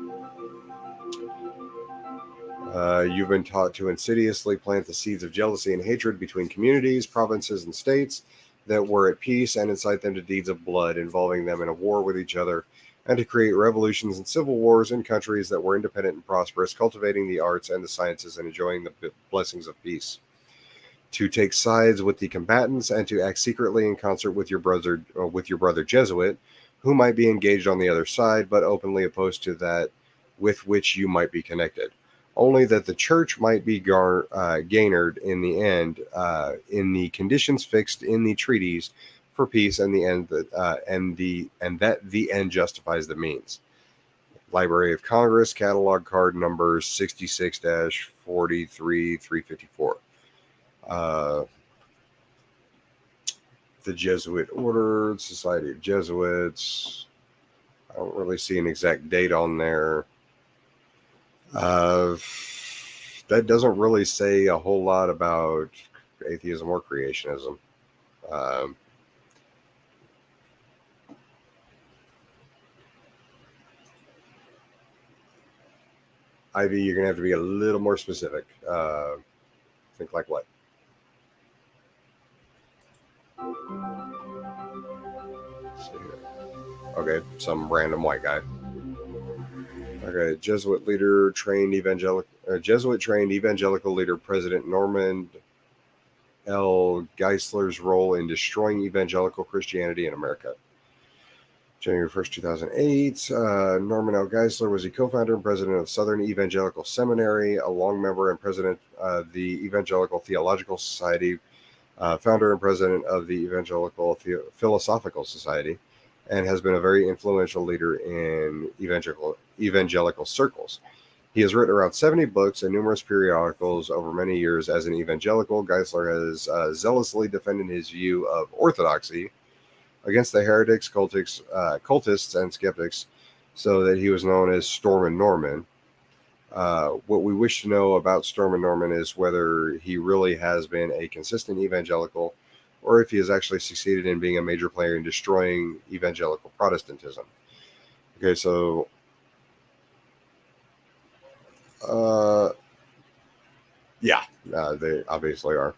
You've been taught to insidiously plant the seeds of jealousy and hatred between communities, provinces, and states that were at peace and incite them to deeds of blood, involving them in a war with each other, and to create revolutions and civil wars in countries that were independent and prosperous, cultivating the arts and the sciences and enjoying the blessings of peace. To take sides with the combatants and to act secretly in concert with your brother Jesuit, who might be engaged on the other side, but openly opposed to that with which you might be connected. Only that the church might be garnered in the end, in the conditions fixed in the treaties for peace, and the end that the end justifies the means. Library of Congress, catalog card number 66-43354. The Jesuit Order, Society of Jesuits. I don't really see an exact date on there. That doesn't really say a whole lot about atheism or creationism. Ivy, you're going to have to be a little more specific. Think like what? Let's see here. Okay, some random white guy. Okay, Jesuit trained evangelical leader President Norman L. Geisler's role in destroying evangelical Christianity in America. January 1st, 2008, Norman L. Geisler was a co-founder and president of Southern Evangelical Seminary, a long member and president of the Evangelical Theological Society, founder and president of the Evangelical Philosophical Society, and has been a very influential leader in evangelical circles. He has written around 70 books and numerous periodicals over many years as an evangelical. Geisler has zealously defended his view of orthodoxy against the heretics, cultists, and skeptics, so that he was known as Stormin' Norman. What we wish to know about Stormin' Norman is whether he really has been a consistent evangelical, or if he has actually succeeded in being a major player in destroying evangelical Protestantism. Okay, so they obviously are.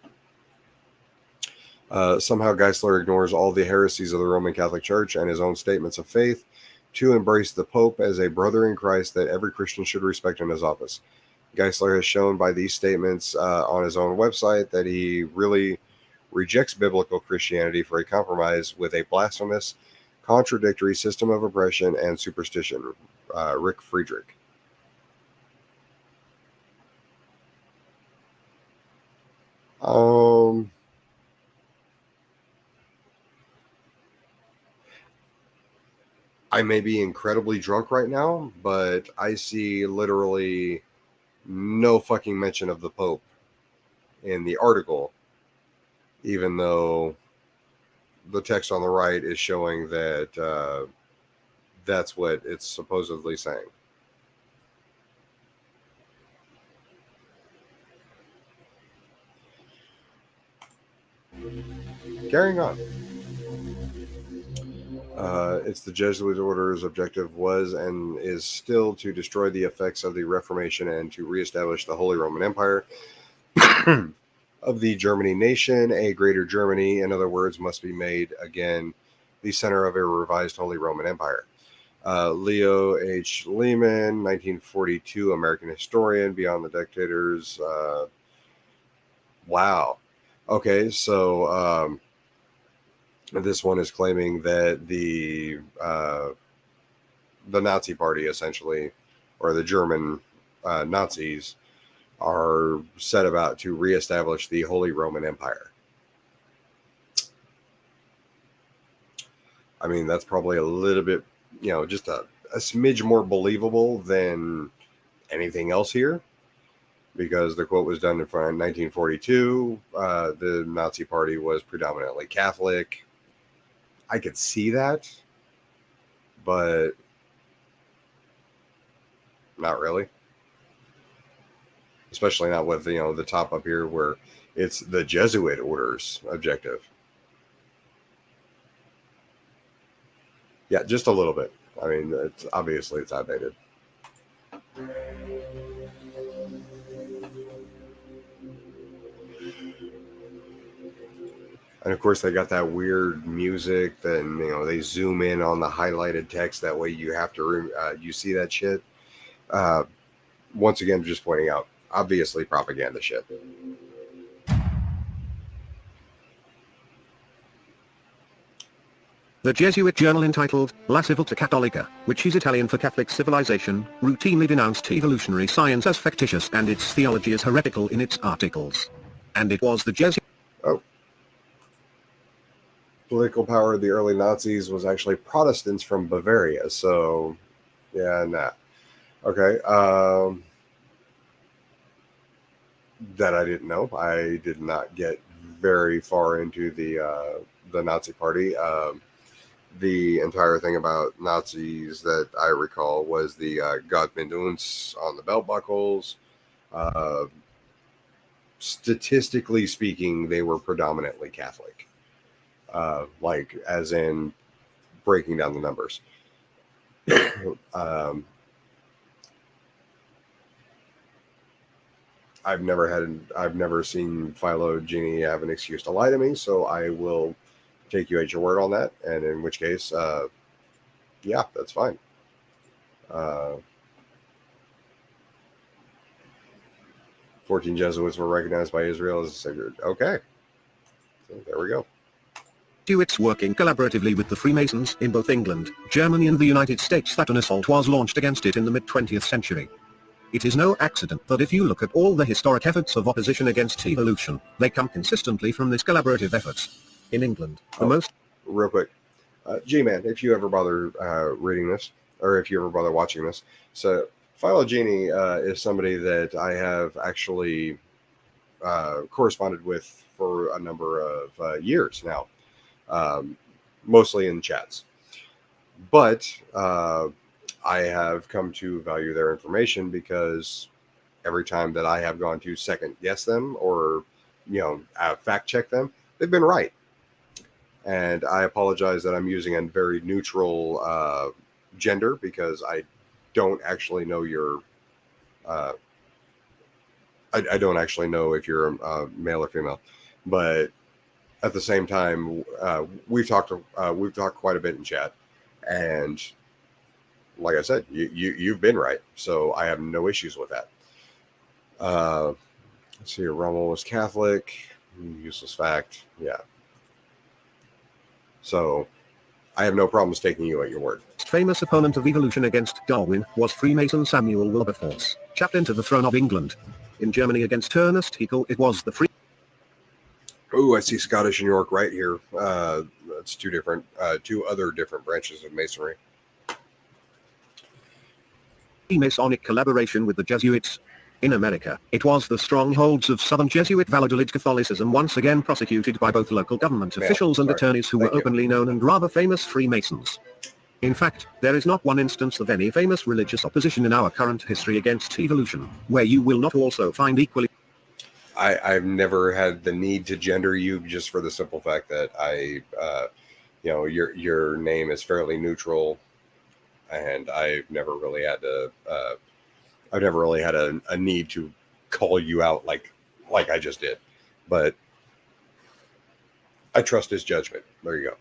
Somehow Geisler ignores all the heresies of the Roman Catholic Church and his own statements of faith to embrace the Pope as a brother in Christ that every Christian should respect in his office. Geisler has shown by these statements on his own website that he really rejects biblical Christianity for a compromise with a blasphemous, contradictory system of oppression and superstition. Rick Friedrich. I may be incredibly drunk right now, but I see literally no fucking mention of the Pope in the article, even though the text on the right is showing that that's what it's supposedly saying. Carrying on. It's the Jesuit order's objective was and is still to destroy the effects of the Reformation and to reestablish the Holy Roman Empire of the Germany nation. A greater Germany, in other words, must be made again the center of a revised Holy Roman Empire. Leo H. Lehman, 1942, American historian, Beyond the Dictators. Wow. Okay, so this one is claiming that the Nazi Party, essentially, or the German Nazis are set about to reestablish the Holy Roman Empire. I mean, that's probably a little bit, just a smidge more believable than anything else here, because the quote was done in 1942. The Nazi Party was predominantly Catholic. I could see that, but not really. Especially not with, the top up here where it's the Jesuit order's objective. Yeah, just a little bit. I mean, it's outdated. And of course, they got that weird music. Then they zoom in on the highlighted text. That way, you have to you see that shit. Once again, just pointing out, obviously propaganda shit. The Jesuit journal entitled La Civiltà Cattolica, which is Italian for Catholic civilization, routinely denounced evolutionary science as fictitious and its theology as heretical in its articles. And it was the Jesuit... Oh. Political power of the early Nazis was actually Protestants from Bavaria, so yeah, nah. Okay, that I didn't know. I did not get very far into the Nazi Party. The entire thing about Nazis that I recall was the Gott mit uns on the belt buckles. Statistically speaking, they were predominantly Catholic. Like, as in breaking down the numbers. I've never seen Philo-Genie have an excuse to lie to me, so I will take you at your word on that, and in which case, yeah, that's fine. 14 Jesuits were recognized by Israel as a savior. Okay, so there we go. Jesuits working collaboratively with the Freemasons in both England, Germany and the United States that an assault was launched against it in the mid-20th century. It is no accident that if you look at all the historic efforts of opposition against evolution, they come consistently from this collaborative efforts. In England, the most... Real quick, G-Man, if you ever bother reading this, or if you ever bother watching this, so Philo-Genie is somebody that I have actually corresponded with for a number of years now, mostly in chats. But I have come to value their information because every time that I have gone to second guess them or, fact check them, they've been right. And I apologize that I'm using a very neutral gender because I don't actually know your. I don't actually know if you're male or female, but at the same time, we've talked quite a bit in chat, and like I said, you've been right, so I have no issues with that. Let's see, Rommel was Catholic, useless fact, yeah. So I have no problems taking you at your word. Famous opponent of evolution against Darwin was Freemason Samuel Wilberforce, chaplain to the throne of England. In Germany against Ernest Haeckel, it was the Free... Oh, I see Scottish and York right here. That's two other different branches of Masonry. Masonic collaboration with the Jesuits. In America, it was the strongholds of Southern Jesuit Valladolid Catholicism once again prosecuted by both local government officials and attorneys who were openly known and rather famous Freemasons. In fact, there is not one instance of any famous religious opposition in our current history against evolution, where you will not also find equally... I've never had the need to gender you just for the simple fact that your name is fairly neutral, and I've never really had to... I've never really had a need to call you out like I just did, but I trust his judgment. There you go.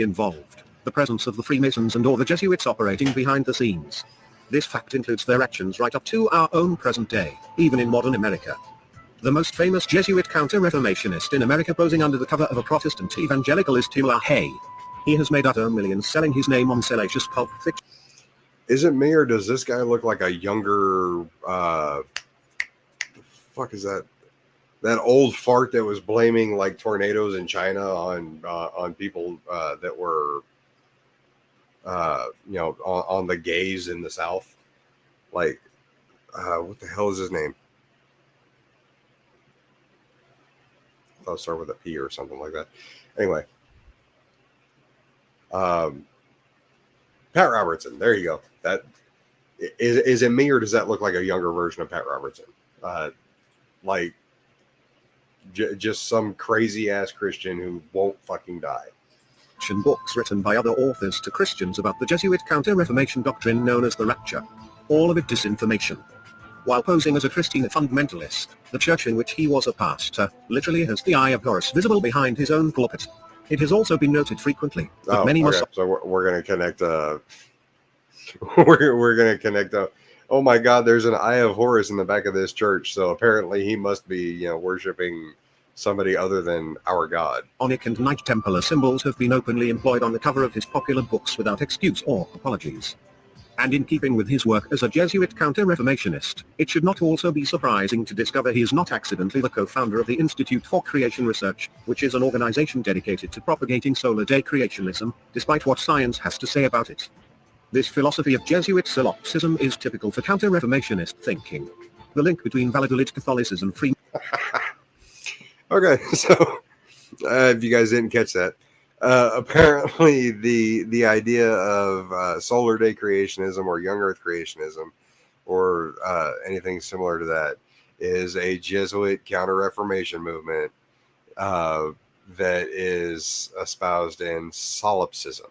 Involved, the presence of the Freemasons and or the Jesuits operating behind the scenes. This fact includes their actions right up to our own present day, even in modern America. The most famous Jesuit counter-reformationist in America posing under the cover of a Protestant evangelical is Tim LaHaye. He has made utter millions selling his name on salacious pulp fiction. Is it me or does this guy look like a younger? The fuck is that? That old fart that was blaming like tornadoes in China on people that were on the gays in the South. Like, what the hell is his name? I thought it started with a P or something like that. Anyway, Pat Robertson. There you go. That is it me or does that look like a younger version of Pat Robertson? Like just some crazy ass Christian who won't fucking die. Books written by other authors to Christians about the Jesuit counter-Reformation doctrine known as the Rapture. All of it disinformation. While posing as a Christian fundamentalist, the church in which he was a pastor literally has the eye of Horus visible behind his own pulpit. It has also been noted frequently that many okay. So we're going to connect. We're going to connect. Oh my God! There's an eye of Horus in the back of this church. So apparently he must be, worshiping somebody other than our God. Onic and Knight Templar symbols have been openly employed on the cover of his popular books without excuse or apologies. And in keeping with his work as a Jesuit counter-Reformationist, it should not also be surprising to discover he is not accidentally the co-founder of the Institute for Creation Research, which is an organization dedicated to propagating solar-day creationism, despite what science has to say about it. This philosophy of Jesuit solipsism is typical for counter-Reformationist thinking. The link between Valladolid Catholicism free... Okay, so if you guys didn't catch that, apparently the idea of solar day creationism or young earth creationism or anything similar to that is a Jesuit counter-reformation movement that is espoused in solipsism,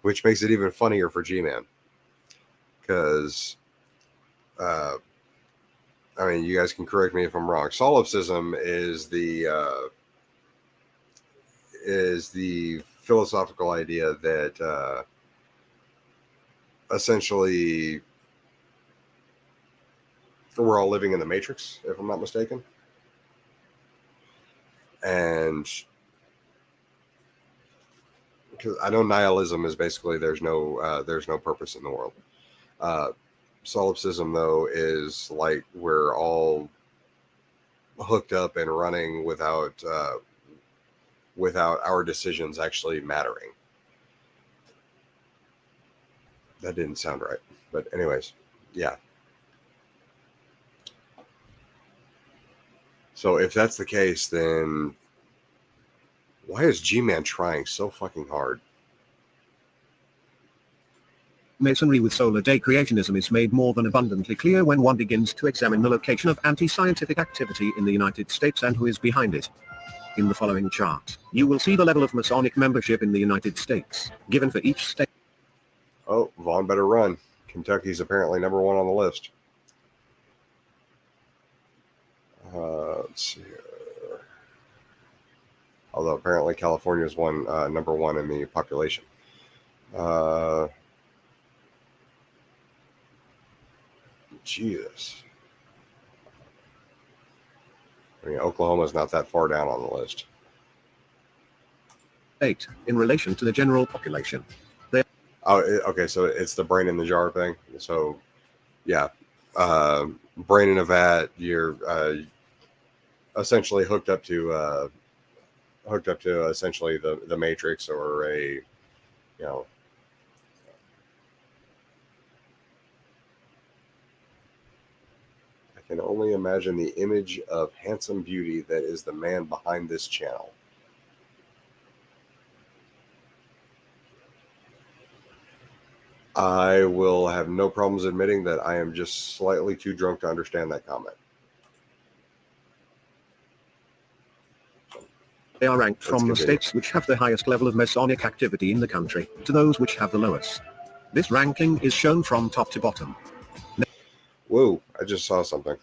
which makes it even funnier for G-Man because you guys can correct me if I'm wrong. Solipsism is the philosophical idea that essentially we're all living in the Matrix, if I'm not mistaken. And because I know nihilism is basically there's no purpose in the world. Solipsism, though, is like we're all hooked up and running without our decisions actually mattering. That didn't sound right, but anyways, yeah. So if that's the case, then why is G-Man trying so fucking hard? Masonry with solar day creationism is made more than abundantly clear when one begins to examine the location of anti-scientific activity in the United States and who is behind it. In the following chart, you will see the level of Masonic membership in the United States, given for each state. Oh, Vaughn better run. Kentucky's apparently number one on the list. Let's see here. Although apparently California's number one in the population. Jesus. Oklahoma's not that far down on the list. 8. In relation to the general population. Okay, so it's the brain in the jar thing. So, yeah. Brain in a vat, you're essentially hooked up to essentially the Matrix or a, I can only imagine the image of handsome beauty that is the man behind this channel. I will have no problems admitting that I am just slightly too drunk to understand that comment. They are ranked from the states which have the highest level of Masonic activity in the country to those which have the lowest. This ranking is shown from top to bottom. Whoa, I just saw something.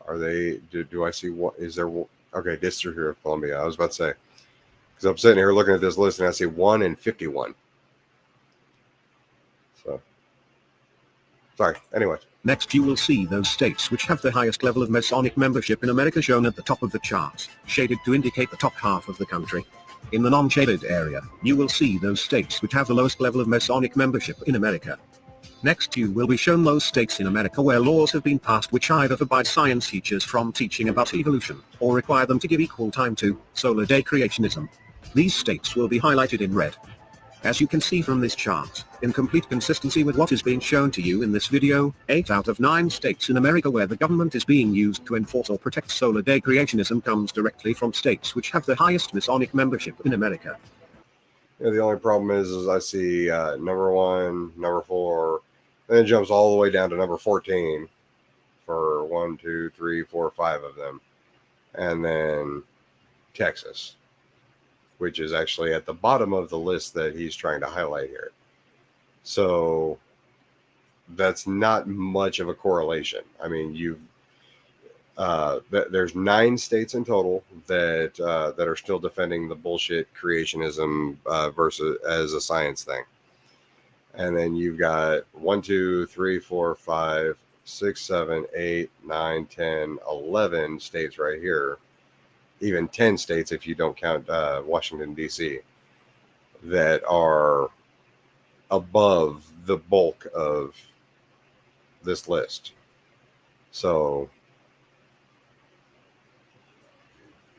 Are they, do I see what, is there, okay, District of Columbia. I was about to say, because I'm sitting here looking at this list and I see 1 in 51. So, sorry, anyway. Next you will see those states which have the highest level of Masonic membership in America shown at the top of the chart, shaded to indicate the top half of the country. In the non-shaded area, you will see those states which have the lowest level of Masonic membership in America. Next you will be shown those states in America where laws have been passed which either forbid science teachers from teaching about evolution, or require them to give equal time to solar day creationism. These states will be highlighted in red. As you can see from this chart, in complete consistency with what is being shown to you in this video, 8 out of 9 states in America where the government is being used to enforce or protect solar day creationism comes directly from states which have the highest Masonic membership in America. Yeah, the only problem is I see number 1, number 4, and then it jumps all the way down to number 14 for 1, 2, 3, 4, 5 of them. And then Texas, which is actually at the bottom of the list that he's trying to highlight here. So that's not much of a correlation. I mean, there's 9 states in total that are still defending the bullshit creationism versus as a science thing. And then you've got 1, 2, 3, 4, 5, 6, 7, 8, 9, 10, 11 states right here. Even 10 states if you don't count Washington, D.C., that are above the bulk of this list. So,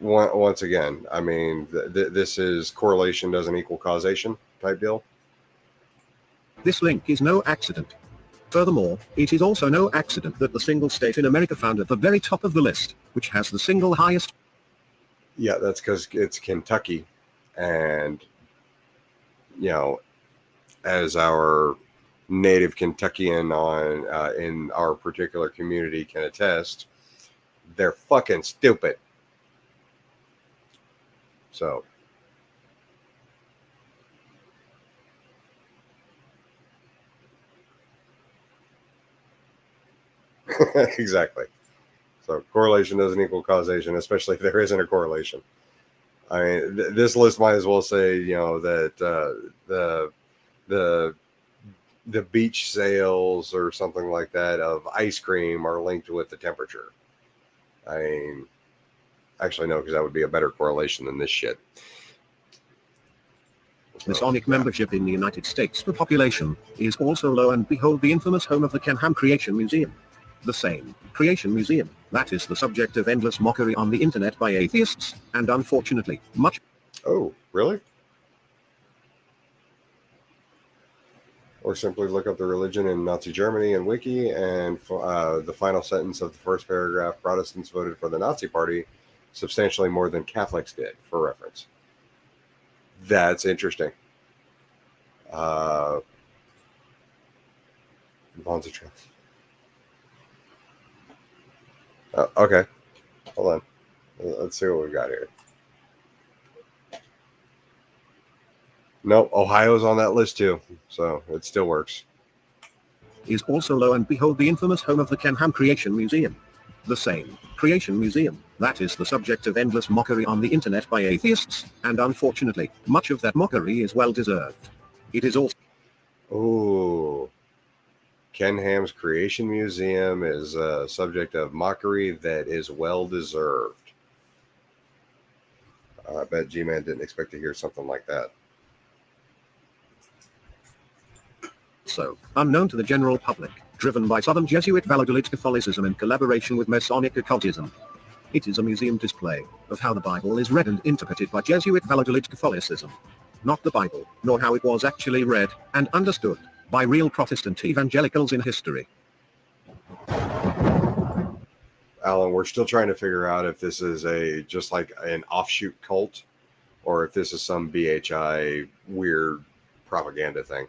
once again, I mean, this is correlation doesn't equal causation type deal. This link is no accident. Furthermore, it is also no accident that the single state in America found at the very top of the list, which has the single highest. Yeah, that's because it's Kentucky. And, you know, as our native Kentuckian in our particular community can attest, they're fucking stupid. So. Exactly. So correlation doesn't equal causation, especially if there isn't a correlation. I mean, this list might as well say, you know, that the beach sales or something like that of ice cream are linked with the temperature. I mean, actually no, because that would be a better correlation than this shit. Masonic membership in the United States, the population, is also low, and behold the infamous home of the Canham Creation Museum. The same Creation Museum, that is the subject of endless mockery on the internet by atheists, and unfortunately, much... Oh, really? Or simply look up the religion in Nazi Germany and Wiki, and the final sentence of the first paragraph, Protestants voted for the Nazi Party substantially more than Catholics did, for reference. That's interesting. Okay, hold on. Let's see what we've got here. Nope, Ohio's on that list too, so it still works. Is also low, and behold the infamous home of the Canham Creation Museum. The same Creation Museum, that is the subject of endless mockery on the internet by atheists, and unfortunately, much of that mockery is well deserved. It is also... Oh, Ken Ham's Creation Museum is a subject of mockery that is well deserved. I bet G-Man didn't expect to hear something like that. So, unknown to the general public, driven by Southern Jesuit Valladolid Catholicism in collaboration with Masonic occultism. It is a museum display of how the Bible is read and interpreted by Jesuit Valladolid Catholicism. Not the Bible, nor how it was actually read and understood by real Protestant evangelicals in history. Alan, we're still trying to figure out if this is just like an offshoot cult, or if this is some BHI weird propaganda thing.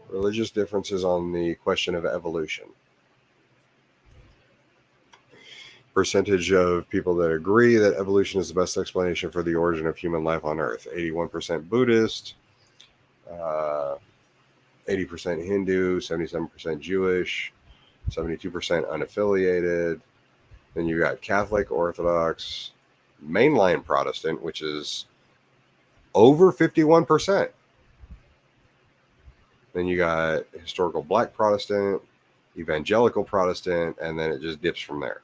Religious differences on the question of evolution. Percentage of people that agree that evolution is the best explanation for the origin of human life on Earth. 81% Buddhist, 80% Hindu, 77% Jewish, 72% unaffiliated. Then you got Catholic, Orthodox, mainline Protestant, which is over 51%. Then you got historical Black Protestant, evangelical Protestant, and then it just dips from there.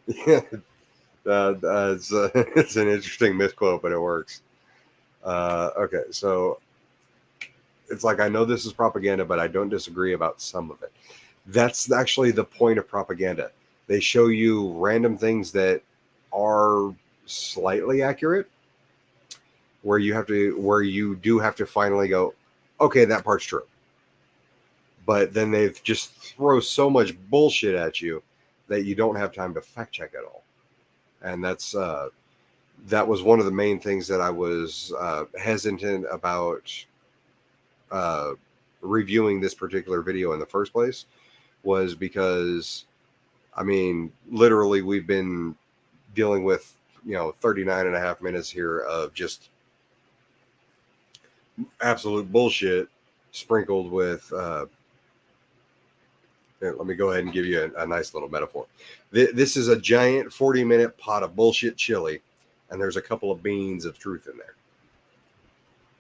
Yeah, it's an interesting misquote, but it works. Okay, so it's like, I know this is propaganda, but I don't disagree about some of it. That's actually the point of propaganda. They show you random things that are slightly accurate, where you do have to finally go, okay, that part's true. But then they just throw so much bullshit at you that you don't have time to fact check at all. And that was one of the main things that I was hesitant about reviewing this particular video in the first place, was because, I mean, literally we've been dealing with, 39 and a half minutes here of just absolute bullshit sprinkled with, let me go ahead and give you a nice little metaphor. This is a giant 40-minute pot of bullshit chili, and there's a couple of beans of truth in there.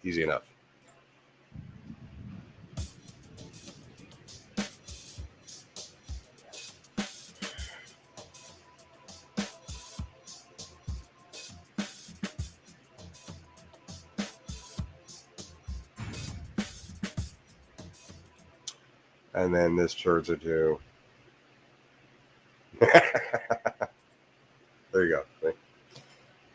Easy enough. And then this turns into... There you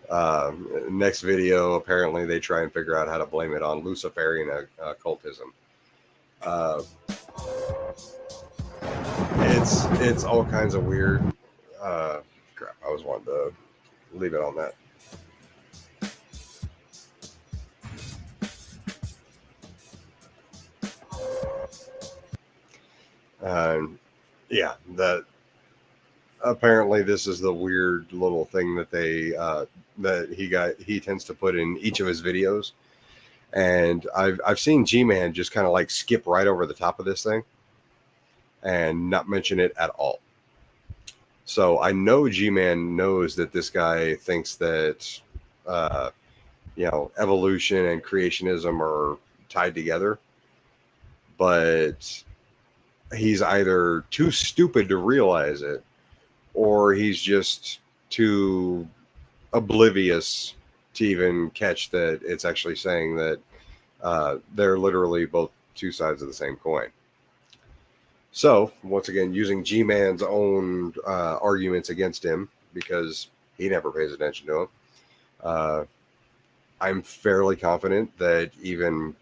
go. Next video, apparently they try and figure out how to blame it on Luciferian occultism. It's all kinds of weird. Crap, I was wanting to leave it on that. Yeah, that apparently this is the weird little thing that he tends to put in each of his videos. And I've seen G-Man just kind of like skip right over the top of this thing and not mention it at all. So I know G-Man knows that this guy thinks that evolution and creationism are tied together, but he's either too stupid to realize it, or he's just too oblivious to even catch that it's actually saying that they're literally both two sides of the same coin. So, once again, using G-Man's own arguments against him, because he never pays attention to him, I'm fairly confident that even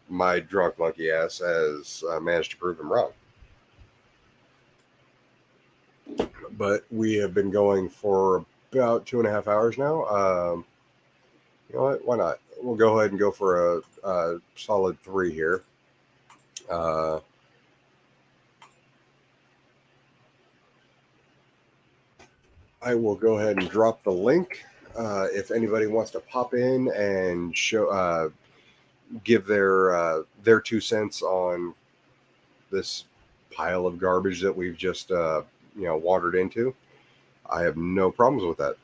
my drunk monkey ass has managed to prove him wrong. But we have been going for about 2.5 hours now. You know what? Why not? We'll go ahead and go for a solid 3 here. I will go ahead and drop the link. If anybody wants to pop in and show, give their 2 cents on this pile of garbage that we've just wandered into, I have no problems with that.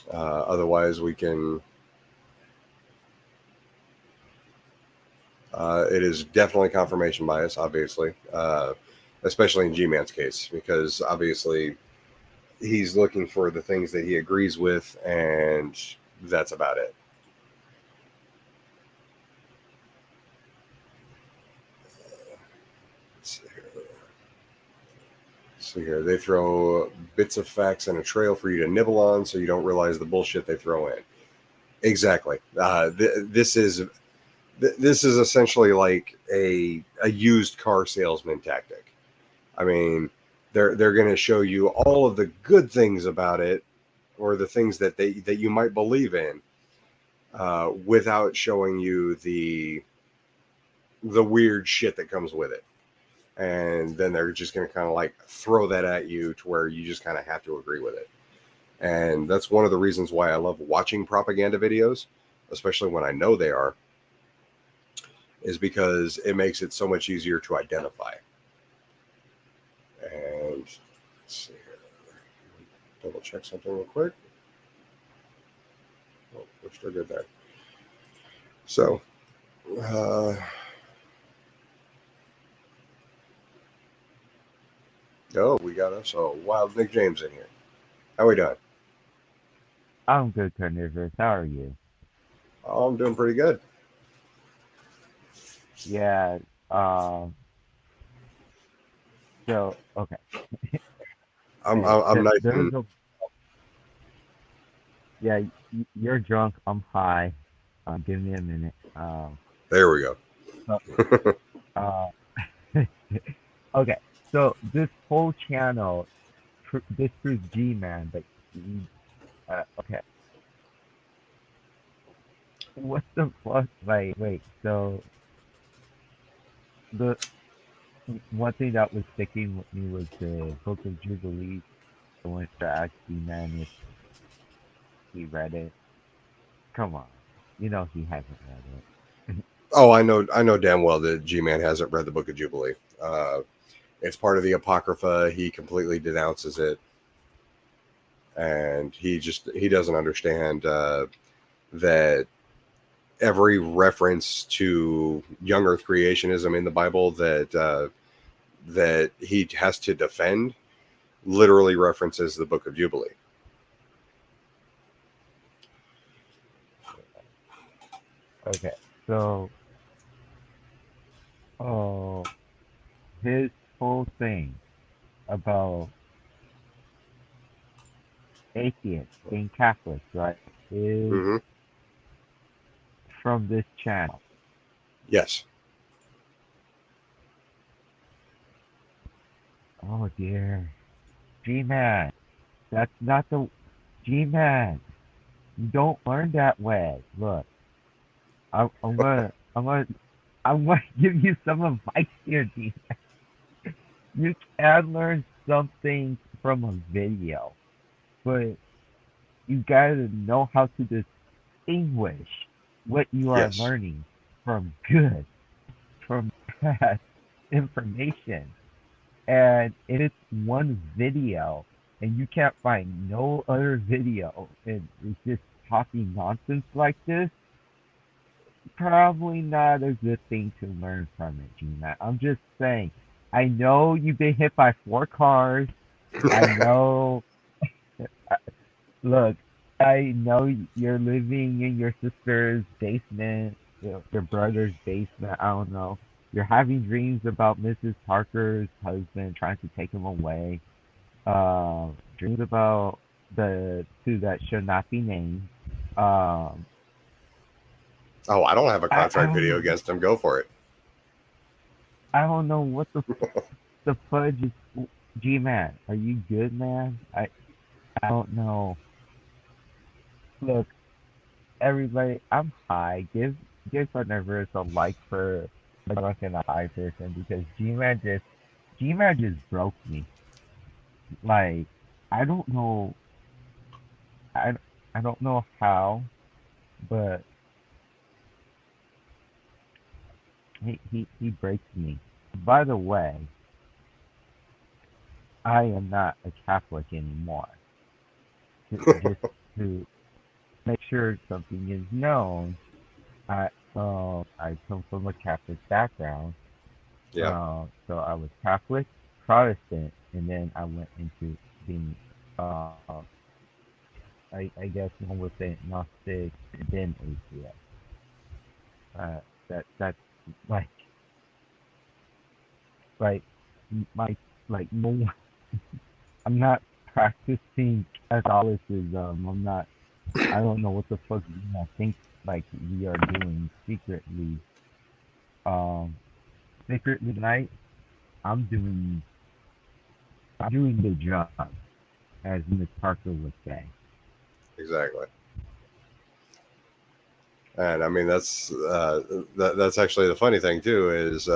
Otherwise, we can. It is definitely confirmation bias, obviously, especially in G-Man's case, because obviously he's looking for the things that he agrees with, and that's about it. So here, they throw bits of facts and a trail for you to nibble on so you don't realize the bullshit they throw in. Exactly. This is essentially like a used car salesman tactic. I mean, they're going to show you all of the good things about it, or the things that you might believe in, without showing you the weird shit that comes with it. And then they're just going to kind of like throw that at you to where you just kind of have to agree with it. And that's one of the reasons why I love watching propaganda videos, especially when I know they are, is because it makes it so much easier to identify. And let's see here. Double check something real quick. Oh, we're still good there. So, we got us a wild Nick James in here. How we doing? I'm good, Carnivorous. How are you? Oh, I'm doing pretty good. Yeah. So okay. I'm There- nice. there's a- yeah, you're drunk. I'm high. Give me a minute. There we go. Uh, okay. So this whole channel, this proves G-Man, but okay. What the fuck? Like, wait. So the one thing that was sticking with me was the Book of Jubilees. I went to ask G-Man if he read it. Come on, you know he hasn't read it. Oh, I know damn well that G-Man hasn't read the Book of Jubilee. It's part of the Apocrypha. He completely denounces it, and he doesn't understand that every reference to young Earth creationism in the Bible that he has to defend literally references the Book of Jubilee. Okay, so his whole thing about atheists being Catholics, right, is from this channel. Yes. Oh dear, G-Man, that's not the G-Man. You don't learn that way. Look, I'm gonna give you some advice here, G-Man. You can learn something from a video, but you gotta know how to distinguish what you are Yes. learning from good, from bad information. And if it's one video and you can't find no other video and it's just talking nonsense like this, probably not a good thing to learn from it, G-Man. I'm just saying. I know you've been hit by 4 cars. I know. Look, I know you're living in your sister's basement, your brother's basement. I don't know. You're having dreams about Mrs. Parker's husband trying to take him away. Dreams about the 2 that should not be named. Oh, I don't have a contract video against him. Go for it. I don't know what the fudge is. G-Man, are you good, man? I don't know. Look, everybody, I'm high. Give Carnivorous a like for drunk and a high person because G-Man just broke me. Like, I don't know. I don't know how, but he breaks me. By the way, I am not a Catholic anymore. Just to make sure something is known, I come from a Catholic background. Yeah. So I was Catholic, Protestant, and then I went into being I guess one would say Gnostic and then atheist. That's like my more. I'm not practicing Catholicism. I don't know what the fuck I think like we are doing secretly. Secretly tonight, I'm doing the job, as Miss Parker would say. Exactly. And I mean that's actually the funny thing too is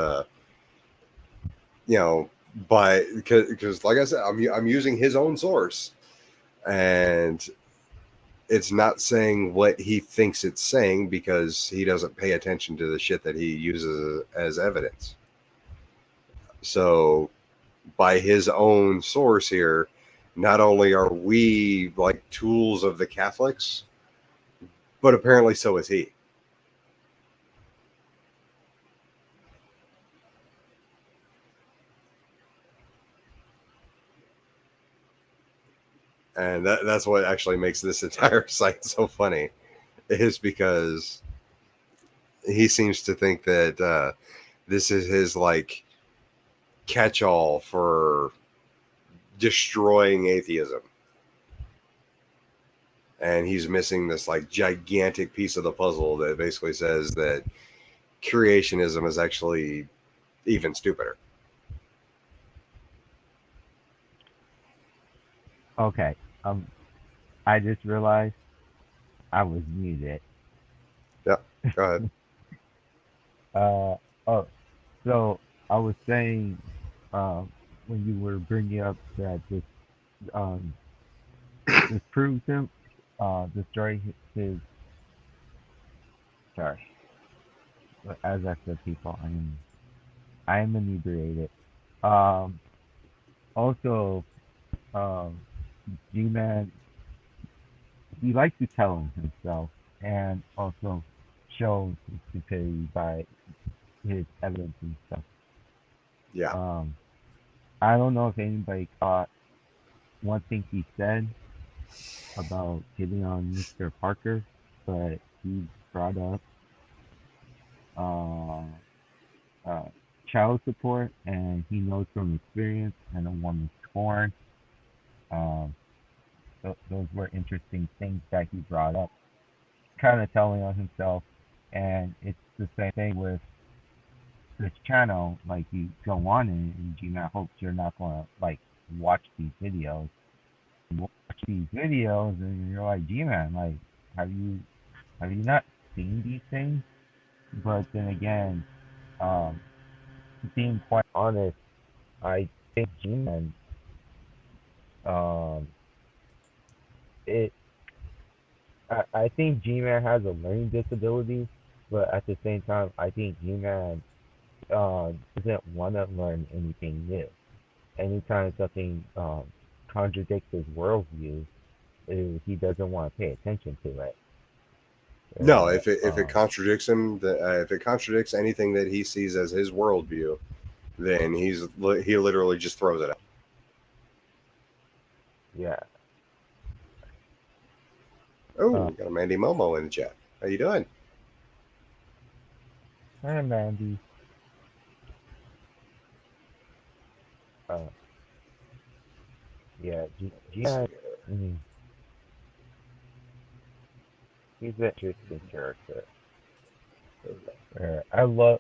because like I said I'm using his own source, and it's not saying what he thinks it's saying because he doesn't pay attention to the shit that he uses as evidence. So by his own source here, not only are we like tools of the Catholics, but apparently so is he. And that's what actually makes this entire site so funny, is because he seems to think that this is his like catch-all for destroying atheism. And he's missing this like gigantic piece of the puzzle that basically says that creationism is actually even stupider. Okay. I just realized I was muted. Yeah, go ahead. Oh, so I was saying, when you were bringing up that this proves him, destroy his. Sorry, as I said, people, I am inebriated. Also, G-Man, he likes to tell him himself and also show his stupidity by his evidence and stuff. Yeah. I don't know if anybody caught one thing he said about hitting on Mr. Parker, but he brought up child support, and he knows from experience and a woman's scorn. Those were interesting things that he brought up, kind of telling on himself. And it's the same thing with this channel. Like, you go on and Gina hopes you're not going to like watch these videos. You watch these videos and you're like, G-Man, like, have you not seen these things? But then again, being quite honest, I think G-Man, I think G-Man has a learning disability, but at the same time, I think G-Man doesn't want to learn anything new. Anytime something contradicts his worldview, he doesn't want to pay attention to it. No, if it contradicts him, if it contradicts anything that he sees as his worldview, then he literally just throws it out. Yeah. Oh, we got a Mandy Momo in the chat. How you doing? Hi, Mandy. Yeah, G-Man, he's an interesting character. I love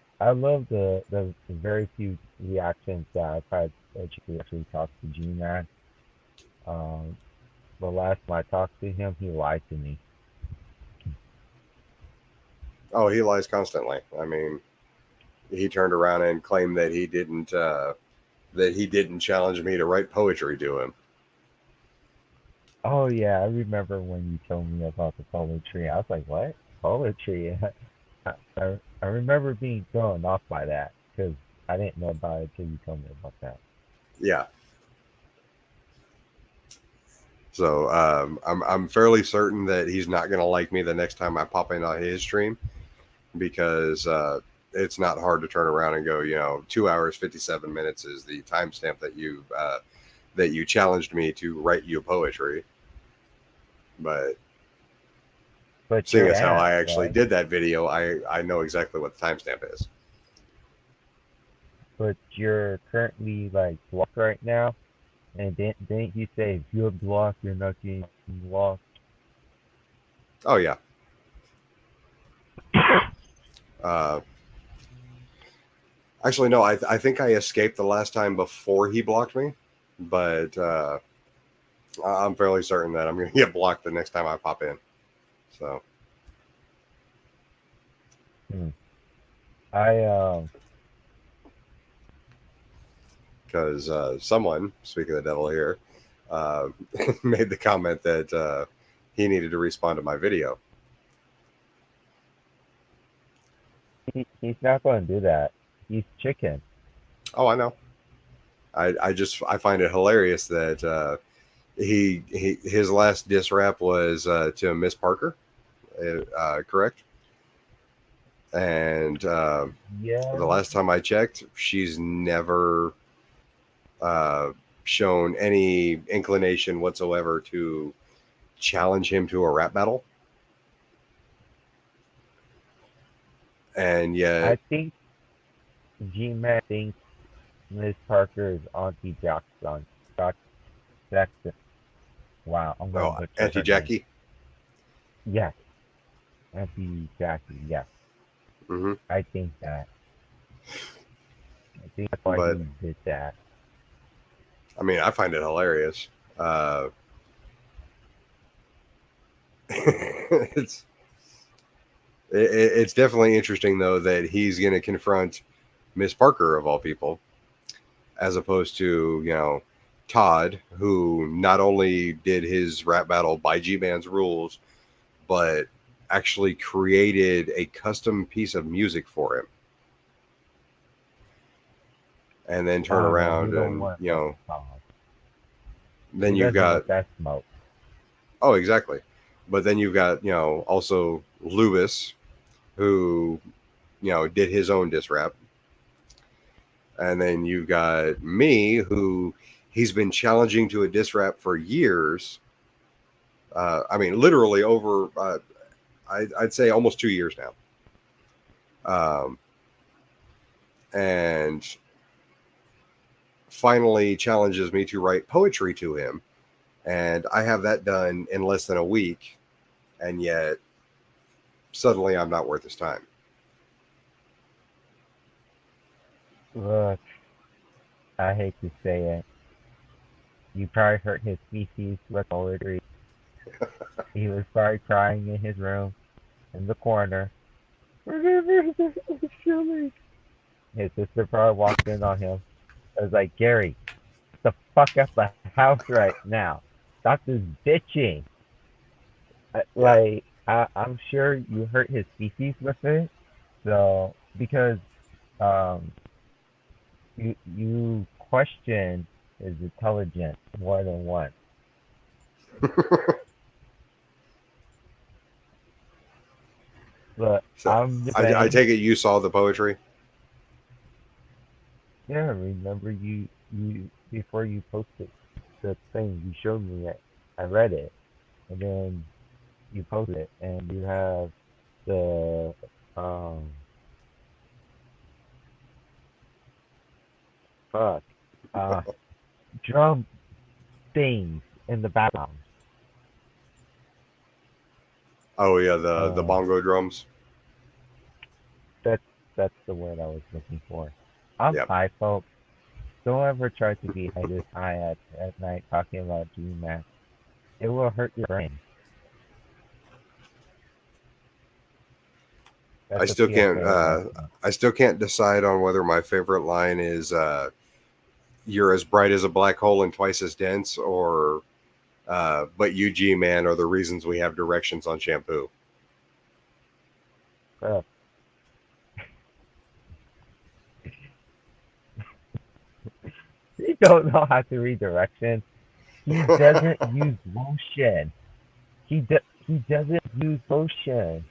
the very few reactions that I've had that you actually talk to G-Man. The last time I talked to him, he lied to me. Oh, he lies constantly. I mean, he turned around and claimed that he didn't challenge me to write poetry to him. Oh yeah, I remember when you told me about the poetry. I was like, what? Poetry? I remember being thrown off by that because I didn't know about it until you told me about that. Yeah. So I'm fairly certain that he's not going to like me the next time I pop in on his stream, because it's not hard to turn around and go, 2 hours 57 minutes is the timestamp that you challenged me to write you poetry. But seeing as how I actually did that video, I know exactly what the timestamp is. But you're currently like blocked right now. And didn't you say if you're blocked, you're not getting lost? Oh, yeah. Actually, no, I think I escaped the last time before he blocked me. But I'm fairly certain that I'm going to get blocked the next time I pop in. So. Because someone, speaking of the devil here, made the comment that he needed to respond to my video. He's not going to do that. He's chicken. Oh, I know. I find it hilarious that his last diss rap was to Miss Parker, correct? And the last time I checked, she's never shown any inclination whatsoever to challenge him to a rap battle. And yet, I think G-Man thinks Miss Parker is Auntie Jackson. Jackson. Wow, I'm going to butcher her Auntie name. Jackie. Yes. Auntie Jackie, yes. Mm-hmm. I think that. I think that's why he did that. I mean, I find it hilarious. It's definitely interesting, though, that he's going to confront Miss Parker, of all people, as opposed to, you know, Todd, who not only did his rap battle by G-Man's rules, but actually created a custom piece of music for him. And then turn around and, you know, then you've got that smoke. Oh, exactly. But then you've got, you know, also Lubis, who, you know, did his own diss rap. And then you've got me, who he's been challenging to a diss rap for years. I mean, literally over, I'd say almost 2 years now. And finally challenges me to write poetry to him. And I have that done in less than a week. And yet, suddenly I'm not worth his time. Look, I hate to say it. You probably hurt his feces with poetry. He was probably crying in his room, in the corner. His sister probably walked in on him. I was like, Gary, get the fuck out the house right now. Stop this bitching. I'm sure you hurt his feces with it. So, because you question his intelligence more than once. But So, I take it you saw the poetry? Yeah, remember you before you posted the thing, you showed me it. I read it, and then you posted it, and you have the drum things in the background. Oh yeah, the bongo drums. That's the word I was looking for. I'm high, folks. Don't ever try to be this high at night talking about G-Man. It will hurt your brain. I still can't decide on whether my favorite line is "You're as bright as a black hole and twice as dense," or "But you, G-Man, are the reasons we have directions on shampoo." You don't know how to read directions. He doesn't use motion. He doesn't use motion.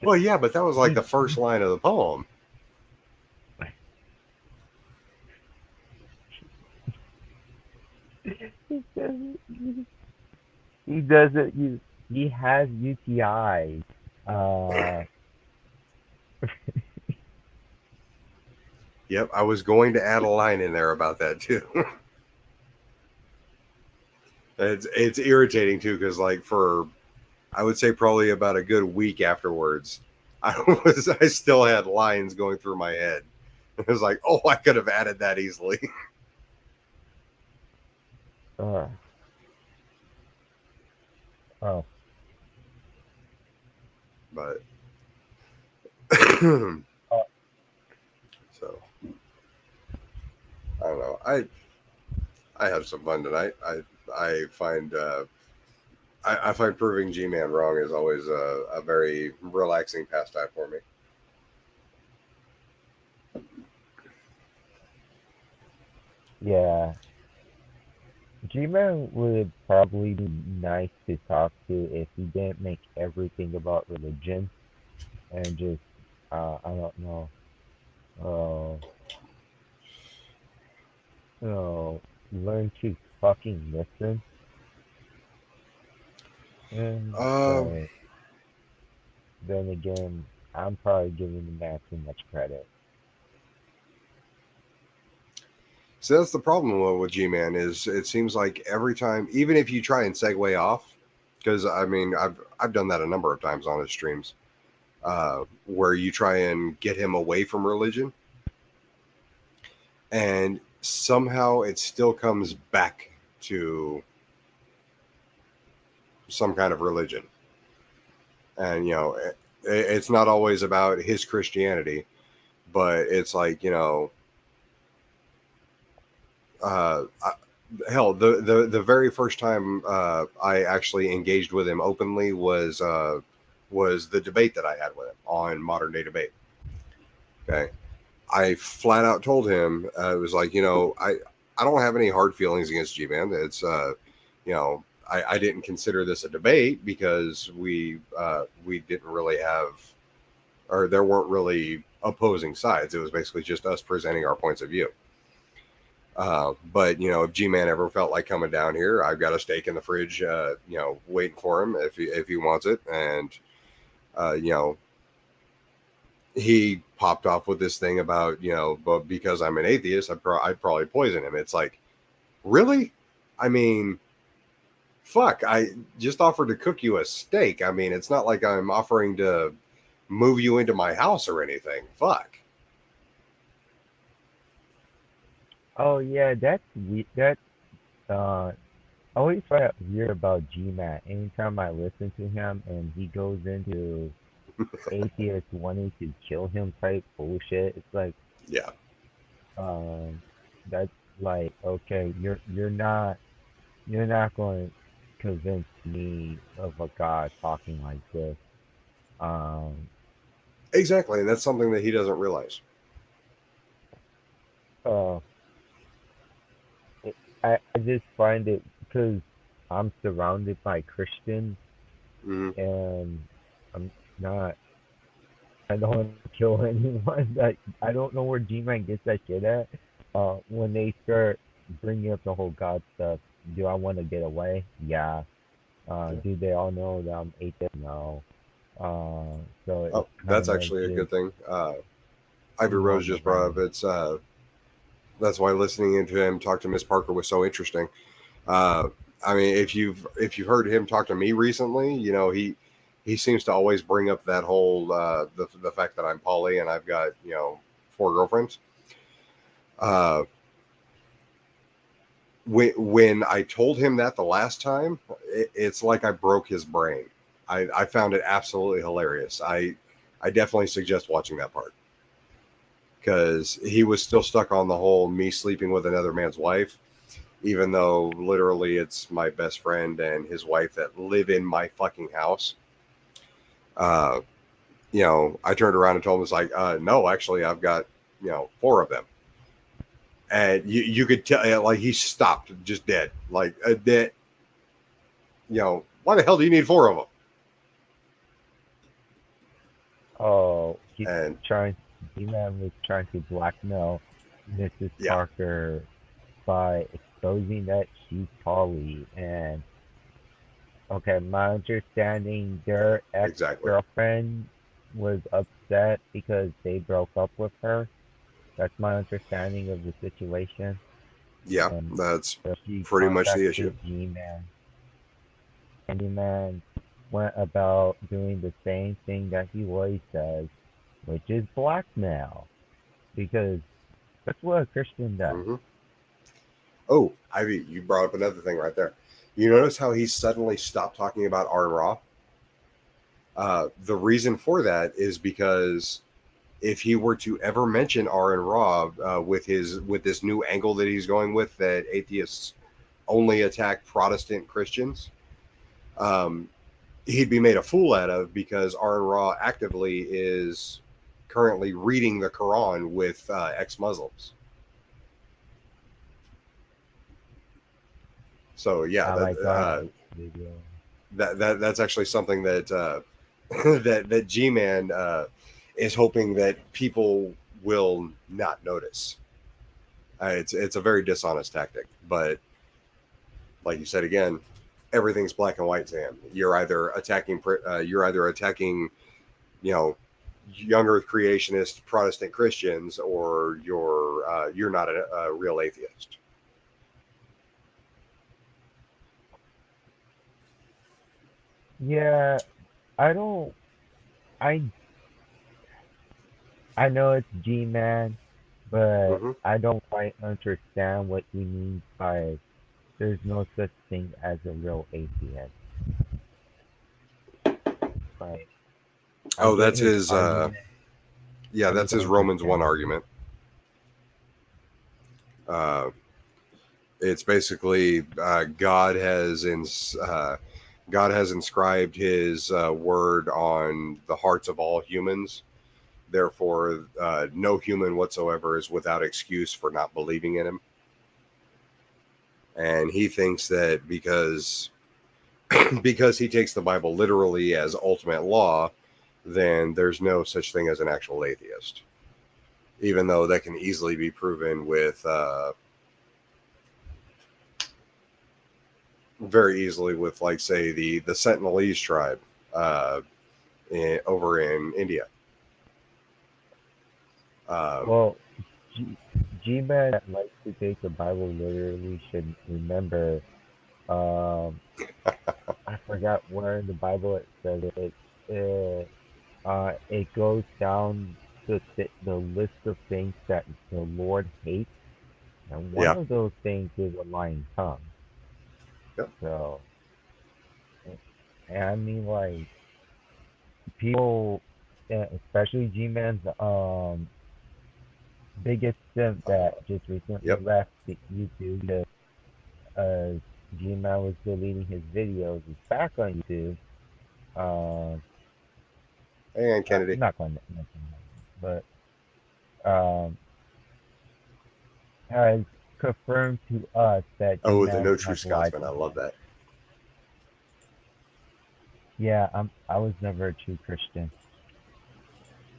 Well, yeah, but that was like the first line of the poem. He doesn't use. He has UTIs. Yep, I was going to add a line in there about that too. It's irritating too, because like for, I would say probably about a good week afterwards, I still had lines going through my head. It was like, oh, I could have added that easily. Oh. But so I don't know. I had some fun tonight. I find I find proving G-Man wrong is always a very relaxing pastime for me. Yeah. G-Man would probably be nice to talk to if he didn't make everything about religion and just, I don't know, learn to fucking listen. And but then again, I'm probably giving the man too much credit. So that's the problem with G-Man is it seems like every time, even if you try and segue off, because I mean I've done that a number of times on his streams, where you try and get him away from religion, and somehow it still comes back to some kind of religion. And it's not always about his Christianity, but it's like hell, the very first time I actually engaged with him openly was the debate that I had with him on Modern Day Debate. Okay, I flat out told him it was like I don't have any hard feelings against G-Man. It's I didn't consider this a debate because we didn't really have, or there weren't really opposing sides. It was basically just us presenting our points of view. But if G-Man ever felt like coming down here, I've got a steak in the fridge, waiting for him if he wants it. And he popped off with this thing about but because I'm an atheist, I'd probably poison him. It's like, really? I mean, fuck! I just offered to cook you a steak. I mean, it's not like I'm offering to move you into my house or anything. Fuck. Oh yeah, that's that. I always find weird about G-Man. Anytime I listen to him and he goes into atheists wanting to kill him type bullshit, it's like, yeah, that's like, okay, you're not going to convince me of a god talking like this. Exactly, and that's something that he doesn't realize. I just find it because I'm surrounded by Christians, and I'm not. I don't want to kill anyone. I don't know where G-Man gets that shit at. When they start bringing up the whole God stuff, do I want to get away? Yeah. Do they all know that I'm atheist? No. So that's actually a good thing. Ivy Rose just brought up. It's that's why listening into him talk to Miss Parker was so interesting. I mean, if you've heard him talk to me recently, he seems to always bring up that whole the fact that I'm poly and I've got 4 girlfriends. When I told him that the last time, it's like I broke his brain. I found it absolutely hilarious. I definitely suggest watching that part, because he was still stuck on the whole me sleeping with another man's wife, even though literally it's my best friend and his wife that live in my fucking house. I turned around and told him, it's like, no, actually, I've got 4 of them. And you could tell, like, he stopped just dead, like dead. Why the hell do you need 4 of them? Oh, G-Man was trying to blackmail Mrs. Parker by exposing that she's poly. And okay, my understanding, their ex-girlfriend was upset because they broke up with her. That's my understanding of the situation. Yeah, and that's pretty much the issue. G-Man. And G-Man went about doing the same thing that he always does, which is blackmail, because that's what a Christian does. Mm-hmm. Oh, Ivy, you brought up another thing right there. You notice how he suddenly stopped talking about R and Raw? The reason for that is because if he were to ever mention R and Raw with this new angle that he's going with, that atheists only attack Protestant Christians, he'd be made a fool out of because Aaron Ra actively is currently reading the Quran with ex-Muslims. So yeah, that's actually something that that G-Man is hoping that people will not notice. It's a very dishonest tactic, but like you said again, everything's black and white, Sam. You're either attacking, you know, young Earth creationist Protestant Christians, or you're not a real atheist. Yeah, I don't. I know it's G-Man, but I don't quite understand what he means by there's no such thing as a real atheist. Like, that's his. That's his Romans 1 argument. It's basically God has inscribed his word on the hearts of all humans. Therefore, no human whatsoever is without excuse for not believing in him. And he thinks that because he takes the Bible literally as ultimate law, then there's no such thing as an actual atheist. Even though that can easily be proven with very easily with, like, say, the Sentinelese tribe over in India. Well, G-Man that likes to take the Bible literally should remember, I forgot where in the Bible it says it goes down the list of things that the Lord hates, and one of those things is a lying tongue. Yep. So, and I mean, like, people, especially G-Man's biggest simp that just recently left YouTube because G-Man was deleting his videos, is back on YouTube. And Kennedy. I'm not going to mention that, but has confirmed to us that the No True Scotsman. I love that. Yeah, I was never a true Christian.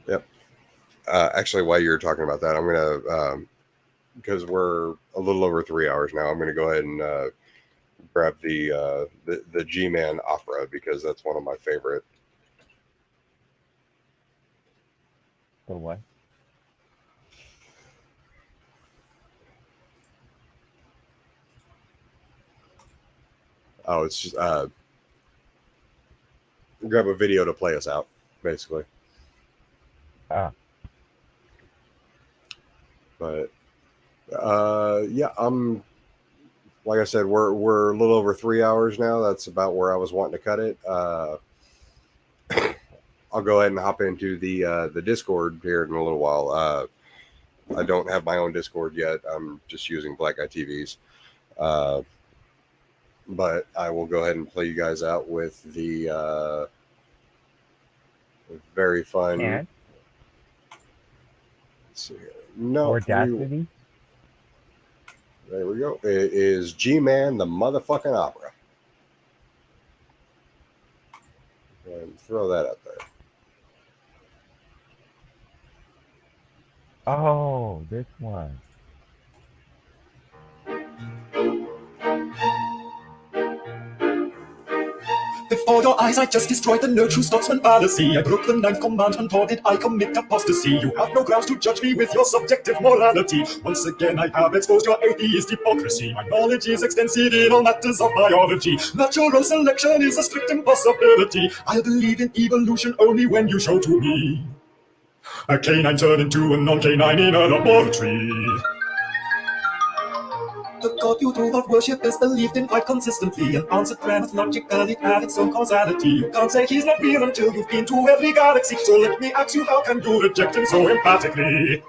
Yep. Actually, while you're talking about that, I'm gonna because we're a little over 3 hours now. I'm gonna go ahead and grab the G-Man opera, because that's one of my favorite. The what? Oh, it's just grab a video to play us out, basically. But yeah, like I said, we're a little over 3 hours now. That's about where I was wanting to cut it. I'll go ahead and hop into the Discord here in a little while. I don't have my own Discord yet. I'm just using Black Eye TV's. But I will go ahead and play you guys out with the very fun. And? Let's see here. No. Audacity? There we go. It is G-Man, the motherfucking opera. And throw that up there. Oh, this one. Before your eyes I just destroyed the no true Scotsman fallacy. I broke the 9th commandment, nor did I commit apostasy. You have no grounds to judge me with your subjective morality. Once again I have exposed your atheist hypocrisy. My knowledge is extensive in all matters of biology. Natural selection is a strict impossibility. I believe in evolution only when you show to me a canine turned into a non-canine in a laboratory. The God you do not worship is believed in quite consistently. An answer premise logically at its own causality. You can't say he's not real until you've been to every galaxy. So let me ask you, how can you reject him so emphatically?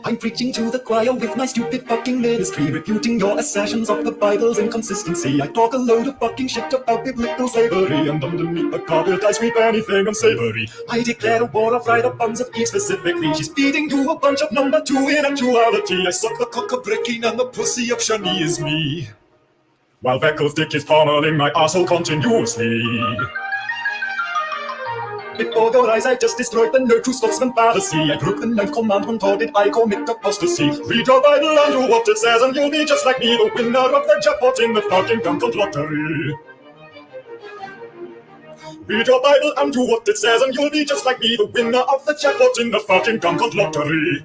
I'm preaching to the choir with my stupid fucking ministry, refuting your assertions of the Bible's inconsistency. I talk a load of fucking shit about biblical slavery, and underneath the carpet I sweep anything unsavory. I declare a war of right buns of Eve specifically. She's feeding you a bunch of number 2 in actuality. I suck the cock of breaking and the pussy of Shani is me, while Veckel's dick is pommeling my arsehole continuously. Before your eyes I just destroyed the no true Scotsman fallacy. I broke the 9th commandment, or did I commit apostasy? Read your Bible and do what it says, and you'll be just like me, the winner of the jackpot in the fucking Drunken lottery. Read your Bible and do what it says, and you'll be just like me, the winner of the jackpot in the fucking Drunken lottery.